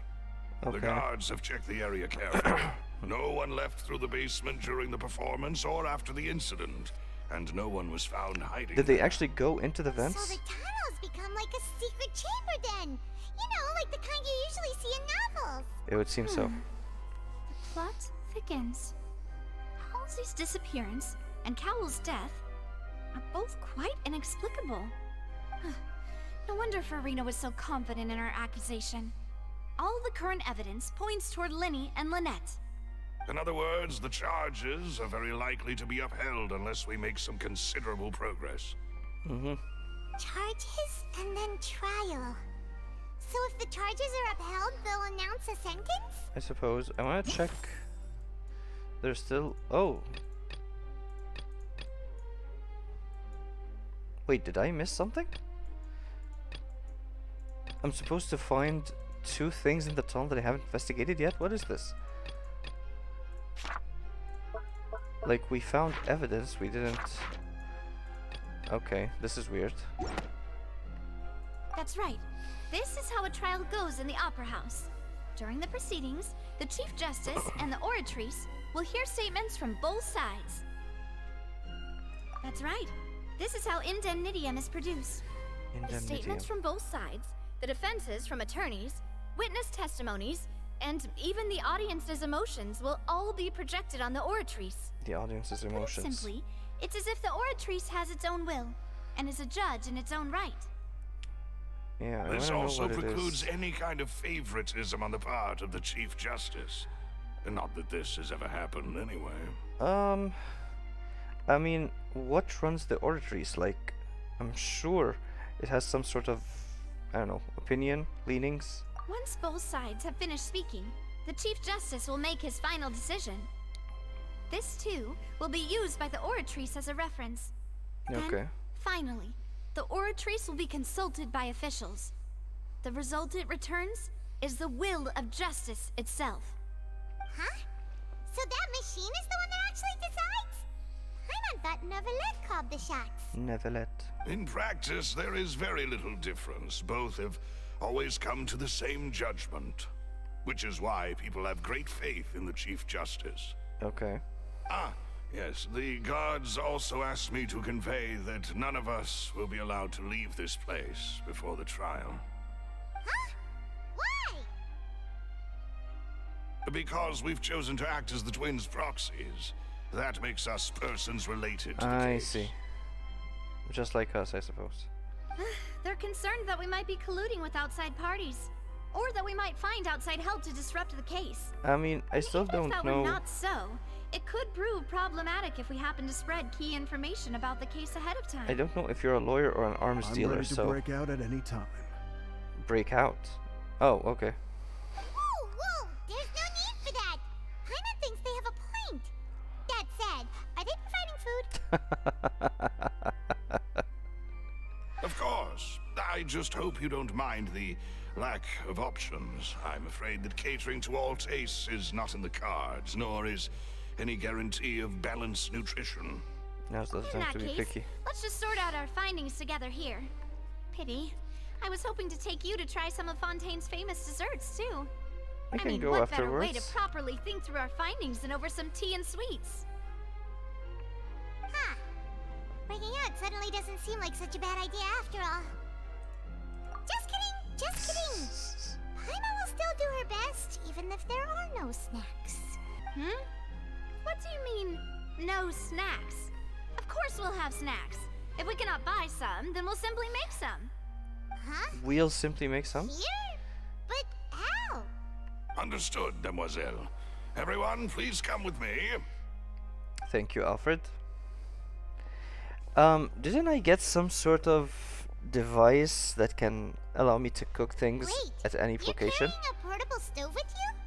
Okay. The guards have checked the area carefully. No one left through the basement during the performance or after the incident, and no one was found hiding. Did they actually go into the vents? So the tunnels become like a secret chamber then. You know, like the kind you usually see in novels. It would seem so. The plot thickens. Halsey's disappearance and Cowell's death are both quite inexplicable. No wonder Farina was so confident in her accusation. All the current evidence points toward Linny and Lynette. In other words, the charges are very likely to be upheld unless we make some considerable progress. Charges and then trial. So if the charges are upheld, they'll announce a sentence? I suppose. I want to check. There's still... Oh. Wait, did I miss something? I'm supposed to find 2 things in the tunnel that I haven't investigated yet? What is this? Like, we found evidence, we didn't... Okay, this is weird. That's right. This is how a trial goes in the Opera House. During the proceedings, the Chief Justice and the Oratrice will hear statements from both sides. That's right. This is how indemnitium is produced. The statements from both sides, the defenses from attorneys, witness testimonies, and even the audience's emotions will all be projected on the Oratrice. The audience's emotions. Put simply, it's as if the Oratrice has its own will, and is a judge in its own right. Yeah, This also precludes any kind of favoritism on the part of the Chief Justice. Not that this has ever happened anyway. I mean, what runs the Oratrice? Like, I'm sure it has some sort of, I don't know, opinion, leanings. Once both sides have finished speaking, the Chief Justice will make his final decision. This, too, will be used by the Oratrice as a reference. Okay. Then, finally, the Oratrice will be consulted by officials. The result it returns is the will of justice itself. Huh? So that machine is the one that actually decides? I thought Neuvillette called the shots. Neuvillette. In practice, there is very little difference. Both have always come to the same judgment, which is why people have great faith in the Chief Justice. Okay. Ah, yes, the guards also asked me to convey that none of us will be allowed to leave this place before the trial. Huh? Why? Because we've chosen to act as the twins' proxies. That makes us persons related to the I case. see. Just like us, I suppose. They're concerned that we might be colluding with outside parties, or that we might find outside help to disrupt the case. I mean, I still Even don't if that know. were not so, it could prove problematic if we happen to spread key information about the case ahead of time. I don't know if you're a lawyer or an arms I'm dealer, ready to so break out at any time. break out. Oh, okay. Whoa, whoa! There's no need for that! Paimon thinks they have a point! That said, are they providing food? Of course. I just hope you don't mind the lack of options. I'm afraid that catering to all tastes is not in the cards, nor is any guarantee of balanced nutrition. Now's the In time that to be case, picky. let's just sort out our findings together here. Pity. I was hoping to take you to try some of Fontaine's famous desserts, too. We can mean, go what better way to afterwards. properly think through our findings than over some tea and sweets? Huh. Breaking out suddenly doesn't seem like such a bad idea after all. Just kidding! Just kidding! Paimon will still do her best, even if there are no snacks. Hmm? What do you mean, no snacks? Of course we'll have snacks. If we cannot buy some, then we'll simply make some. Huh? We'll simply make some. Here? But how? Understood, Demoiselle. Everyone, please come with me. Thank you, Alfred. Didn't I get some sort of device that can allow me to cook things Wait, at any you're location? carrying a portable stove with you?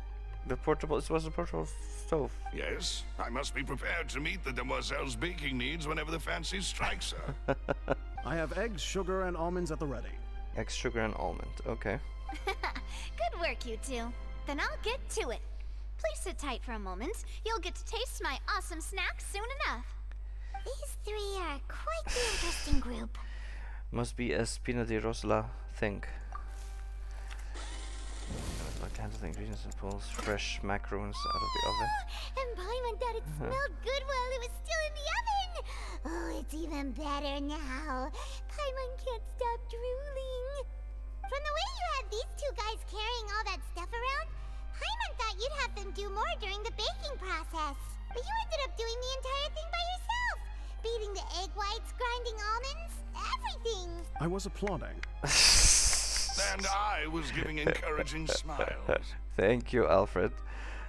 The portable. It was a portable stove. Yes, I must be prepared to meet the Demoiselle's baking needs whenever the fancy strikes her. I have eggs, sugar, and almonds at the ready. Eggs, sugar, and almond. Okay. Good work, you two. Then I'll get to it. Please sit tight for a moment. You'll get to taste my awesome snacks soon enough. These three are quite the interesting group. Must be a Spina di Rosla thing. I'd like to handle the ingredients and pulls fresh macarons out of the oven. And Paimon thought it smelled good while it was still in the oven. Oh, it's even better now. Paimon can't stop drooling. From the way you had these two guys carrying all that stuff around, Paimon thought you'd have them do more during the baking process. But you ended up doing the entire thing by yourself. Beating the egg whites, grinding I was applauding. And I was giving encouraging smiles. Thank you, Alfred.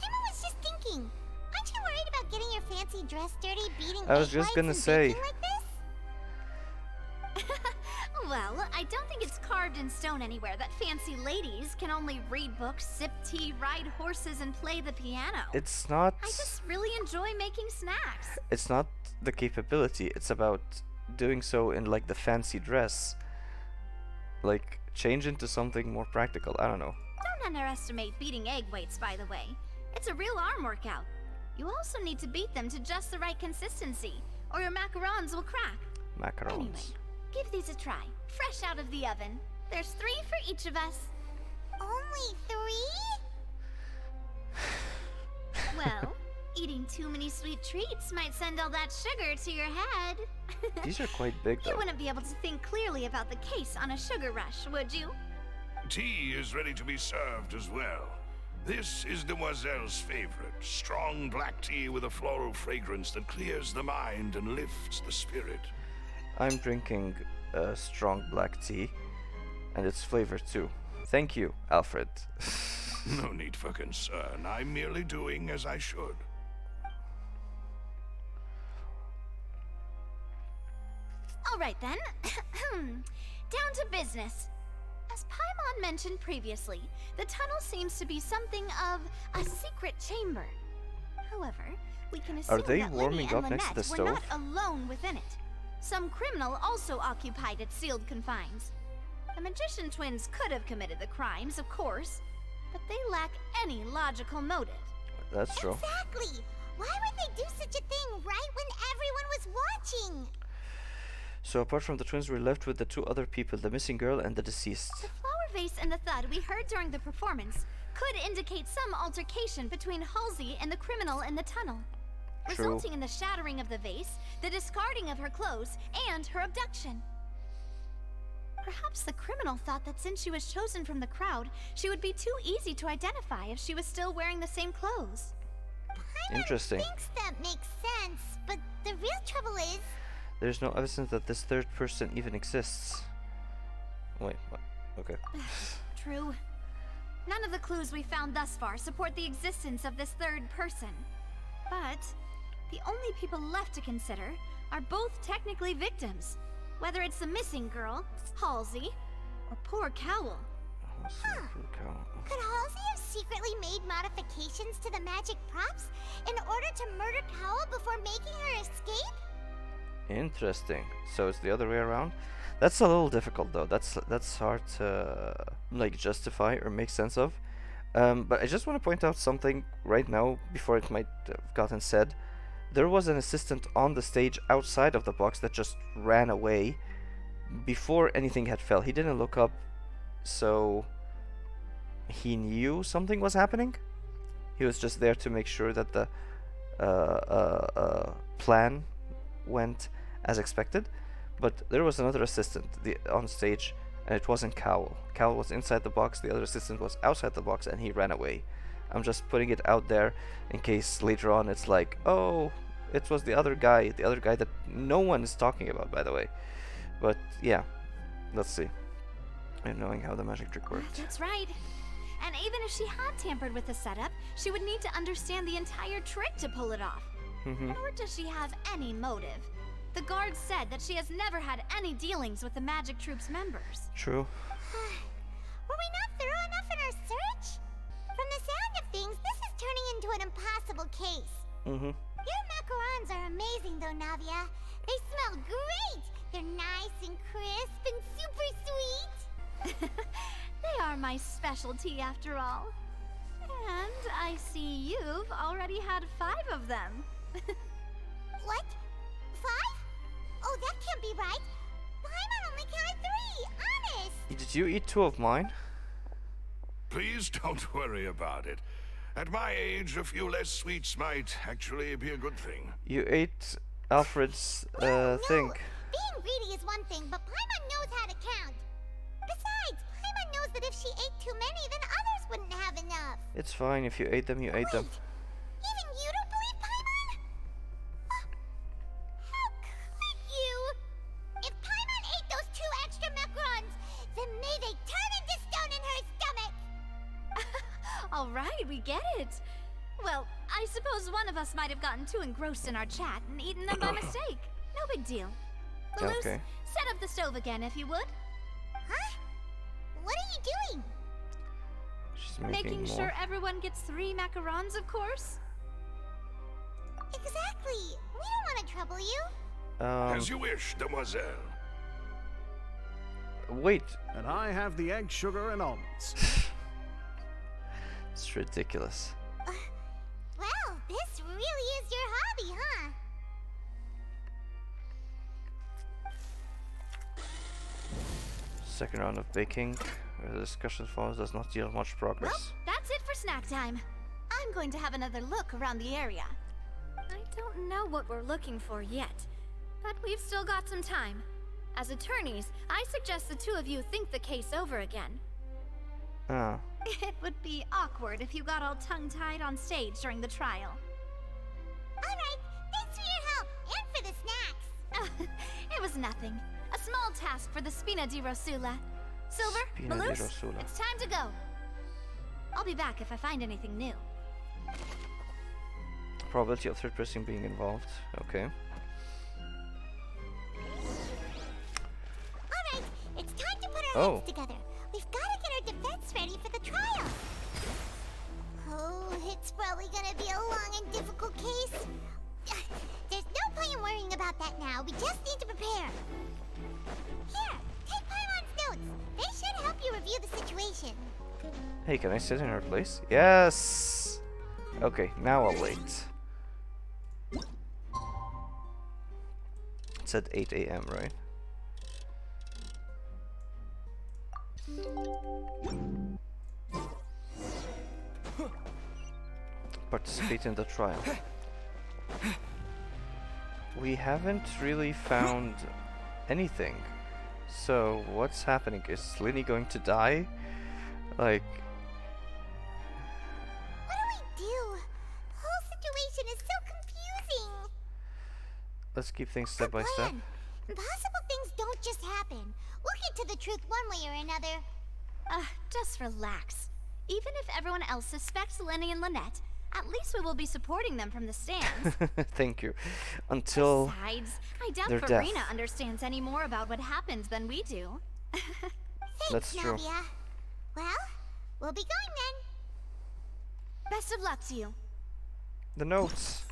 I was just thinking, aren't you worried about getting your fancy dress dirty beating I was egg just whites gonna and say. baking like this? Well, I don't think it's carved in stone anywhere that fancy ladies can only read books, sip tea, ride horses, and play the piano. It's not. I just really enjoy making snacks. It's not the capability. It's about doing so in like the fancy dress. Like change into something more practical. I don't know. Don't underestimate beating egg whites, by the way. It's a real arm workout. You also need to beat them to just the right consistency, or your macarons will crack. Macarons. Anyway, give these a try. Fresh out of the oven. There's 3 for each of us. Only 3? Well, eating too many sweet treats might send all that sugar to your head. These are quite big, You though. wouldn't be able to think clearly about the case on a sugar rush, would you? Tea is ready to be served as well. This is Demoiselle's favorite, strong black tea with a floral fragrance that clears the mind and lifts the spirit. I'm drinking a strong black tea, and it's flavored too. Thank you, Alfred. No need for concern. I'm merely doing as I should. All right then. Down to business. As Paimon mentioned previously, the tunnel seems to be something of a secret chamber. However, we can assume they that warming Linny and up next to the Lynette were not stove? alone within it. Some criminal also occupied its sealed confines. The magician twins could have committed the crimes, of course, but they lack any logical motive. That's true. Exactly! Why would they do such a thing right when everyone was watching? So apart from the twins, we're left with the 2 other people, the missing girl and the deceased. The flower vase and the thud we heard during the performance could indicate some altercation between Halsey and the criminal in the tunnel, True. resulting in the shattering of the vase, the discarding of her clothes, and her abduction. Perhaps the criminal thought that since she was chosen from the crowd, she would be too easy to identify if she was still wearing the same clothes. Interesting. Thinks that makes sense, but the real trouble is... There's no evidence that this 3rd person even exists. Wait, what? Okay. True. None of the clues we found thus far support the existence of this 3rd person. But the only people left to consider are both technically victims. Whether it's the missing girl, Halsey, or poor Cowl. Could Halsey have secretly made modifications to the magic props in order to murder Cowl before making her escape? Interesting. So it's the other way around? That's a little difficult though. That's hard to like justify or make sense of. But I just want to point out something right now before it might have gotten said. There was an assistant on the stage outside of the box that just ran away before anything had fell. He didn't look up, so he knew something was happening. He was just there to make sure that the plan went as expected. But there was another assistant on stage, and it wasn't Cowl. Cowl was inside the box, the other assistant was outside the box, and he ran away. I'm just putting it out there in case later on it's like, oh, it was the other guy that no one is talking about, by the way. But yeah, let's see. And knowing how the magic trick worked. That's right. And even if she had tampered with the setup, she would need to understand the entire trick to pull it off. Nor does she have any motive. The guard said that she has never had any dealings with the magic troop's members. True. Were we not thorough enough in our search? From the sound of things, this is turning into an impossible case. Your macarons are amazing though, Navia. They smell great! They're nice and crisp and super sweet! They are my specialty after all. And I see you've already had 5 of them. What? 5? Oh, that can't be right. Paimon only counted 3, honest! Did you eat 2 of mine? Please don't worry about it. At my age, a few less sweets might actually be a good thing. You ate Alfred's thing. Being greedy is one thing, but Paimon knows how to count. Besides, Paimon knows that if she ate too many, then others wouldn't have enough. It's fine. If you ate them, you ate them. Even you don't believe Paimon? How could you? If Paimon ate those 2 extra macarons, Alright, we get it. Well, I suppose one of us might have gotten too engrossed in our chat and eaten them by mistake. No big deal. Lelouch, Okay. set up the stove again if you would. Huh? What are you doing? She's Making more. sure everyone gets 3 macarons, of course. Exactly. We don't want to trouble you. As you wish, demoiselle. Wait. And I have the egg, sugar, and almonds. It's ridiculous. Well, this really is your hobby, huh? Second round of baking. The discussion follows does not yield much progress. Well, that's it for snack time. I'm going to have another look around the area. I don't know what we're looking for yet, but we've still got some time. As attorneys, I suggest the two of you think the case over again. Ah. It would be awkward if you got all tongue-tied on stage during the trial. Alright, thanks for your help, and for the snacks. It was nothing. A small task for the Spina di Rosula. Silver, Spina di Malus, Rosula. it's time to go. I'll be back if I find anything new. Probability of third person being involved. Okay. Alright, it's time to put our heads together. We've got to get our defense ready for the trial. Oh, it's probably gonna be a long and difficult case. There's no point in worrying about that now. We just need to prepare. Here, take Paimon's notes. They should help you review the situation. Hey, can I sit in her place? Yes! Okay, now I'll wait. It's at 8 AM, right? Participate in the trial. We haven't really found anything. So, what's happening? Is Linny going to die? Like... What do we do? The whole situation is so confusing. Let's keep things step by step. Impossible things don't just happen. We'll get to the truth one way or another. Just relax. Even if everyone else suspects Lenny and Lynette, at least we will be supporting them from the stands. Thank you. Until Besides, I doubt their Farina death. understands any more about what happened than we do. That's true. Navia. Well, we'll be going then. Best of luck to you. The notes.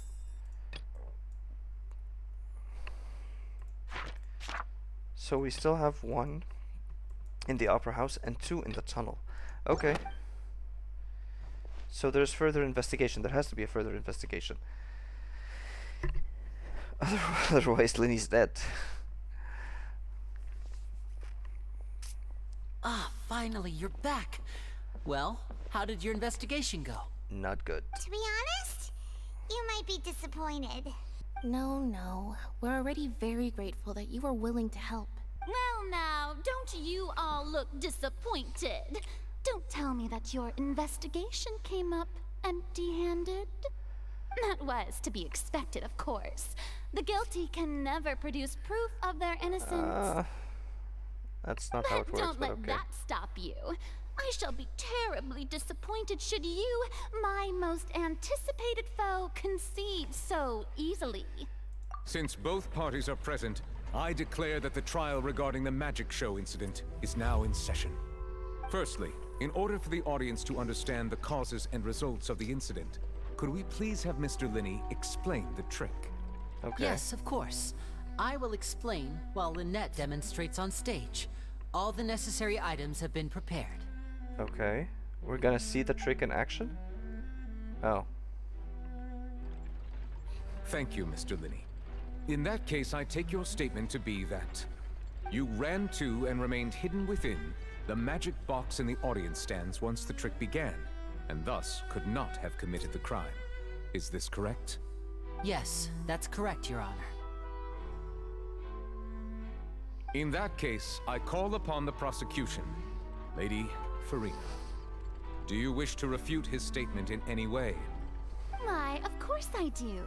So we still have 1 in the opera house and 2 in the tunnel. Okay. So there's further investigation. There has to be a further investigation. Otherwise, Linny's dead. Ah, finally, you're back. Well, how did your investigation go? Not good. To be honest, you might be disappointed. No. We're already very grateful that you were willing to help. Well now, don't you all look disappointed. Don't tell me that your investigation came up empty-handed. That was to be expected, of course. The guilty can never produce proof of their innocence. That's not how it works, Don't but let okay. that stop you. I shall be terribly disappointed should you, my most anticipated foe, concede so easily. Since both parties are present, I declare that the trial regarding the magic show incident is now in session. Firstly, in order for the audience to understand the causes and results of the incident, could we please have Mr. Linny explain the trick? Okay. Yes, of course. I will explain while Lynette demonstrates on stage. All the necessary items have been prepared. Okay. We're gonna see the trick in action? Oh. Thank you, Mr. Linny. In that case, I take your statement to be that you ran to and remained hidden within the magic box in the audience stands once the trick began, and thus could not have committed the crime. Is this correct? Yes, that's correct, Your Honor. In that case, I call upon the prosecution. Lady Farina, do you wish to refute his statement in any way? Why, of course I do.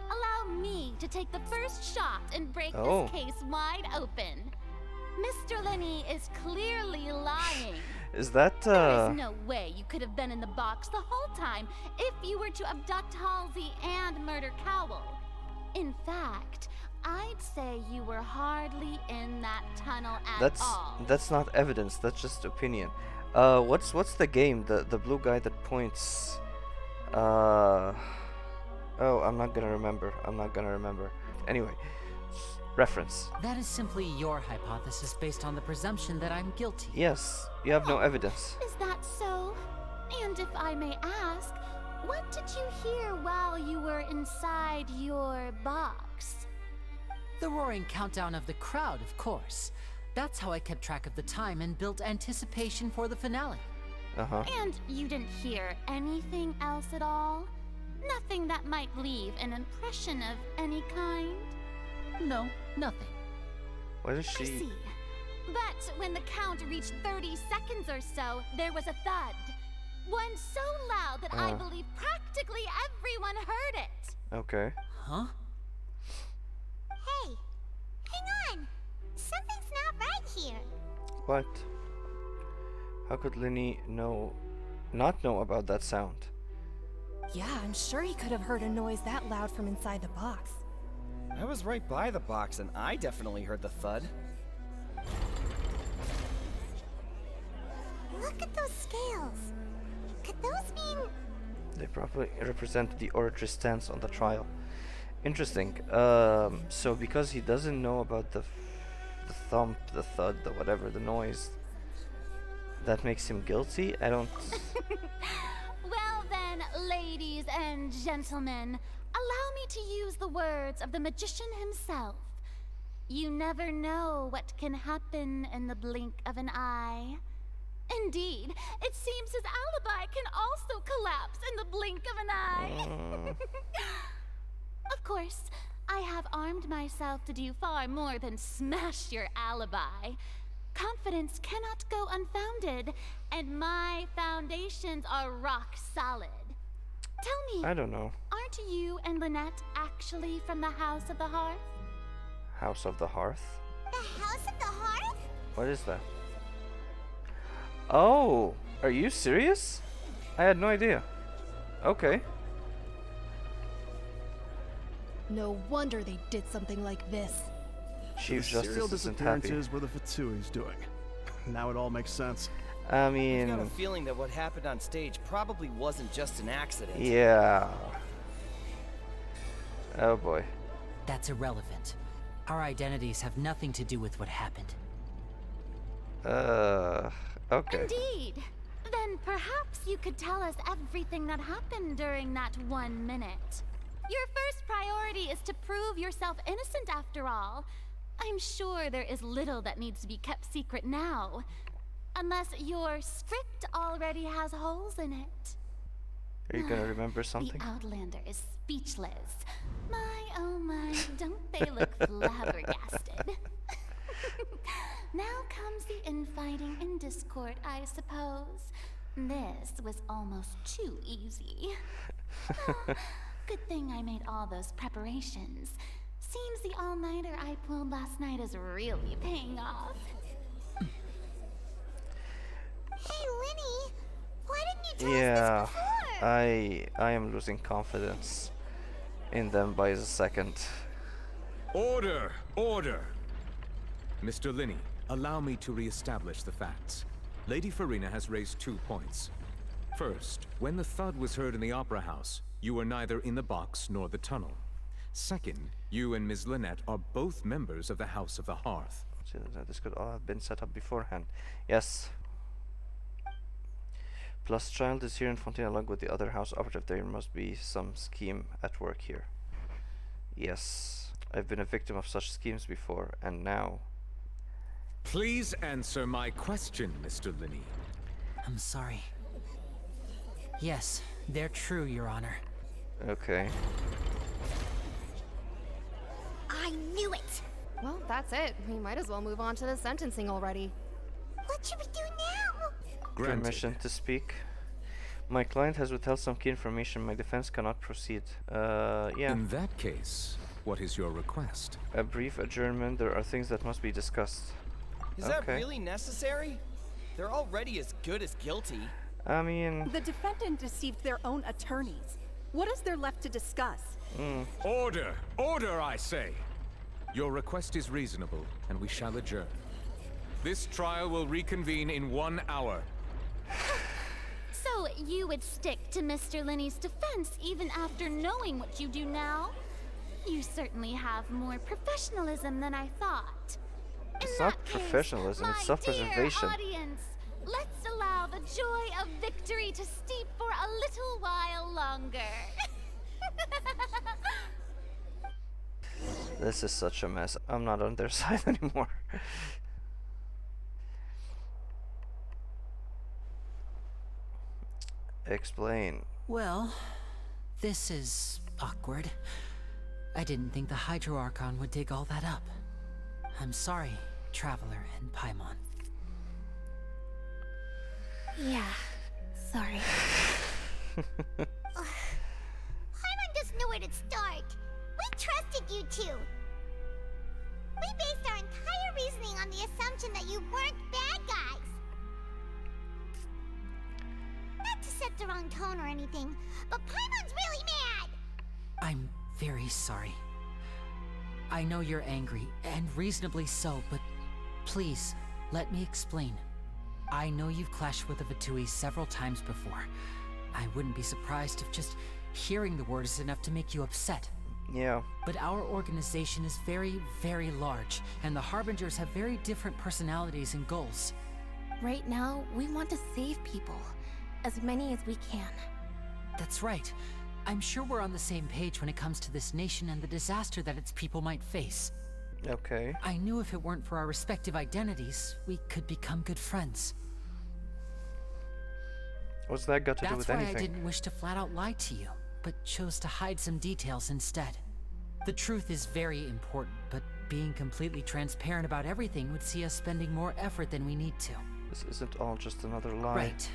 Allow me to take the first shot and break this case wide open. Mr. Linny is clearly lying. Is that There is no way you could have been in the box the whole time if you were to abduct Halsey and murder Cowell. In fact, I'd say you were hardly in that tunnel at all. that's not evidence, that's just opinion. What's the game? The blue guy that points oh, I'm not gonna remember. Anyway, reference. That is simply your hypothesis based on the presumption that I'm guilty. Yes, you have no evidence. Is that so? And if I may ask, what did you hear while you were inside your box? The roaring countdown of the crowd, of course. That's how I kept track of the time and built anticipation for the finale. Uh-huh. And you didn't hear anything else at all? Nothing that might leave an impression of any kind? No, nothing. What is I she? see. But when the count reached 30 seconds or so, there was a thud. One so loud that I believe practically everyone heard it. Okay. Huh? Hey, hang on. Something's not right here. What? How could Lenny not know about that sound? Yeah, I'm sure he could have heard a noise that loud from inside the box. I was right by the box, and I definitely heard the thud. Look at those scales. Could those mean... They probably represent the orator's stance on the trial. Interesting. So because he doesn't know about the thump, the thud, the whatever, the noise, that makes him guilty? I don't... Well then, ladies and gentlemen, allow me to use the words of the magician himself. You never know what can happen in the blink of an eye. Indeed, it seems his alibi can also collapse in the blink of an eye. Of course, I have armed myself to do far more than smash your alibi. Confidence cannot go unfounded, and my foundations are rock solid. Tell me, I don't know. aren't you and Lynette actually from the House of the Hearth? House of the Hearth? The House of the Hearth? What is that? Oh, are you serious? I had no idea. Okay. No wonder they did something like this. Chief The serial Justice isn't happy. disappearances were the Fatsui's doing. Now it all makes sense. I I've got a mean, feeling that what happened on stage probably wasn't just an accident. yeah. Oh boy. That's irrelevant. Our identities have nothing to do with what happened. Okay. Indeed. Then perhaps you could tell us everything that happened during that 1 minute. Your first priority is to prove yourself innocent after all. I'm sure there is little that needs to be kept secret now. Unless your script already has holes in it. Are you gonna remember something? The Outlander is speechless. My, oh my, don't they look flabbergasted? Now comes the infighting and discord, I suppose. This was almost too easy. Well, good thing I made all those preparations. Seems the all-nighter I pulled last night is really paying off. Hey, Winnie. Why didn't you tell Yeah, us this before? I am losing confidence in them by the second. Order! Order! Mr. Linney, allow me to re-establish the facts. Lady Farina has raised 2 points. First, when the thud was heard in the Opera House, you were neither in the box nor the tunnel. Second, you and Ms. Lynette are both members of the House of the Hearth. So this could all have been set up beforehand. Yes. Plus, Child is here in Fontaine along with the other house operative. There must be some scheme at work here. Yes. I've been a victim of such schemes before, and now... Please answer my question, Mr. Linney. I'm sorry. Yes, they're true, Your Honor. Okay. I knew it. Well, that's it. We might as well move on to the sentencing already. What should we do now? Granted. Permission to speak. My client has withheld some key information. My defense cannot proceed. Yeah. In that case, what is your request? A brief adjournment. There are things that must be discussed. Is that really necessary? They're already as good as guilty. I mean... The defendant deceived their own attorneys. What is there left to discuss? Order! Order, I say! Your request is reasonable, and we shall adjourn. This trial will reconvene in 1 hour. So you would stick to Mr. Linney's defense even after knowing what you do now? You certainly have more professionalism than I thought. It's not professionalism, it's self-preservation. Dear audience, let's allow the joy of victory to steep for a little while longer. This is such a mess. I'm not on their side anymore. Explain. Well, this is awkward. I didn't think the Hydro Archon would dig all that up. I'm sorry, Traveler and Paimon. Yeah, sorry. Paimon doesn't know where to start. We trusted you two. We based our entire reasoning on the assumption that you weren't bad guys. Not to set the wrong tone or anything, but Paimon's really mad. I'm very sorry. I know you're angry, and reasonably so, but please, let me explain. I know you've clashed with the Vatui several times before. I wouldn't be surprised if just hearing the word is enough to make you upset. Yeah. But our organization is very, very large, and the Harbingers have very different personalities and goals. Right now, we want to save people. As many as we can. That's right. I'm sure we're on the same page when it comes to this nation and the disaster that its people might face. Okay. I knew if it weren't for our respective identities, we could become good friends. What's that got to do with anything? That's why I didn't wish to flat out lie to you, but chose to hide some details instead. The truth is very important, but being completely transparent about everything would see us spending more effort than we need to. This isn't all just another lie. Right.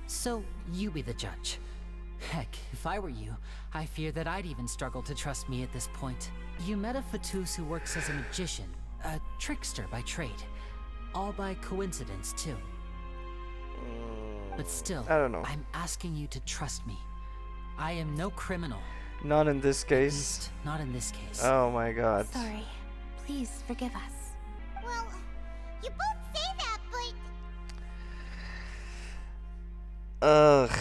So, you be the judge. Heck, if I were you, I fear that I'd even struggle to trust me at this point. You met a Fatus who works as a magician, a trickster by trade. All by coincidence, too. But still, I don't know. I'm asking you to trust me. I am no criminal. Not in this case. At least, not in this case. Oh my god. Sorry. Please forgive us. Well, you both say that, but... Ugh,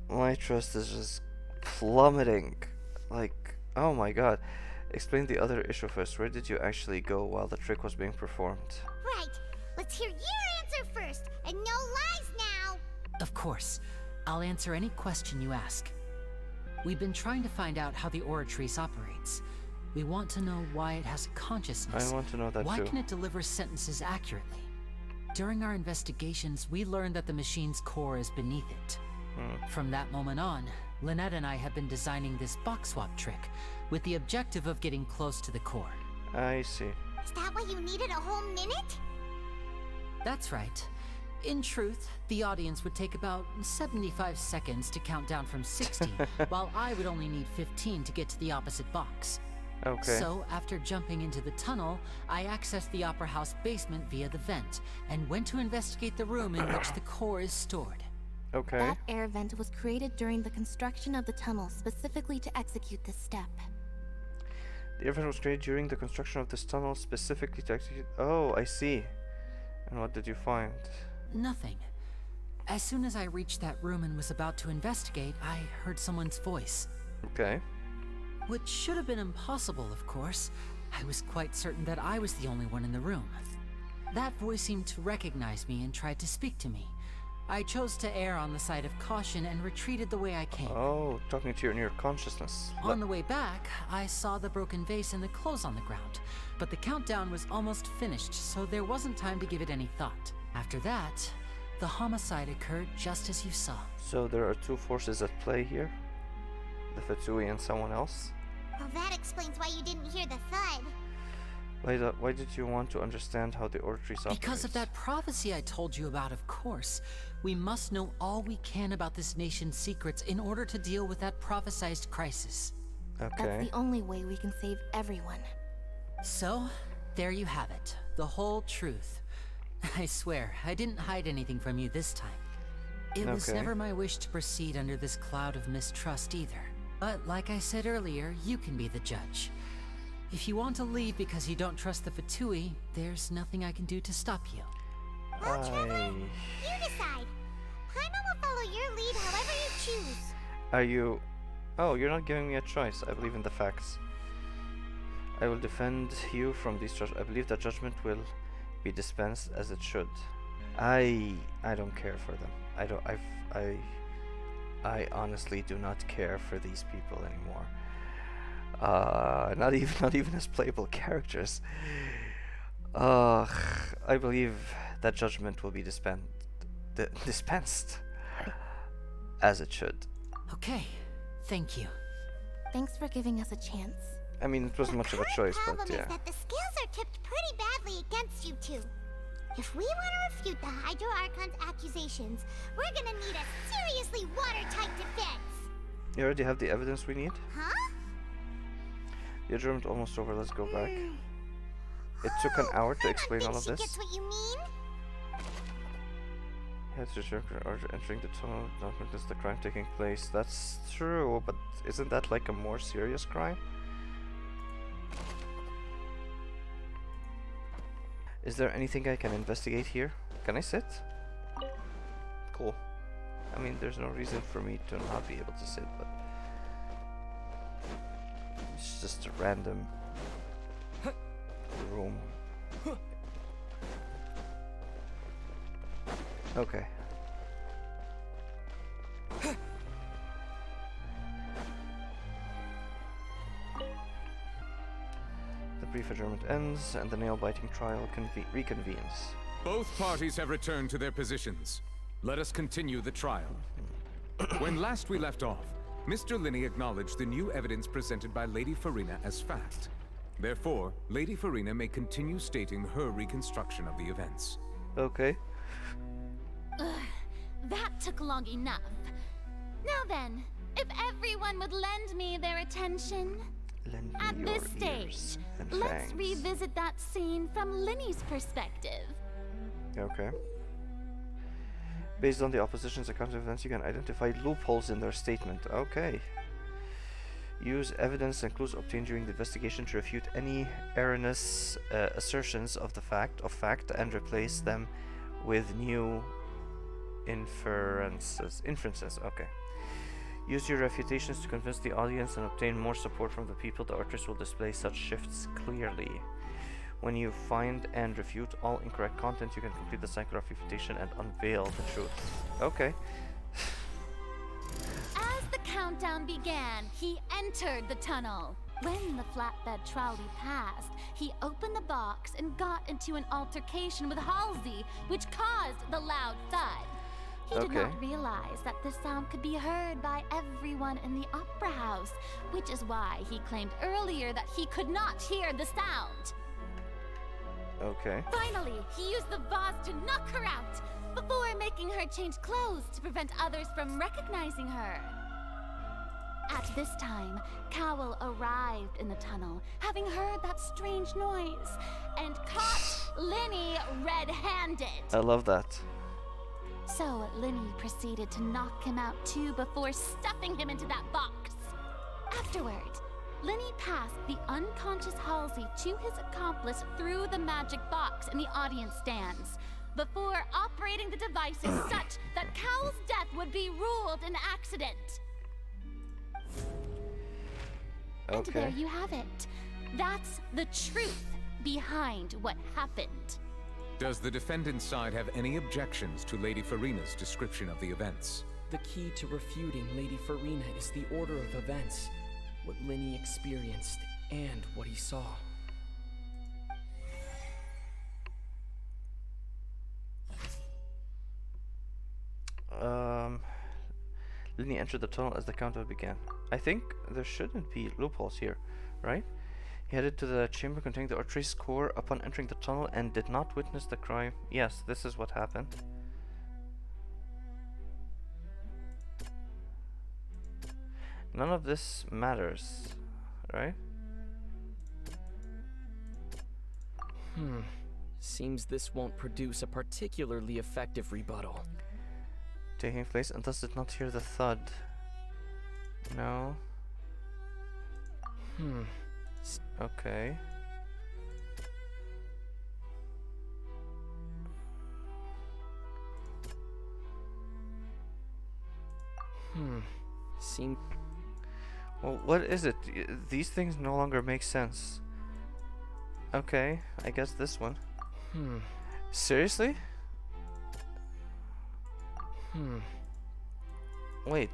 my trust is just plummeting. Like, oh my god. Explain the other issue first. Where did you actually go while the trick was being performed? Right. Let's hear your answer first, and no lies now. Of course. I'll answer any question you ask. We've been trying to find out how the Oratrice operates. We want to know why it has a consciousness. I want to know that why too. Why can it deliver sentences accurately? During our investigations, we learned that the machine's core is beneath it. From that moment on, Lynette and I have been designing this box swap trick with the objective of getting close to the core. I see. Is that why you needed a whole minute? That's right. In truth, the audience would take about 75 seconds to count down from 60, while I would only need 15 to get to the opposite box. Okay. So, after jumping into the tunnel, I accessed the Opera House basement via the vent, and went to investigate the room in which the core is stored. Okay. That air vent was created during the construction of the tunnel specifically to execute this step. The air vent was created during the construction of this tunnel specifically to execute... Oh, I see. And what did you find? Nothing. As soon as I reached that room and was about to investigate, I heard someone's voice. Okay. Which should have been impossible, of course. I was quite certain that I was the only one in the room. That voice seemed to recognize me and tried to speak to me. I chose to err on the side of caution and retreated the way I came. Oh, talking to your near consciousness. On the way back, I saw the broken vase and the clothes on the ground, but the countdown was almost finished, so there wasn't time to give it any thought. After that, the homicide occurred just as you saw. So there are two forces at play here? The Fatui and someone else? Well, that explains why you didn't hear the thud. Why did you want to understand how the Oratrice operates? Because of that prophecy I told you about, of course. We must know all we can about this nation's secrets in order to deal with that prophesized crisis. Okay. That's the only way we can save everyone. So, there you have it. The whole truth. I swear, I didn't hide anything from you this time. It was Okay. never my wish to proceed under this cloud of mistrust either. But like I said earlier, you can be the judge. If you want to leave because you don't trust the Fatui, there's nothing I can do to stop you. Well, Trevor, you decide. Paimon will follow your lead however you choose. Are you... Oh, you're not giving me a choice. I believe in the facts. I will defend you from these I believe that judgment will be dispensed as it should. I don't care for them. I honestly do not care for these people anymore. Not even as playable characters. I believe that judgment will be dispensed as it should. Okay, thank you. Thanks for giving us a chance. I mean, it wasn't much of a choice, but Problem yeah. is that the scales are tipped pretty badly against you two. If we want to refute the Hydro Archon's accusations, we're gonna need a seriously watertight defense. You already have the evidence we need? Huh? The adjournment almost over. Let's go back. It took an hour to explain all of She this. gets what you mean? Had to check entering the tunnel, not witness the crime taking place. That's true, but isn't that like a more serious crime? Is there anything I can investigate here? Can I sit? Cool. I mean, there's no reason for me to not be able to sit, but it's just a random room. Okay. The brief adjournment ends, and the nail-biting trial reconvenes. Both parties have returned to their positions. Let us continue the trial. When last we left off, Mr. Linney acknowledged the new evidence presented by Lady Farina as fact. Therefore, Lady Farina may continue stating her reconstruction of the events. Okay. Ugh, that took long enough. Now then, if everyone would lend me their attention. Lend me At your this ears stage, and let's fangs. revisit that scene from Linny's perspective. Okay. Based on the opposition's account of events, you can identify loopholes in their statement. Okay. Use evidence and clues obtained during the investigation to refute any erroneous assertions of the fact and replace them with new inferences. Okay. Use your refutations to convince the audience and obtain more support from the people. The artist will display such shifts clearly. When you find and refute all incorrect content, you can complete the cycle of refutation and unveil the truth. Okay. As the countdown began, he entered the tunnel. When the flatbed trolley passed, he opened the box and got into an altercation with Halsey, which caused the loud thud. He did not realize that the sound could be heard by everyone in the opera house, which is why he claimed earlier that he could not hear the sound. Okay. Finally, he used the vase to knock her out, before making her change clothes to prevent others from recognizing her. At this time, Cowell arrived in the tunnel, having heard that strange noise, and caught Linny red-handed. I love that. So Linny proceeded to knock him out too before stuffing him into that box. Afterward, Linny passed the unconscious Halsey to his accomplice through the magic box in the audience stands, before operating the devices such that Cowell's death would be ruled an accident. And there you have it. That's the truth behind what happened. Does the defendant's side have any objections to Lady Farina's description of the events? The key to refuting Lady Farina is the order of events, what Linny experienced, and what he saw. Linny entered the tunnel as the countdown began. I think there shouldn't be loopholes here, right? He headed to the chamber containing the Artrace core upon entering the tunnel and did not witness the crime. Yes, this is what happened. None of this matters, right? Seems this won't produce a particularly effective rebuttal. Taking place and thus did not hear the thud. No. Okay. Seem. Well, what is it? These things no longer make sense. Okay, I guess this one. Seriously? Wait.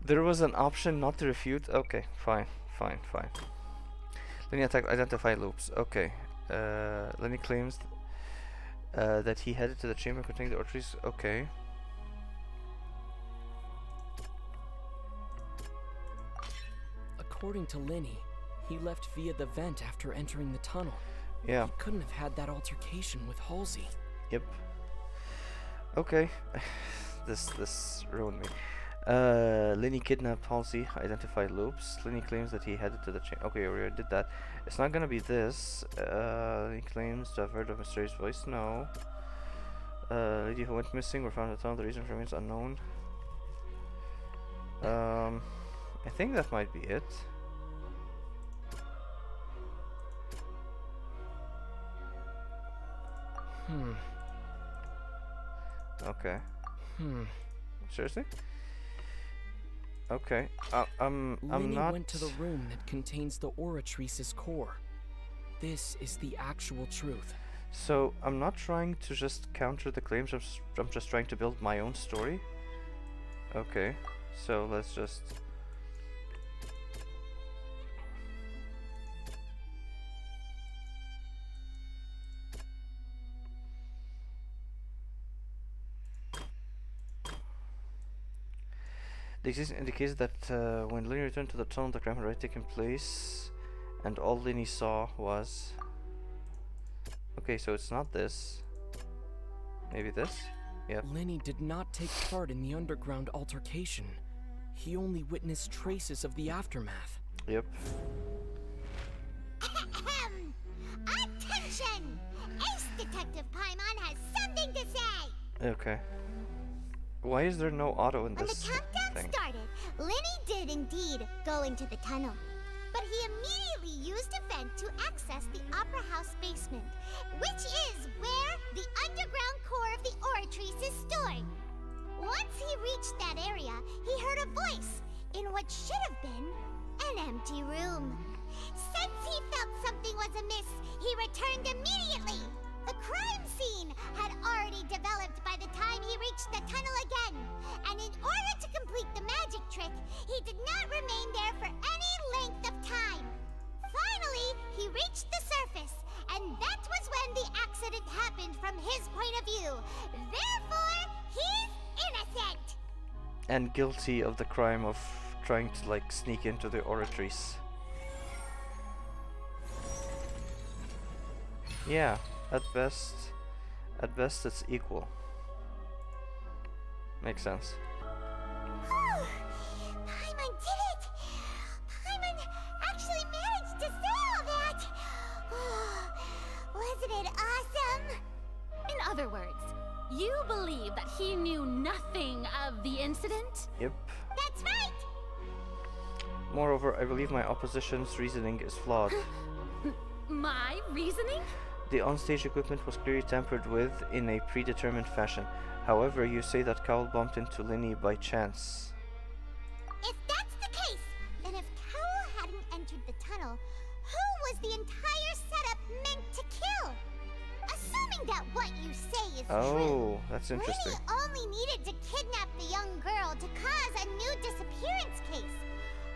There was an option not to refute? Okay, fine. Lenny attack identify loops. Okay. Lenny claims that he headed to the chamber containing the orchestra. Okay. According to Lenny, he left via the vent after entering the tunnel. Yeah. He couldn't have had that altercation with Halsey. Yep. Okay. This ruined me. Lenny kidnapped Halsey, identified loops. Lenny claims that he headed to the okay, we already did that. It's not gonna be this. He claims to have heard a mysterious voice. No. Lady who went missing were found in the tunnel. The reason remains unknown. I think that might be it. Okay. Seriously? Okay. I'm Lenny not. went to the room that contains the Oratrice's core. This is the actual truth. So I'm not trying to just counter the claims. I'm just trying to build my own story. Okay. So let's just. The existence indicates that when Lenny returned to the tunnel, the crime had already taken place, and all Lenny saw was. Okay, so it's not this. Maybe this? Yep. Lenny did not take part in the underground altercation. He only witnessed traces of the aftermath. Yep. Attention! Ace Detective Paimon has something to say! Okay. Why is there no auto in When this the countdown thing? started, Lenny did indeed go into the tunnel. But he immediately used a vent to access the Opera House basement, which is where the underground core of the Oratrice is stored. Once he reached that area, he heard a voice in what should have been an empty room. Since he felt something was amiss, he returned immediately. The crime scene had already developed by the time he reached the tunnel again, and in order to complete the magic trick, he did not remain there for any length of time. Finally, he reached the surface, and that was when the accident happened from his point of view. Therefore, he's innocent! And guilty of the crime of trying to like sneak into the Oratrice. Yeah, at best it's equal. Makes sense. Paimon did it! Paimon actually managed to say all that! Wasn't it awesome? In other words, you believe that he knew nothing of the incident? Yep. That's right! Moreover, I believe my opposition's reasoning is flawed. My reasoning? The onstage equipment was clearly tampered with in a predetermined fashion. However, you say that Cowell bumped into Lenny by chance. If that's the case, then if Cowell hadn't entered the tunnel, who was the entire setup meant to kill? Assuming that what you say is true, Oh, that's interesting. Lenny only needed to kidnap the young girl to cause a new disappearance case.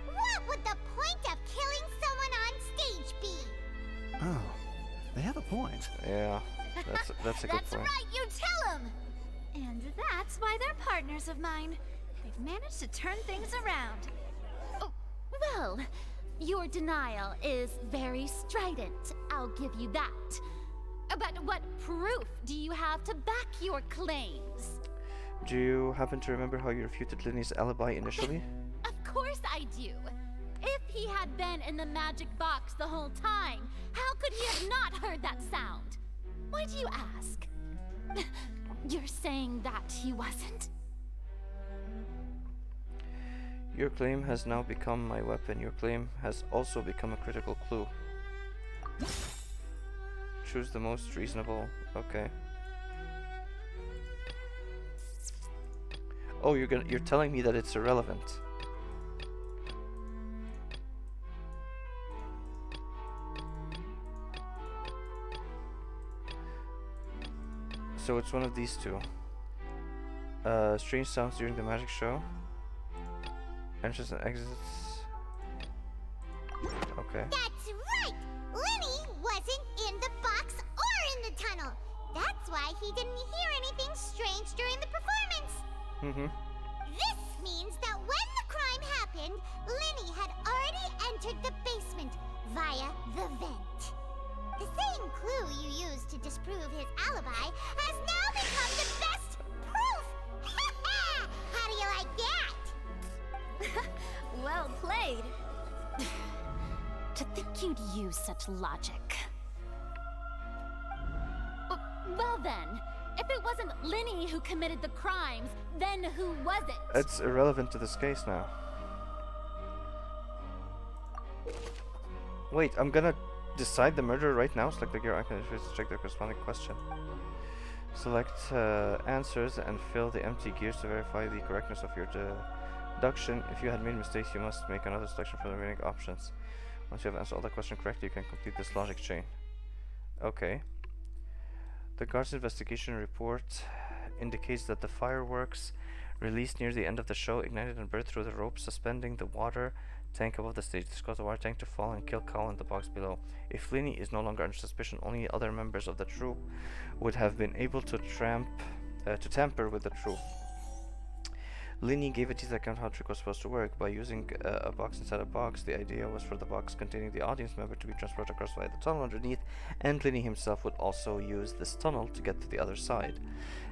What would the point of killing someone on stage be? Oh, they have a point. Yeah, that's a good That's point. right, you tell him! And that's why they're partners of mine. They've managed to turn things around. Oh, well, your denial is very strident. I'll give you that. But what proof do you have to back your claims? Do you happen to remember how you refuted Lenny's alibi initially? Of course I do. If he had been in the magic box the whole time, how could he have not heard that sound? Why do you ask? You're saying that he wasn't? Your claim has now become my weapon. Your claim has also become a critical clue. Choose the most reasonable. Okay. Oh, you're telling me that it's irrelevant. So it's one of these two. Strange sounds during the magic show. Entrances and exits. Okay. That's right! Lenny wasn't in the box or in the tunnel. That's why he didn't hear anything strange during the performance. This means that when the crime happened, Lenny had already entered the basement via the vent. The same clue you used to disprove his alibi has now become the best proof! How do you like that? Well played. To think you'd use such logic. Well then, if it wasn't Linny who committed the crimes, then who was it? It's irrelevant to this case now. Wait, I'm gonna decide the murderer right now. Select the gear icon to check the corresponding question. Select answers and fill the empty gears to verify the correctness of your deduction. If you had made mistakes, you must make another selection for the remaining options. Once you have answered all the questions correctly, you can complete this logic chain. Okay. The guard's investigation report indicates that the fireworks released near the end of the show ignited and burst through the rope suspending the water tank above the stage. This caused the water tank to fall and kill Cowell in the box below. If Lenny is no longer under suspicion, only other members of the troupe would have been able to tamper with the troupe. Lenny gave a detailed account how the trick was supposed to work. By using a box inside a box, the idea was for the box containing the audience member to be transported across via the tunnel underneath, and Lenny himself would also use this tunnel to get to the other side.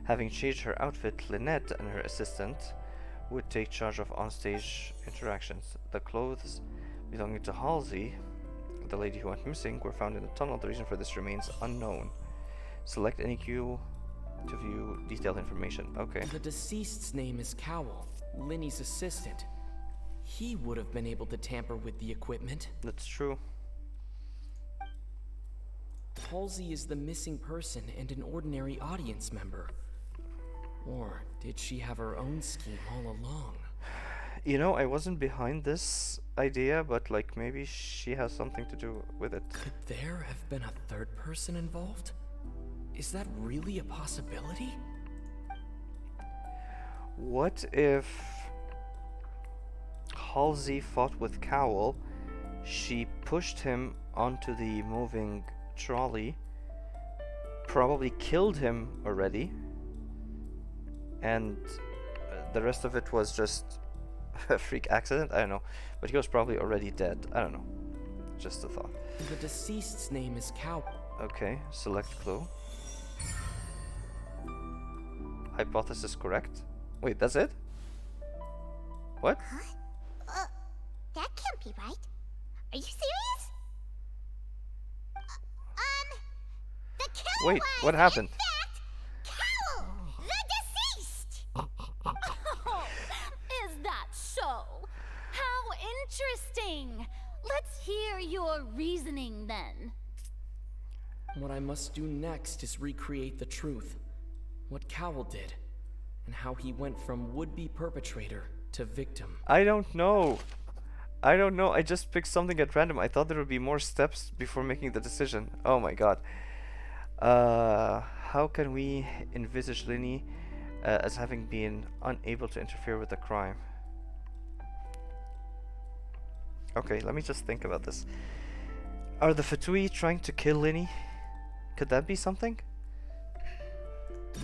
Having changed her outfit, Lynette and her assistant would take charge of onstage interactions. The clothes belonging to Halsey, the lady who went missing, were found in the tunnel. The reason for this remains unknown. Select any queue to view detailed information. Okay. The deceased's name is Cowell, Linny's assistant. He would have been able to tamper with the equipment. That's true. Halsey is the missing person and an ordinary audience member. Or did she have her own scheme all along? You know, I wasn't behind this idea, but like maybe she has something to do with it. Could there have been a third person involved? Is that really a possibility? What if Halsey fought with Cowell, she pushed him onto the moving trolley, probably killed him already, and the rest of it was just a freak accident? I don't know. But he was probably already dead. I don't know. Just a thought. The deceased's name is Cowell. Okay, select clue. Hypothesis correct. Wait, that's it? What? Huh? That can't be right. Are you serious? The killer Wait, was, what happened? in fact, Cowell, the deceased! Oh, is that so? How interesting! Let's hear your reasoning then. What I must do next is recreate the truth. What Cowell did, and how he went from would-be perpetrator to victim. I don't know. I just picked something at random. I thought there would be more steps before making the decision. Oh my god. How can we envisage Lenny as having been unable to interfere with the crime? Okay, let me just think about this. Are the Fatui trying to kill Lenny? Could that be something?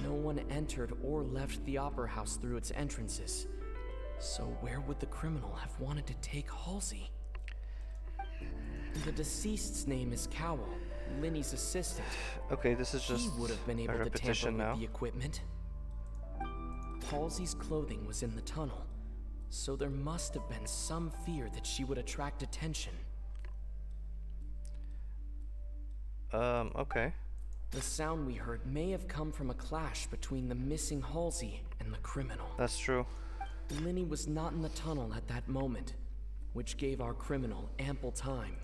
No one entered or left the opera house through its entrances. So where would the criminal have wanted to take Halsey? The deceased's name is Cowell, Lenny's assistant. Okay, this is just he would have been able to tamper now. with the equipment. Halsey's clothing was in the tunnel, So there must have been some fear that she would attract attention. Okay. The sound we heard may have come from a clash between the missing Halsey and the criminal. That's true. Linny was not in the tunnel at that moment, which gave our criminal ample time.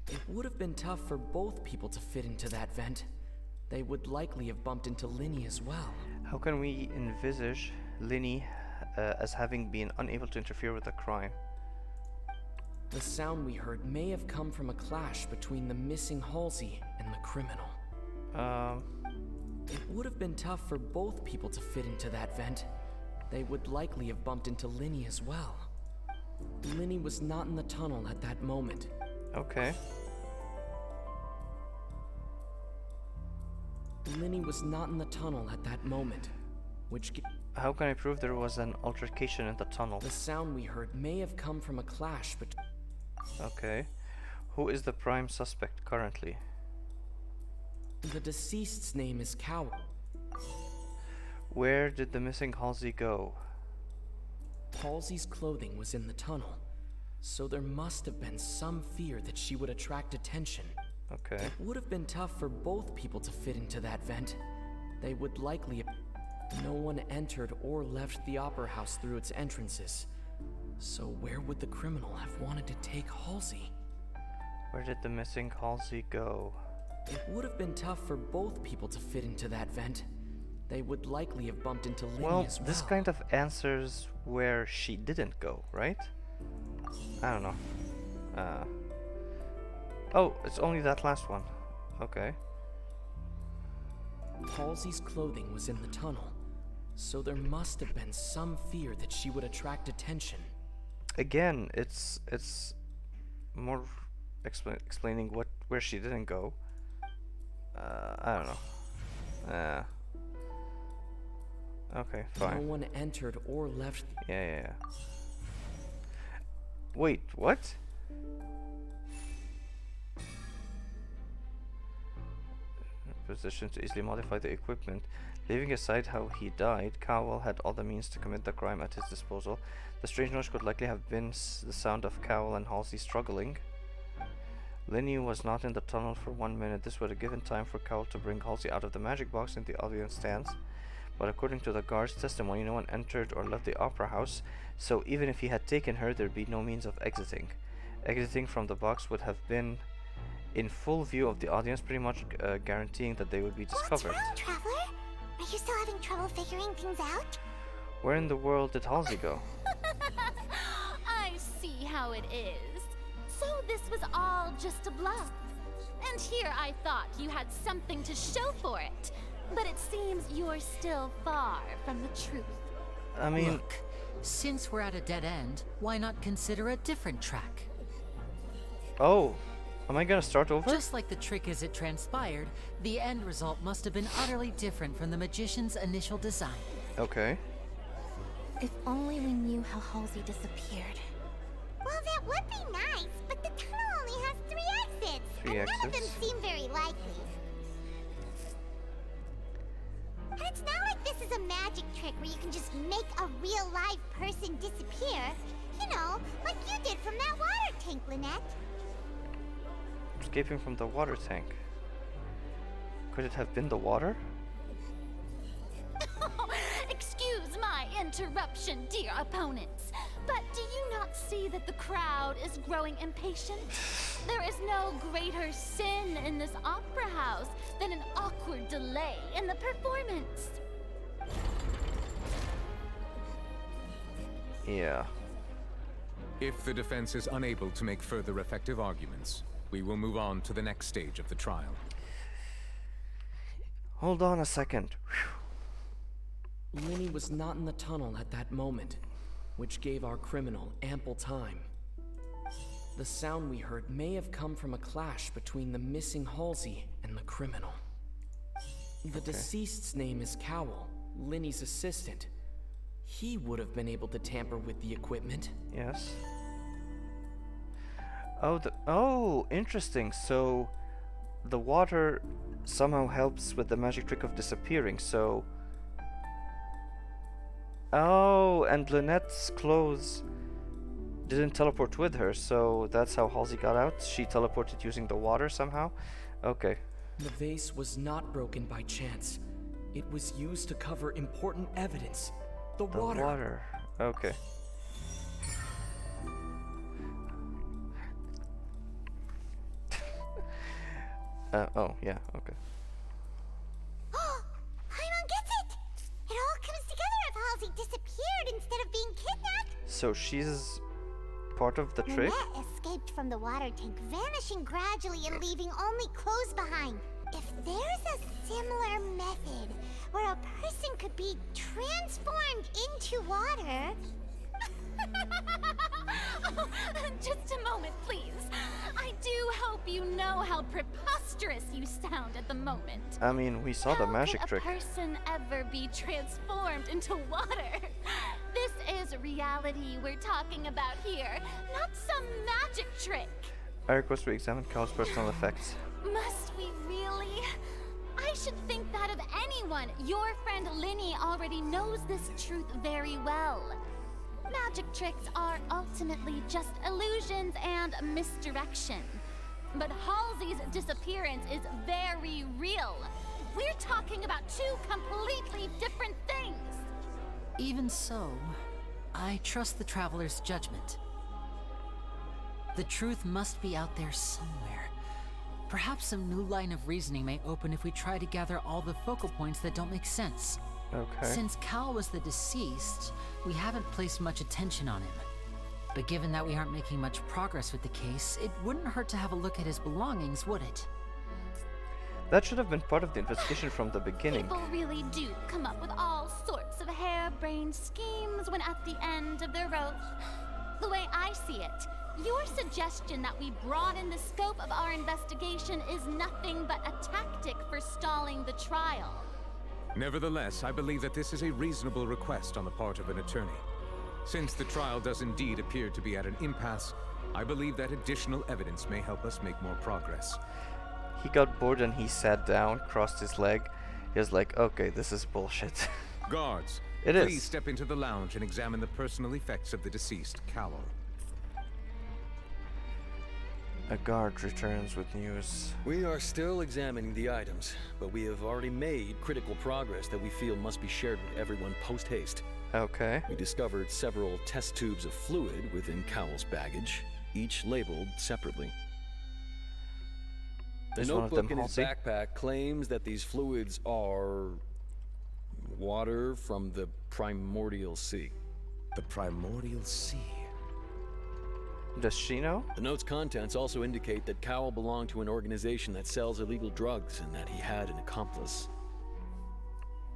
It would have been tough for both people to fit into that vent. They would likely have bumped into Linny as well. How can we envisage Linny as having been unable to interfere with the crime? The sound we heard may have come from a clash between the missing Halsey and the criminal. It would have been tough for both people to fit into that vent. They would likely have bumped into Linny as well. Linny was not in the tunnel at that moment. Okay. Linny was not in the tunnel at that moment, which... How can I prove there was an altercation in the tunnel? The sound we heard may have come from a clash between... Okay. Who is the prime suspect currently? The deceased's name is Cow. Where did the missing Halsey go? Halsey's clothing was in the tunnel, so there must have been some fear that she would attract attention. Okay. It would have been tough for both people to fit into that vent. They would likely have... No one entered or left the opera house through its entrances. So where would the criminal have wanted to take Halsey? Where did the missing Halsey go? It would have been tough for both people to fit into that vent. They would likely have bumped into Linny as well. This kind of answers where she didn't go, right? I don't know. Oh, it's only that last one. Okay. Halsey's clothing was in the tunnel, so there must have been some fear that she would attract attention. Again, it's more explaining where she didn't go. I don't know. Okay, fine. No one entered or left. Yeah. Wait, what? Position to easily modify the equipment. Leaving aside how he died, Cowell had all the means to commit the crime at his disposal. The strange noise could likely have been the sound of Cowell and Halsey struggling. Linny was not in the tunnel for 1 minute. This would have given time for Cowell to bring Halsey out of the magic box in the audience stands. But according to the guard's testimony, no one entered or left the opera house, so even if he had taken her, there'd be no means of exiting. Exiting from the box would have been in full view of the audience, pretty much guaranteeing that they would be discovered. What's wrong, Traveler? Are you still having trouble figuring things out? Where in the world did Halsey go? I see how it is. So this was all just a bluff. And here I thought you had something to show for it. But it seems you're still far from the truth. I mean... Look, since we're at a dead end, why not consider a different track? Oh, am I gonna start over? Just like the trick as it transpired, the end result must have been utterly different from the magician's initial design. Okay. If only we knew how Halsey disappeared. Well, that would be nice, but the tunnel only has 3 exits. Three and none of them exits? seem very likely. And it's not like this is a magic trick where you can just make a real live person disappear. You know, like you did from that water tank, Lynette. Escaping from the water tank. Could it have been the water? Excuse my interruption, dear opponents, but do you not see that the crowd is growing impatient? There is no greater sin in this opera house than an awkward delay in the performance. Yeah. If the defense is unable to make further effective arguments, we will move on to the next stage of the trial. Hold on a second. Linny was not in the tunnel at that moment, which gave our criminal ample time. The sound we heard may have come from a clash between the missing Halsey and the criminal. The deceased's name is Cowell, Linny's assistant. He would have been able to tamper with the equipment. Yes. Oh, interesting. So the water somehow helps with the magic trick of disappearing. So Oh, and Lynette's clothes didn't teleport with her, so that's how Halsey got out. She teleported using the water somehow. Okay. The vase was not broken by chance. It was used to cover important evidence. The water. Okay. Oh, yeah, okay. Paimon gets it! It all comes together if Halsey disappeared instead of being kidnapped. So she's part of the trick? Lynette escaped from the water tank, vanishing gradually and leaving only clothes behind. If there's a similar method where a person could be transformed into water... Oh, just a moment, please. I do hope you know how preposterous you sound at the moment. I mean, we saw the magic trick. How could a person ever be transformed into water? This is reality we're talking about here, not some magic trick. I request we examine Cal's personal effects. Must we really? I should think that of anyone. Your friend Linny already knows this truth very well. Magic tricks are ultimately just illusions and misdirection. But Halsey's disappearance is very real. We're talking about two completely different things. Even so, I trust the Traveler's judgment. The truth must be out there somewhere. Perhaps some new line of reasoning may open if we try to gather all the focal points that don't make sense. Okay. Since Cal was the deceased, we haven't placed much attention on him. But given that we aren't making much progress with the case, it wouldn't hurt to have a look at his belongings, would it? That should have been part of the investigation from the beginning. People really do come up with all sorts of harebrained schemes when at the end of their rope. The way I see it, your suggestion that we broaden the scope of our investigation is nothing but a tactic for stalling the trial. Nevertheless, I believe that this is a reasonable request on the part of an attorney. Since the trial does indeed appear to be at an impasse, I believe that additional evidence may help us make more progress. He got bored and he sat down, crossed his leg. He was like, okay, this is bullshit. Guards, please step into the lounge and examine the personal effects of the deceased, Cowell. A guard returns with news. We are still examining the items, but we have already made critical progress that we feel must be shared with everyone post-haste. Okay. We discovered several test tubes of fluid within Cowell's baggage, each labeled separately. The notebook in his backpack claims that these fluids are water from the primordial sea. The primordial sea? Does she know? The note's contents also indicate that Cowell belonged to an organization that sells illegal drugs and that he had an accomplice.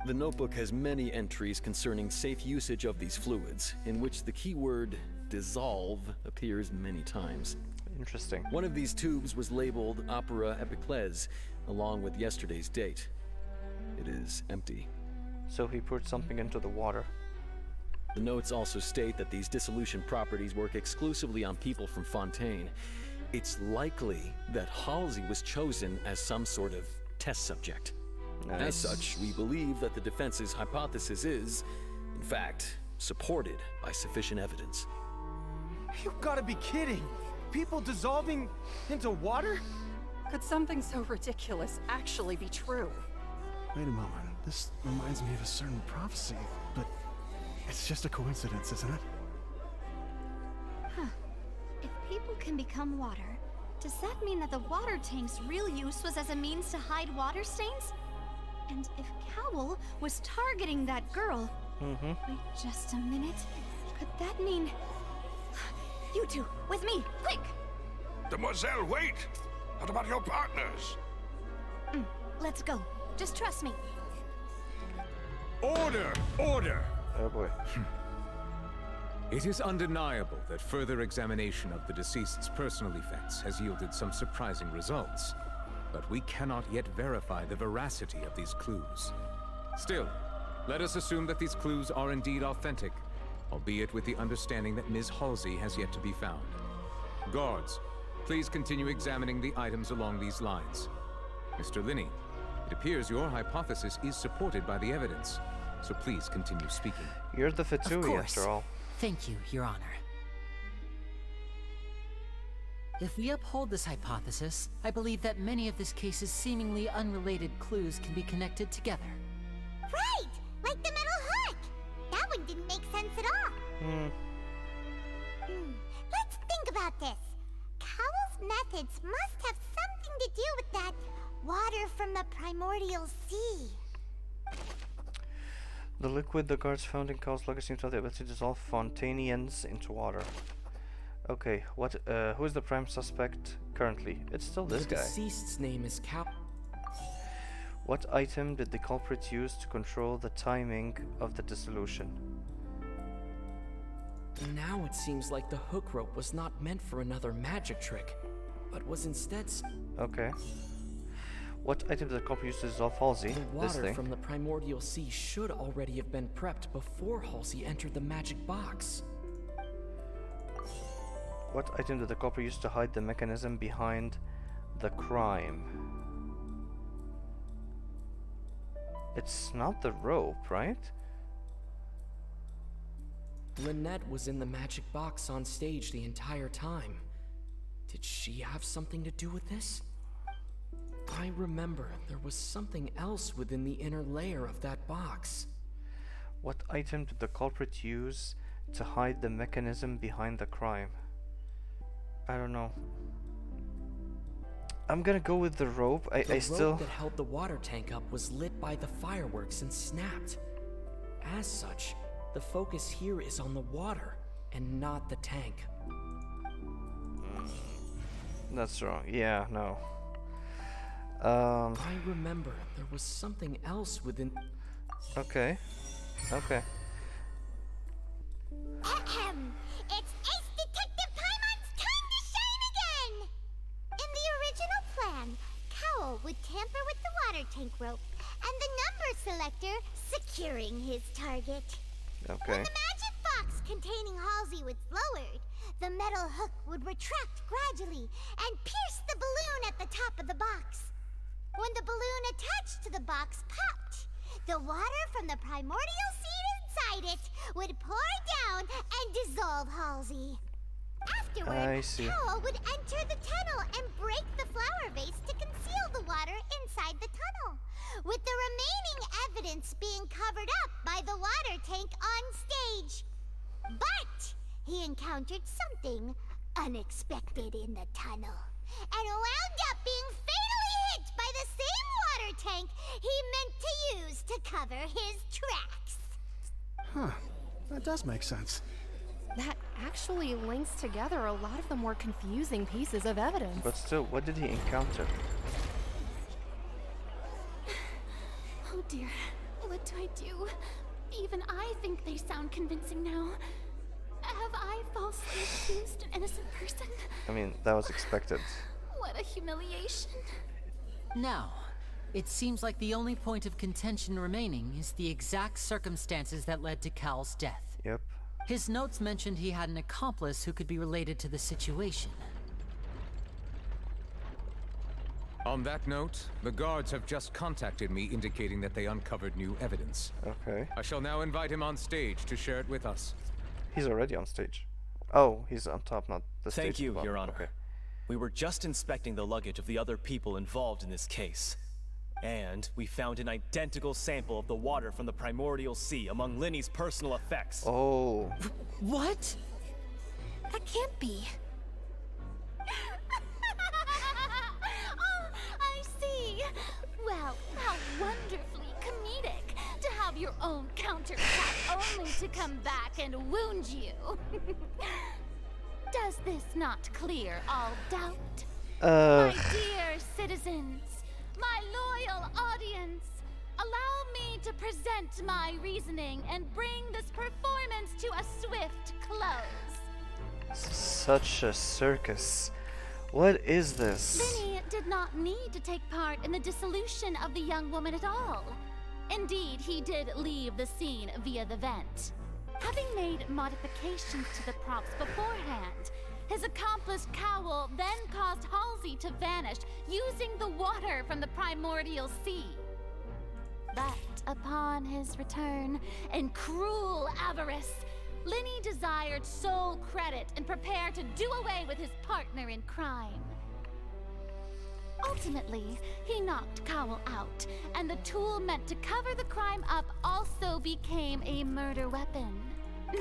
The notebook has many entries concerning safe usage of these fluids, in which the keyword dissolve appears many times. Interesting. One of these tubes was labeled Opera Epiclese, along with yesterday's date. It is empty. So he poured something into the water. The notes also state that these dissolution properties work exclusively on people from Fontaine. It's likely that Halsey was chosen as some sort of test subject. Nice. As such, we believe that the defense's hypothesis is, in fact, supported by sufficient evidence. You've got to be kidding! People dissolving into water? Could something so ridiculous actually be true? Wait a moment. This reminds me of a certain prophecy, but it's just a coincidence, isn't it? Huh. If people can become water, does that mean that the water tank's real use was as a means to hide water stains? And if Cowell was targeting that girl... Wait just a minute. Could that mean... You two, with me, quick! Demoiselle, wait! What about your partners? Let's go. Just trust me. Order! Order! Oh boy. It is undeniable that further examination of the deceased's personal effects has yielded some surprising results, but we cannot yet verify the veracity of these clues. Still, let us assume that these clues are indeed authentic, albeit with the understanding that Ms. Halsey has yet to be found. Guards, please continue examining the items along these lines. Mr. Linney, it appears your hypothesis is supported by the evidence. so please continue speaking. You're the Of Fatui course. after all. Thank you, Your Honor. If we uphold this hypothesis, I believe that many of this case's seemingly unrelated clues can be connected together. Right! Like the metal hook! That one didn't make sense at all. Let's think about this. Cowell's methods must have something to do with that water from the primordial sea. The liquid the guards found in Cowell's luggage seems to have the ability to dissolve Fontainians into water. Okay, who is the prime suspect currently? It's still this the guy. deceased's name is What item did the culprit use to control the timing of the dissolution? Now it seems like the hook rope was not meant for another magic trick, but was instead Okay. What item did the culprit use to dissolve Halsey? The This water thing. from the primordial sea should already have been prepped before Halsey entered the magic box. What item did the culprit use to hide the mechanism behind the crime? It's not the rope, right? Lynette was in the magic box on stage the entire time. Did she have something to do with this? I remember there was something else within the inner layer of that box. What item did the culprit use to hide the mechanism behind the crime? I don't know. I'm gonna go with the rope. The I still... rope that held the water tank up was lit by the fireworks and snapped. As such, the focus here is on the water and not the tank. That's wrong. Yeah, no. I remember there was something else within... Okay. Okay. It's Ace Detective Paimon's time to shine again! In the original plan, Cowell would tamper with the water tank rope and the number selector securing his target. Okay. When the magic box containing Halsey was lowered, the metal hook would retract gradually and pierce the balloon at the top of the box. When the balloon attached to the box popped, the water from the primordial seed inside it would pour down and dissolve Halsey. Afterward, I see. Cowell would enter the tunnel and break the flower vase to conceal the water inside the tunnel, with the remaining evidence being covered up by the water tank on stage. But he encountered something unexpected in the tunnel and wound up being fatally hit by the same water tank he meant to use to cover his tracks. Huh. That does make sense. That actually links together a lot of the more confusing pieces of evidence. But still, what did he encounter? Oh dear, what do I do? Even I think they sound convincing now. Have I falsely accused an innocent person? I mean, that was expected. What a humiliation. Now, it seems like the only point of contention remaining is the exact circumstances that led to Cal's death. Yep. His notes mentioned he had an accomplice who could be related to the situation. On that note, the guards have just contacted me indicating that they uncovered new evidence. Okay. I shall now invite him on stage to share it with us. He's already on stage. Oh, he's on top, not the stage. Thank you, above. Your Honor. Okay. We were just inspecting the luggage of the other people involved in this case. And we found an identical sample of the water from the primordial sea among Linny's personal effects. Oh. What? That can't be. Oh, I see. Well, how wonderfully comedic to have your own counterattack only to come back and wound you. Does this not clear all doubt? My dear citizens, my loyal audience, allow me to present my reasoning and bring this performance to a swift close. Such a circus. What is this? Linny did not need to take part in the dissolution of the young woman at all. Indeed, he did leave the scene via the vent. Having made modifications to the props beforehand, his accomplice Cowell then caused Halsey to vanish using the water from the primordial sea. But upon his return, in cruel avarice, Linny desired sole credit and prepared to do away with his partner in crime. Ultimately, he knocked Cowell out, and the tool meant to cover the crime up also became a murder weapon.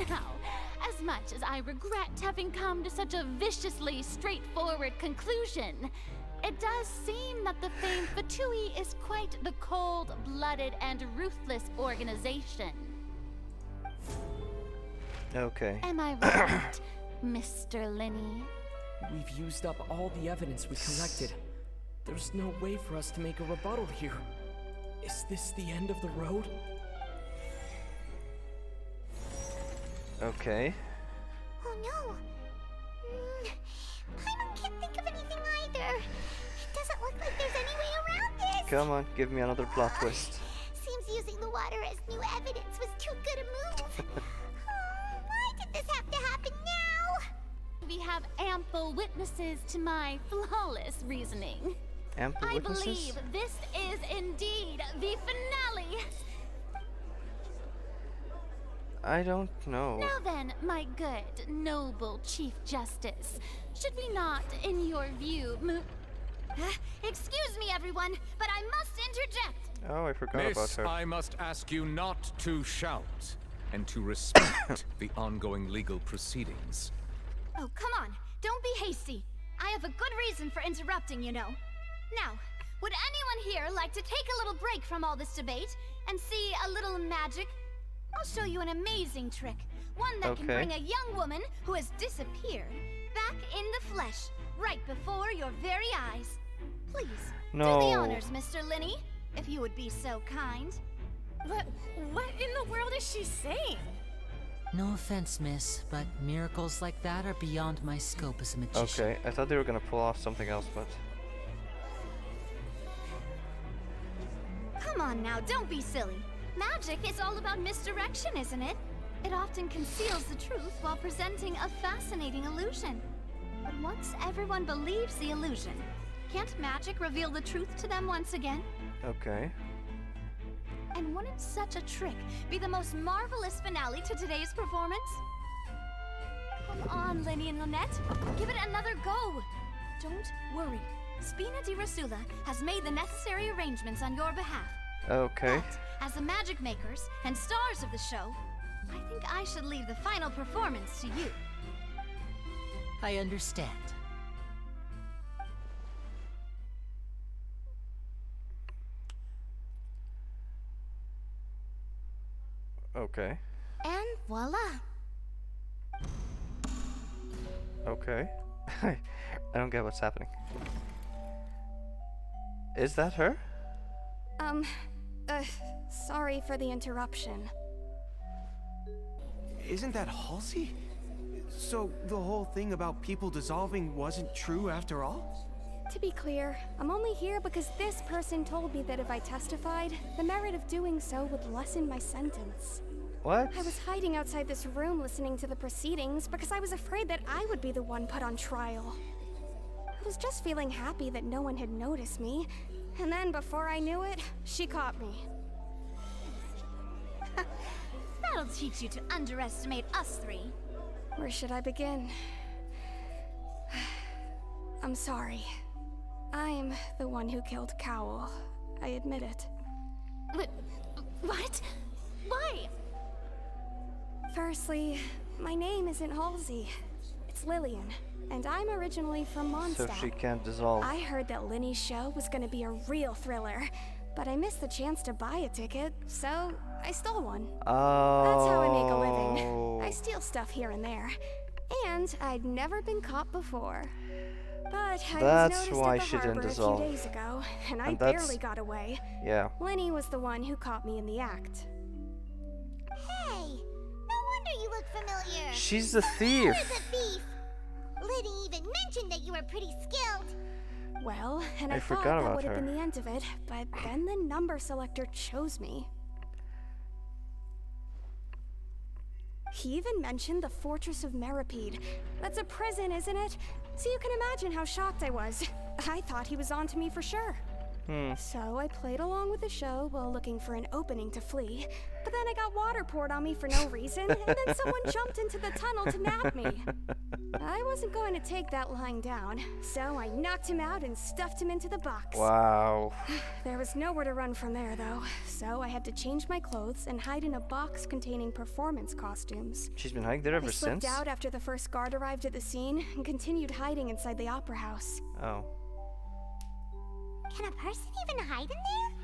Now, as much as I regret having come to such a viciously straightforward conclusion, it does seem that the famed Fatui is quite the cold-blooded and ruthless organization. Okay. Am I right, Mr. Linny? We've used up all the evidence we collected. There's no way for us to make a rebuttal here. Is this the end of the road? Okay. Oh no. Paimon can't think of anything either. It doesn't look like there's any way around this. Come on, give me another plot twist. Seems using the water as new evidence was too good a move. Why did this have to happen now? We have ample witnesses to my flawless reasoning. Ample witnesses? I believe this is indeed the finale. I don't know. Now then, my good, noble Chief Justice, should we not, in your view, excuse me, everyone, but I must interject. Oh, I forgot about Miss, her. I must ask you not to shout and to respect the ongoing legal proceedings. Oh, come on. Don't be hasty. I have a good reason for interrupting, you know. Now, would anyone here like to take a little break from all this debate and see a little magic? I'll show you an amazing trick. One that can bring a young woman who has disappeared back in the flesh, right before your very eyes. Please, do the honors, Mr. Linny, if you would be so kind. What in the world is she saying? No offense, miss, but miracles like that are beyond my scope as a magician. Okay, I thought they were gonna pull off something else, but... Come on now, don't be silly. Magic is all about misdirection, isn't it? It often conceals the truth while presenting a fascinating illusion. But once everyone believes the illusion, can't magic reveal the truth to them once again? Okay. And wouldn't such a trick be the most marvelous finale to today's performance? Come on, Linny and Lynette. Give it another go. Don't worry. Spina di Rasula has made the necessary arrangements on your behalf. Okay. But, as the magic makers and stars of the show, I think I should leave the final performance to you. I understand. Okay. And voila. Okay. I don't get what's happening. Is that her? Sorry for the interruption. Isn't that Halsey? So the whole thing about people dissolving wasn't true after all? To be clear, I'm only here because this person told me that if I testified, the merit of doing so would lessen my sentence. What? I was hiding outside this room listening to the proceedings because I was afraid that I would be the one put on trial. I was just feeling happy that no one had noticed me, and then before I knew it, she caught me. That'll teach you to underestimate us three. Where should I begin? I'm sorry. I'm the one who killed Cowell. I admit it. What? Why? Firstly, my name isn't Halsey. It's Lillian, and I'm originally from Mondstadt. So she can't dissolve. I heard that Linny's show was gonna be a real thriller, but I missed the chance to buy a ticket, so I stole one. Oh. That's how I make a living. I steal stuff here and there. And I'd never been caught before. But I was noticed why at the she didn't harbor dissolve. a few days ago, and I that's- barely got away. Yeah. Linny was the one who caught me in the act. Hey, no wonder you look familiar. She's the So thief. You're the thief. Liddy even mentioned that you were pretty skilled. Well, and I I thought forgot that about would have her. been the end of it, but then the number selector chose me. He even mentioned the Fortress of Meripede. That's a prison, isn't it? So you can imagine how shocked I was. I thought he was on to me for sure. So I played along with the show while looking for an opening to flee. But then I got water poured on me for no reason, and then someone jumped into the tunnel to nab me. I wasn't going to take that lying down, so I knocked him out and stuffed him into the box. Wow. There was nowhere to run from there, though, so I had to change my clothes and hide in a box containing performance costumes. She's been hiding there ever I since? slipped out after the first guard arrived at the scene and continued hiding inside the opera house. Oh. Can a person even hide in there?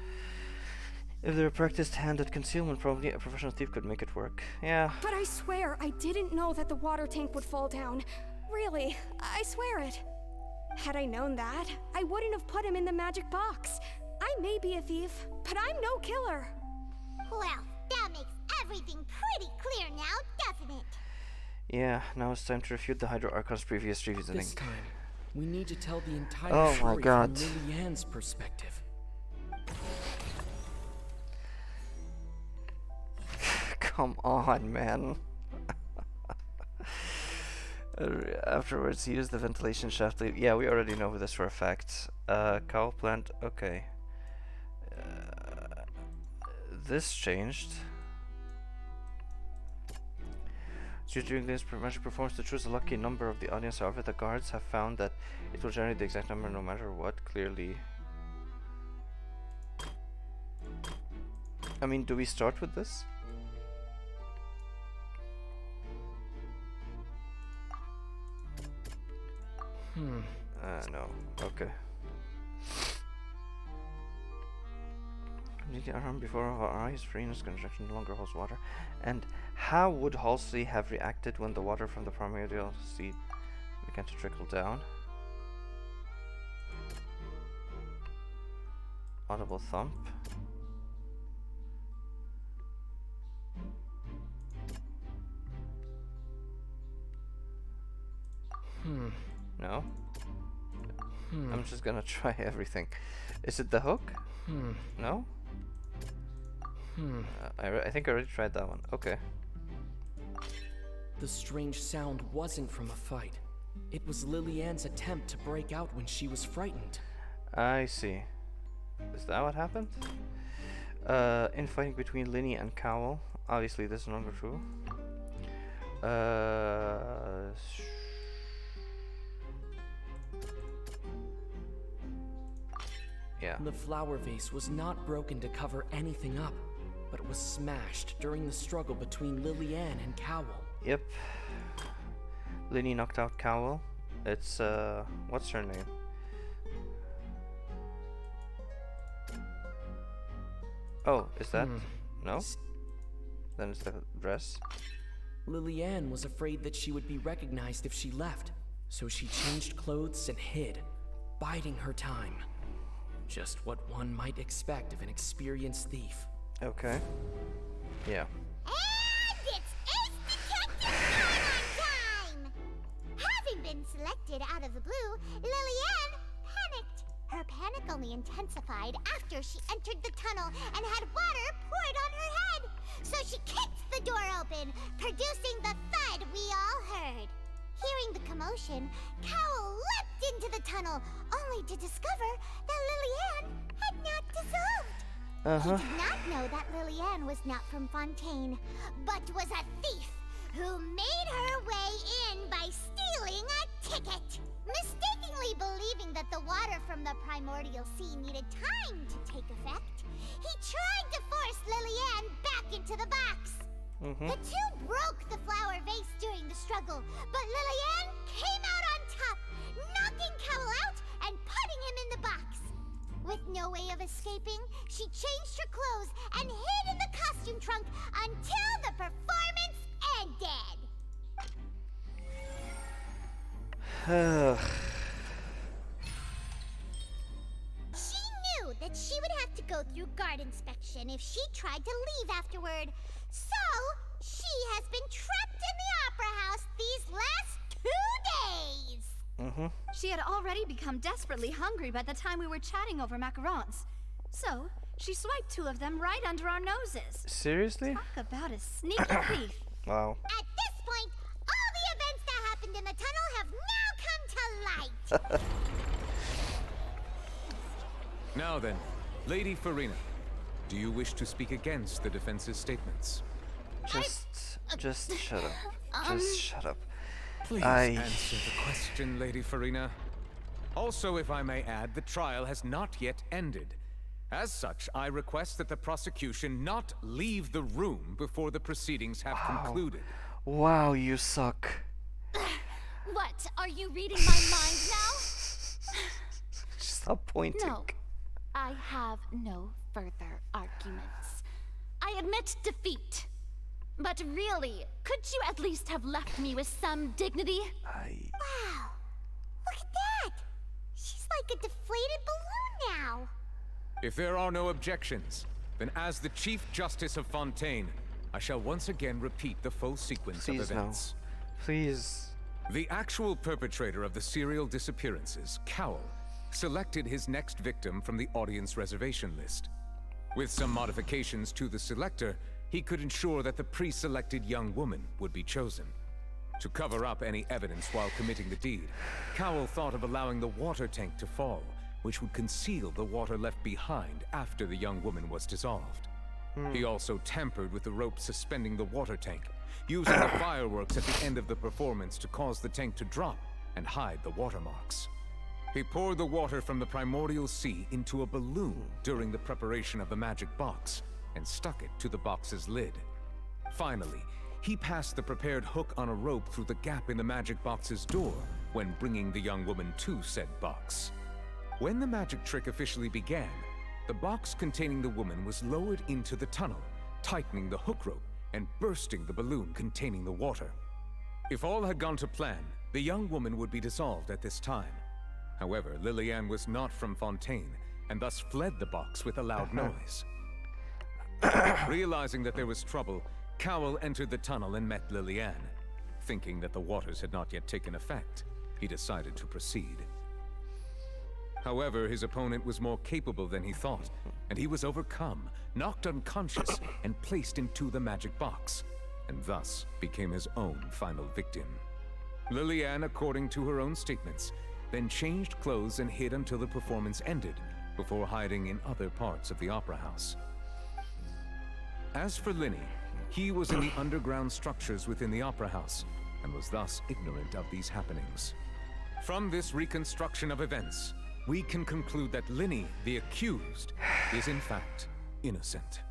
If they're a practiced hand at concealment, probably a professional thief could make it work. Yeah. But I swear, I didn't know that the water tank would fall down. Really, I swear it. Had I known that, I wouldn't have put him in the magic box. I may be a thief, but I'm no killer. Well, that makes everything pretty clear now, doesn't it? Yeah, now it's time to refute the Hydro Archon's previous reasoning. This time, we need to tell the entire Oh my story God. from Lily Ann's perspective. Come on, man. Afterwards, he used the ventilation shaft. Yeah, we already know this for a fact. Cow plant, okay. This changed. So during this magic performance to choose a lucky number of the audience, however, the guards have found that it will generate the exact number no matter what, clearly. I mean, do we start with this? No. Okay. Need the alarm before our eyes. Freeness construction no longer holds water. And how would Halsey have reacted when the water from the primordial seed began to trickle down? Audible thump. No? I'm just gonna try everything. Is it the hook? No? I think I already tried that one. Okay. The strange sound wasn't from a fight. It was Lily Ann's attempt to break out when she was frightened. I see. Is that what happened? Infighting between Linny and Cowell. Obviously, this is no longer true. Yeah. The flower vase was not broken to cover anything up, but it was smashed during the struggle between Lily Ann and Cowell. Yep. Linny knocked out Cowell. It's, what's her name? Oh, is that? No? Then it's the dress. Lily Ann was afraid that she would be recognized if she left, so she changed clothes and hid, biding her time. Just what one might expect of an experienced thief. Okay. Yeah. And it's Ace Detective time! Having been selected out of the blue, Lillian panicked. Her panic only intensified after she entered the tunnel and had water poured on her head. So she kicked the door open, producing the thud we all heard. Hearing the commotion, Cowell leapt into the tunnel, only to discover that Lillian had not dissolved. He did not know that Lillian was not from Fontaine, but was a thief who made her way in by stealing a ticket. Mistakenly believing that the water from the primordial sea needed time to take effect, he tried to force Lillian back into the box. The two broke the flower vase during the struggle, but Lillian came out on top, knocking Cowell out and putting him in the box. With no way of escaping, she changed her clothes and hid in the costume trunk until the performance ended. She knew that she would have to go through guard inspection if she tried to leave afterward. So, she has been trapped in the opera house these last 2 days. She had already become desperately hungry by the time we were chatting over macarons. So, she swiped 2 of them right under our noses. Seriously? Talk about a sneaky thief. Wow. At this point, all the events that happened in the tunnel have now come to light. Now then, Lady Farina, do you wish to speak against the defense's statements? Just shut up. Just shut up. Please answer the question, Lady Farina. Also, if I may add, the trial has not yet ended. As such, I request that the prosecution not leave the room before the proceedings have concluded. Wow, you suck. What? Are you reading my mind now? Stop pointing. No, I have no further arguments. I admit defeat. But really, could you at least have left me with some dignity? Wow. Look at that. She's like a deflated balloon now. If there are no objections, then as the Chief Justice of Fontaine, I shall once again repeat the full sequence of events. No. Please. The actual perpetrator of the serial disappearances, Cowell, selected his next victim from the audience reservation list. With some modifications to the selector, he could ensure that the pre-selected young woman would be chosen. To cover up any evidence while committing the deed, Cowell thought of allowing the water tank to fall, which would conceal the water left behind after the young woman was dissolved. He also tampered with the rope suspending the water tank, using the fireworks at the end of the performance to cause the tank to drop and hide the watermarks. He poured the water from the primordial sea into a balloon during the preparation of the magic box and stuck it to the box's lid. Finally, he passed the prepared hook on a rope through the gap in the magic box's door when bringing the young woman to said box. When the magic trick officially began, the box containing the woman was lowered into the tunnel, tightening the hook rope and bursting the balloon containing the water. If all had gone to plan, the young woman would be dissolved at this time. However, Lillian was not from Fontaine, and thus fled the box with a loud noise. Realizing that there was trouble, Cowell entered the tunnel and met Lillian. Thinking that the waters had not yet taken effect, he decided to proceed. However, his opponent was more capable than he thought, and he was overcome, knocked unconscious, and placed into the magic box, and thus became his own final victim. Lillian, according to her own statements, then changed clothes and hid until the performance ended, before hiding in other parts of the opera house. As for Linny, he was in the underground structures within the opera house, and was thus ignorant of these happenings. From this reconstruction of events, we can conclude that Linny, the accused, is in fact innocent.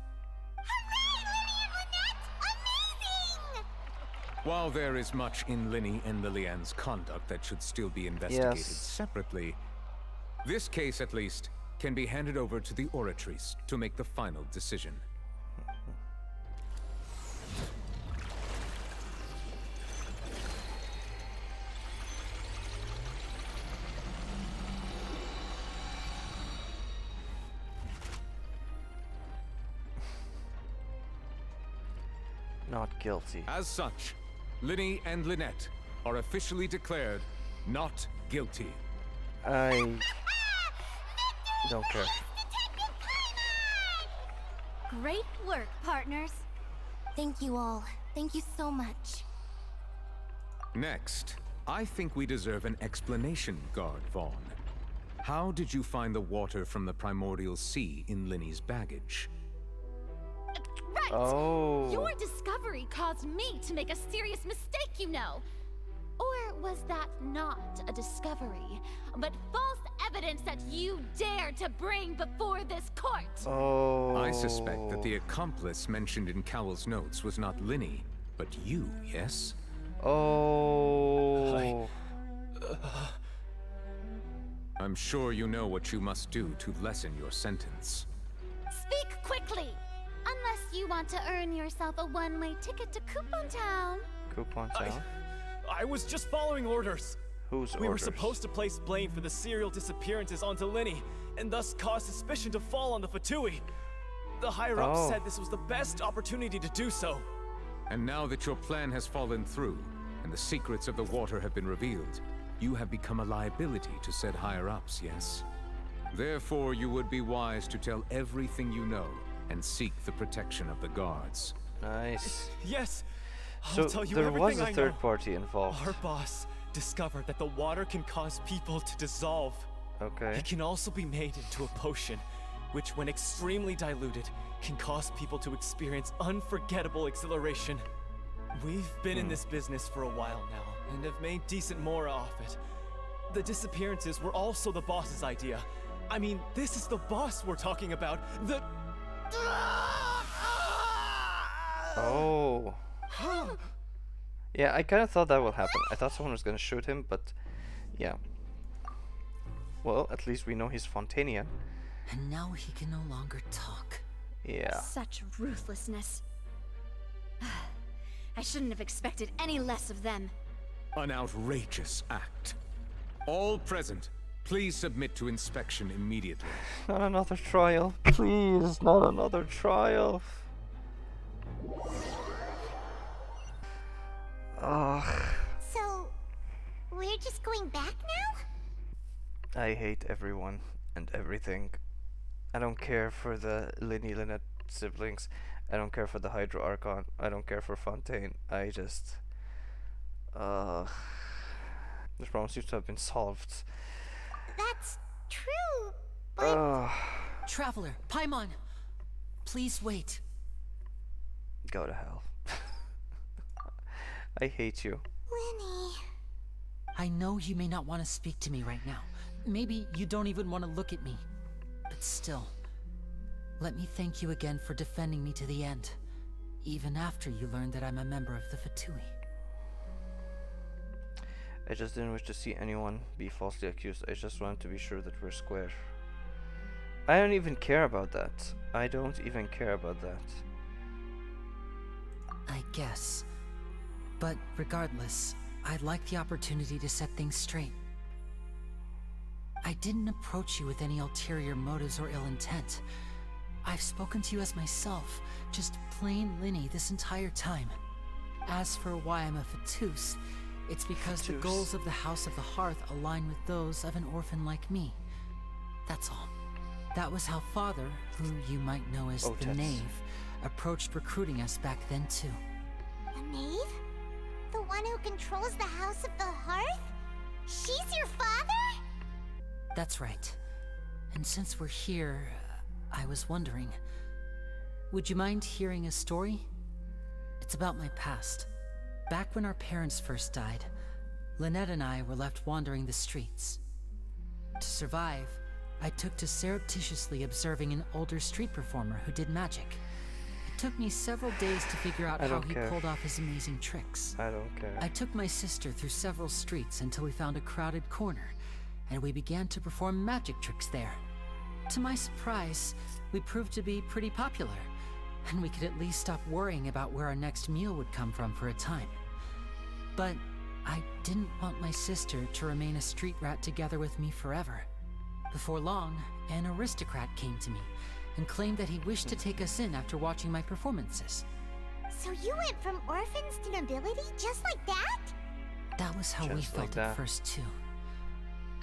While there is much in Linny and Lillian's conduct that should still be investigated separately, this case at least can be handed over to the Oratrice to make the final decision. Not guilty. As such, Linny and Lynette are officially declared not guilty. I don't care. Great work, partners. Thank you all. Thank you so much. Next, I think we deserve an explanation, Guard Vaughn. How did you find the water from the primordial sea in Linny's baggage? Right! Oh. Your discovery caused me to make a serious mistake, you know. Or was that not a discovery, but false evidence that you dared to bring before this court? Oh. I suspect that the accomplice mentioned in Cowell's notes was not Linny, but you, yes? Oh. I'm sure you know what you must do to lessen your sentence. Speak quickly! Unless you want to earn yourself a one-way ticket to Coupon Town. Coupon Town? I was just following orders. Whose We were orders? supposed to place blame for the serial disappearances onto Linny, and thus cause suspicion to fall on the Fatui. The higher-ups said this was the best opportunity to do so. And now that your plan has fallen through, and the secrets of the water have been revealed, you have become a liability to said higher-ups, yes? Therefore, you would be wise to tell everything you know, and seek the protection of the guards. Nice. Yes, So I'll tell you there everything was a I third know. party involved. Our boss discovered that the water can cause people to dissolve. Okay. It can also be made into a potion, which when extremely diluted, can cause people to experience unforgettable exhilaration. We've been in this business for a while now, and have made decent more off it. The disappearances were also the boss's idea. I mean, this is the boss we're talking about. The... Oh. Yeah, I kind of thought that would happen. I thought someone was gonna shoot him, but yeah. Well, at least we know he's Fontanian. And now he can no longer talk. Yeah. Such ruthlessness. I shouldn't have expected any less of them. An outrageous act. All present, please submit to inspection immediately. Not another trial. Please, not another trial. Ugh. So, we're just going back now? I hate everyone and everything. I don't care for the Lynette siblings. I don't care for the Hydro Archon. I don't care for Fontaine. I just... This problem seems to have been solved. That's true, but... Traveler, Paimon, please wait. Go to hell. I hate you. Lenny... I know you may not want to speak to me right now. Maybe you don't even want to look at me. But still, let me thank you again for defending me to the end, even after you learned that I'm a member of the Fatui. I just didn't wish to see anyone be falsely accused. I just wanted to be sure that we're square. I don't even care about that. I don't even care about that. I guess. But regardless, I'd like the opportunity to set things straight. I didn't approach you with any ulterior motives or ill intent. I've spoken to you as myself, just plain Linny this entire time. As for why I'm a Fatus, it's because the goals of the House of the Hearth align with those of an orphan like me. That's all. That was how Father, who you might know as the Knave, approached recruiting us back then too. The Knave? The one who controls the House of the Hearth? She's your father? That's right. And since we're here, I was wondering, would you mind hearing a story? It's about my past. Back when our parents first died, Lynette and I were left wandering the streets. To survive, I took to surreptitiously observing an older street performer who did magic. It took me several days to figure out how he pulled off his amazing tricks. I don't care. I took my sister through several streets until we found a crowded corner, and we began to perform magic tricks there. To my surprise, we proved to be pretty popular, and we could at least stop worrying about where our next meal would come from for a time. But I didn't want my sister to remain a street rat together with me forever. Before long, an aristocrat came to me and claimed that he wished to take us in after watching my performances. So you went from orphans to nobility just like that? That was how we felt at first too.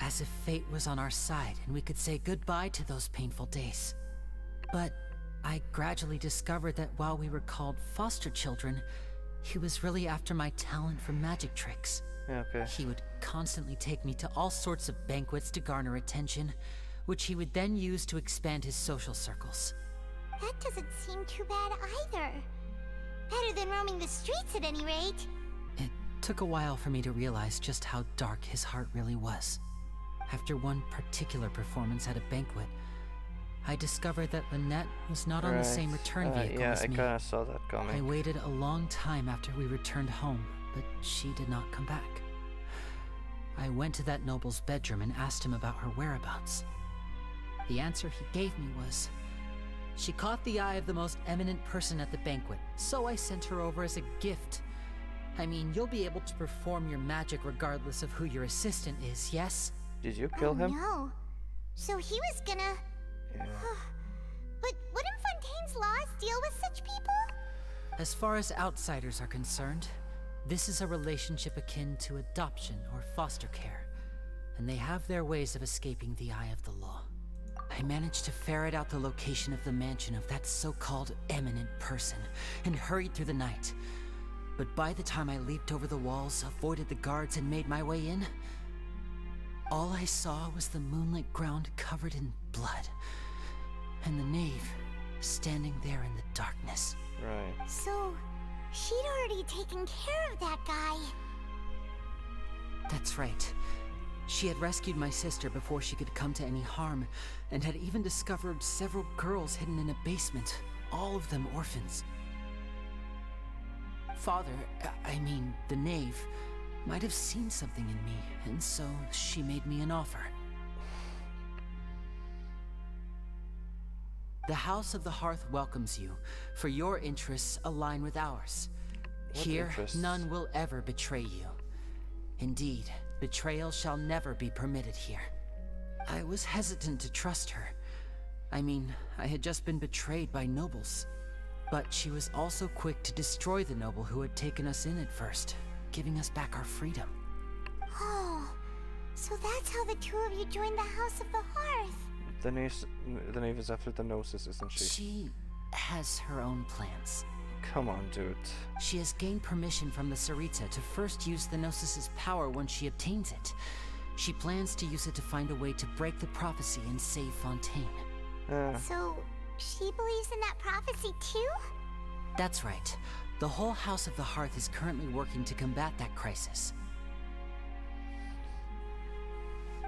As if fate was on our side and we could say goodbye to those painful days. But I gradually discovered that while we were called foster children, he was really after my talent for magic tricks. He would constantly take me to all sorts of banquets to garner attention, which he would then use to expand his social circles. That doesn't seem too bad either. Better than roaming the streets at any rate. It took a while for me to realize just how dark his heart really was. After one particular performance at a banquet, I discovered that Lynette was not on the same return vehicle as me. Yeah, I kinda saw that coming. I waited a long time after we returned home, but she did not come back. I went to that noble's bedroom and asked him about her whereabouts. The answer he gave me was, she caught the eye of the most eminent person at the banquet, so I sent her over as a gift. I mean, you'll be able to perform your magic regardless of who your assistant is, yes? Did you kill him? No. So he was gonna... Yeah. But wouldn't Fontaine's laws deal with such people? As far as outsiders are concerned, this is a relationship akin to adoption or foster care, and they have their ways of escaping the eye of the law. I managed to ferret out the location of the mansion of that so-called eminent person and hurried through the night. But by the time I leaped over the walls, avoided the guards, and made my way in, All I saw was the moonlit ground covered in blood, and the knave standing there in the darkness. Right. So, she'd already taken care of that guy. That's right. She had rescued my sister before she could come to any harm, and had even discovered several girls hidden in a basement, all of them orphans. Father, I mean, the knave, might have seen something in me, and so she made me an offer. The House of the Hearth welcomes you, for your interests align with ours. What Here, interests? none will ever betray you. Indeed, betrayal shall never be permitted here. I was hesitant to trust her. I mean, I had just been betrayed by nobles. But she was also quick to destroy the noble who had taken us in at first, giving us back our freedom. Oh, so that's how the two of you joined the House of the Hearth. The knave is after the Gnosis, isn't she? She has her own plans. Come on, dude. She has gained permission from the Sarita to first use the Gnosis' power when she obtains it. She plans to use it to find a way to break the prophecy and save Fontaine. So, she believes in that prophecy too? That's right. The whole House of the Hearth is currently working to combat that crisis.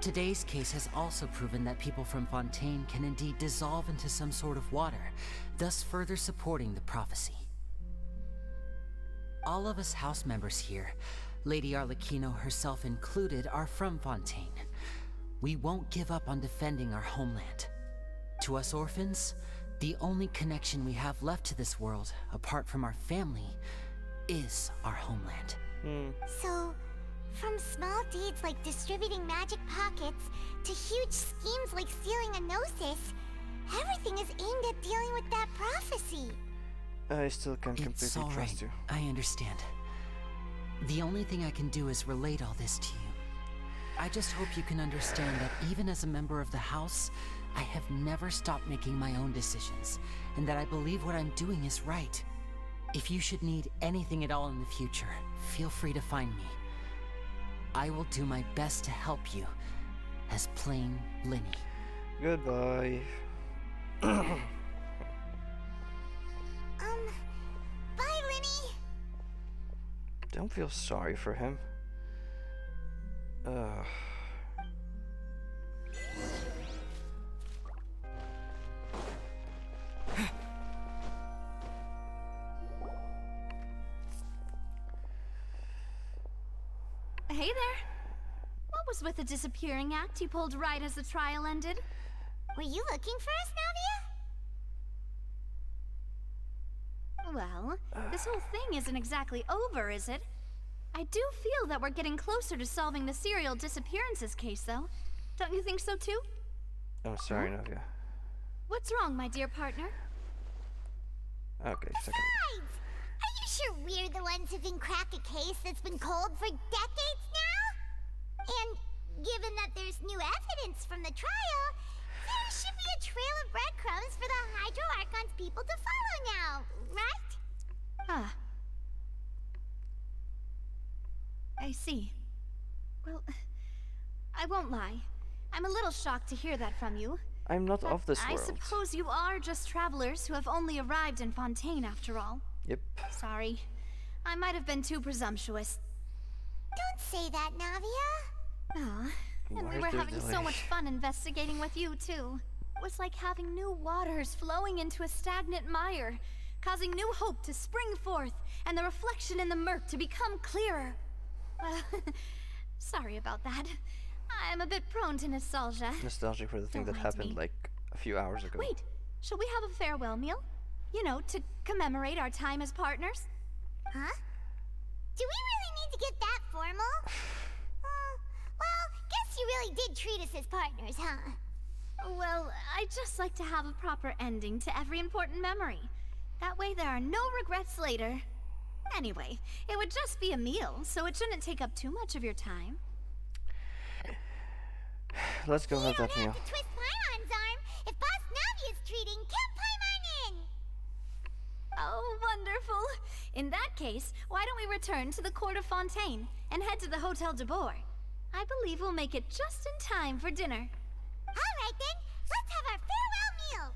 Today's case has also proven that people from Fontaine can indeed dissolve into some sort of water, thus further supporting the prophecy. All of us house members here, Lady Arlecchino herself included, are from Fontaine. We won't give up on defending our homeland. To us orphans, the only connection we have left to this world, apart from our family, is our homeland. So, from small deeds like distributing magic pockets to huge schemes like stealing a Gnosis, everything is aimed at dealing with that prophecy. I still can't It's completely all trust right. you. I understand. The only thing I can do is relate all this to you. I just hope you can understand that even as a member of the House, I have never stopped making my own decisions, and that I believe what I'm doing is right. If you should need anything at all in the future, feel free to find me. I will do my best to help you, as plain Linny. Goodbye. Bye, Linny. Don't feel sorry for him. Hey there. What was with the disappearing act you pulled right as the trial ended? Were you looking for us, Navia? Well, this whole thing isn't exactly over, is it? I do feel that we're getting closer to solving the serial disappearances case, though. Don't you think so, too? I'm sorry, Navia. What's wrong, my dear partner? Okay, second. Besides, are you sure we're the ones who can crack a case that's been cold for decades now? And given that there's new evidence from the trial, there should be a trail of breadcrumbs for the Hydro Archon's people to follow now, right? Ah. I see. Well, I won't lie. I'm a little shocked to hear that from you. I'm not of this I world. suppose you are just travelers who have only arrived in Fontaine after all. Yep. Sorry. I might have been too presumptuous. Don't say that, Navia. Ah, and we Where's were the having so delay? much fun investigating with you, too. It was like having new waters flowing into a stagnant mire, causing new hope to spring forth, and the reflection in the murk to become clearer. Well, sorry about that. I'm a bit prone to nostalgia. Nostalgic for the thing that Reminds happened me. like a few hours ago. Wait, shall we have a farewell meal? You know, to commemorate our time as partners? Huh? Do we really need to get that formal? Well, guess you really did treat us as partners, huh? Well, I'd just like to have a proper ending to every important memory. That way there are no regrets later. Anyway, it would just be a meal, so it shouldn't take up too much of your time. Let's go have that You meal. don't have to twist Paimon's arm. If Boss Navia's treating, count Paimon in. Oh, wonderful. In that case, why don't we return to the court of Fontaine and head to the Hotel de Boer? I believe we'll make it just in time for dinner. All right then, let's have our farewell meal.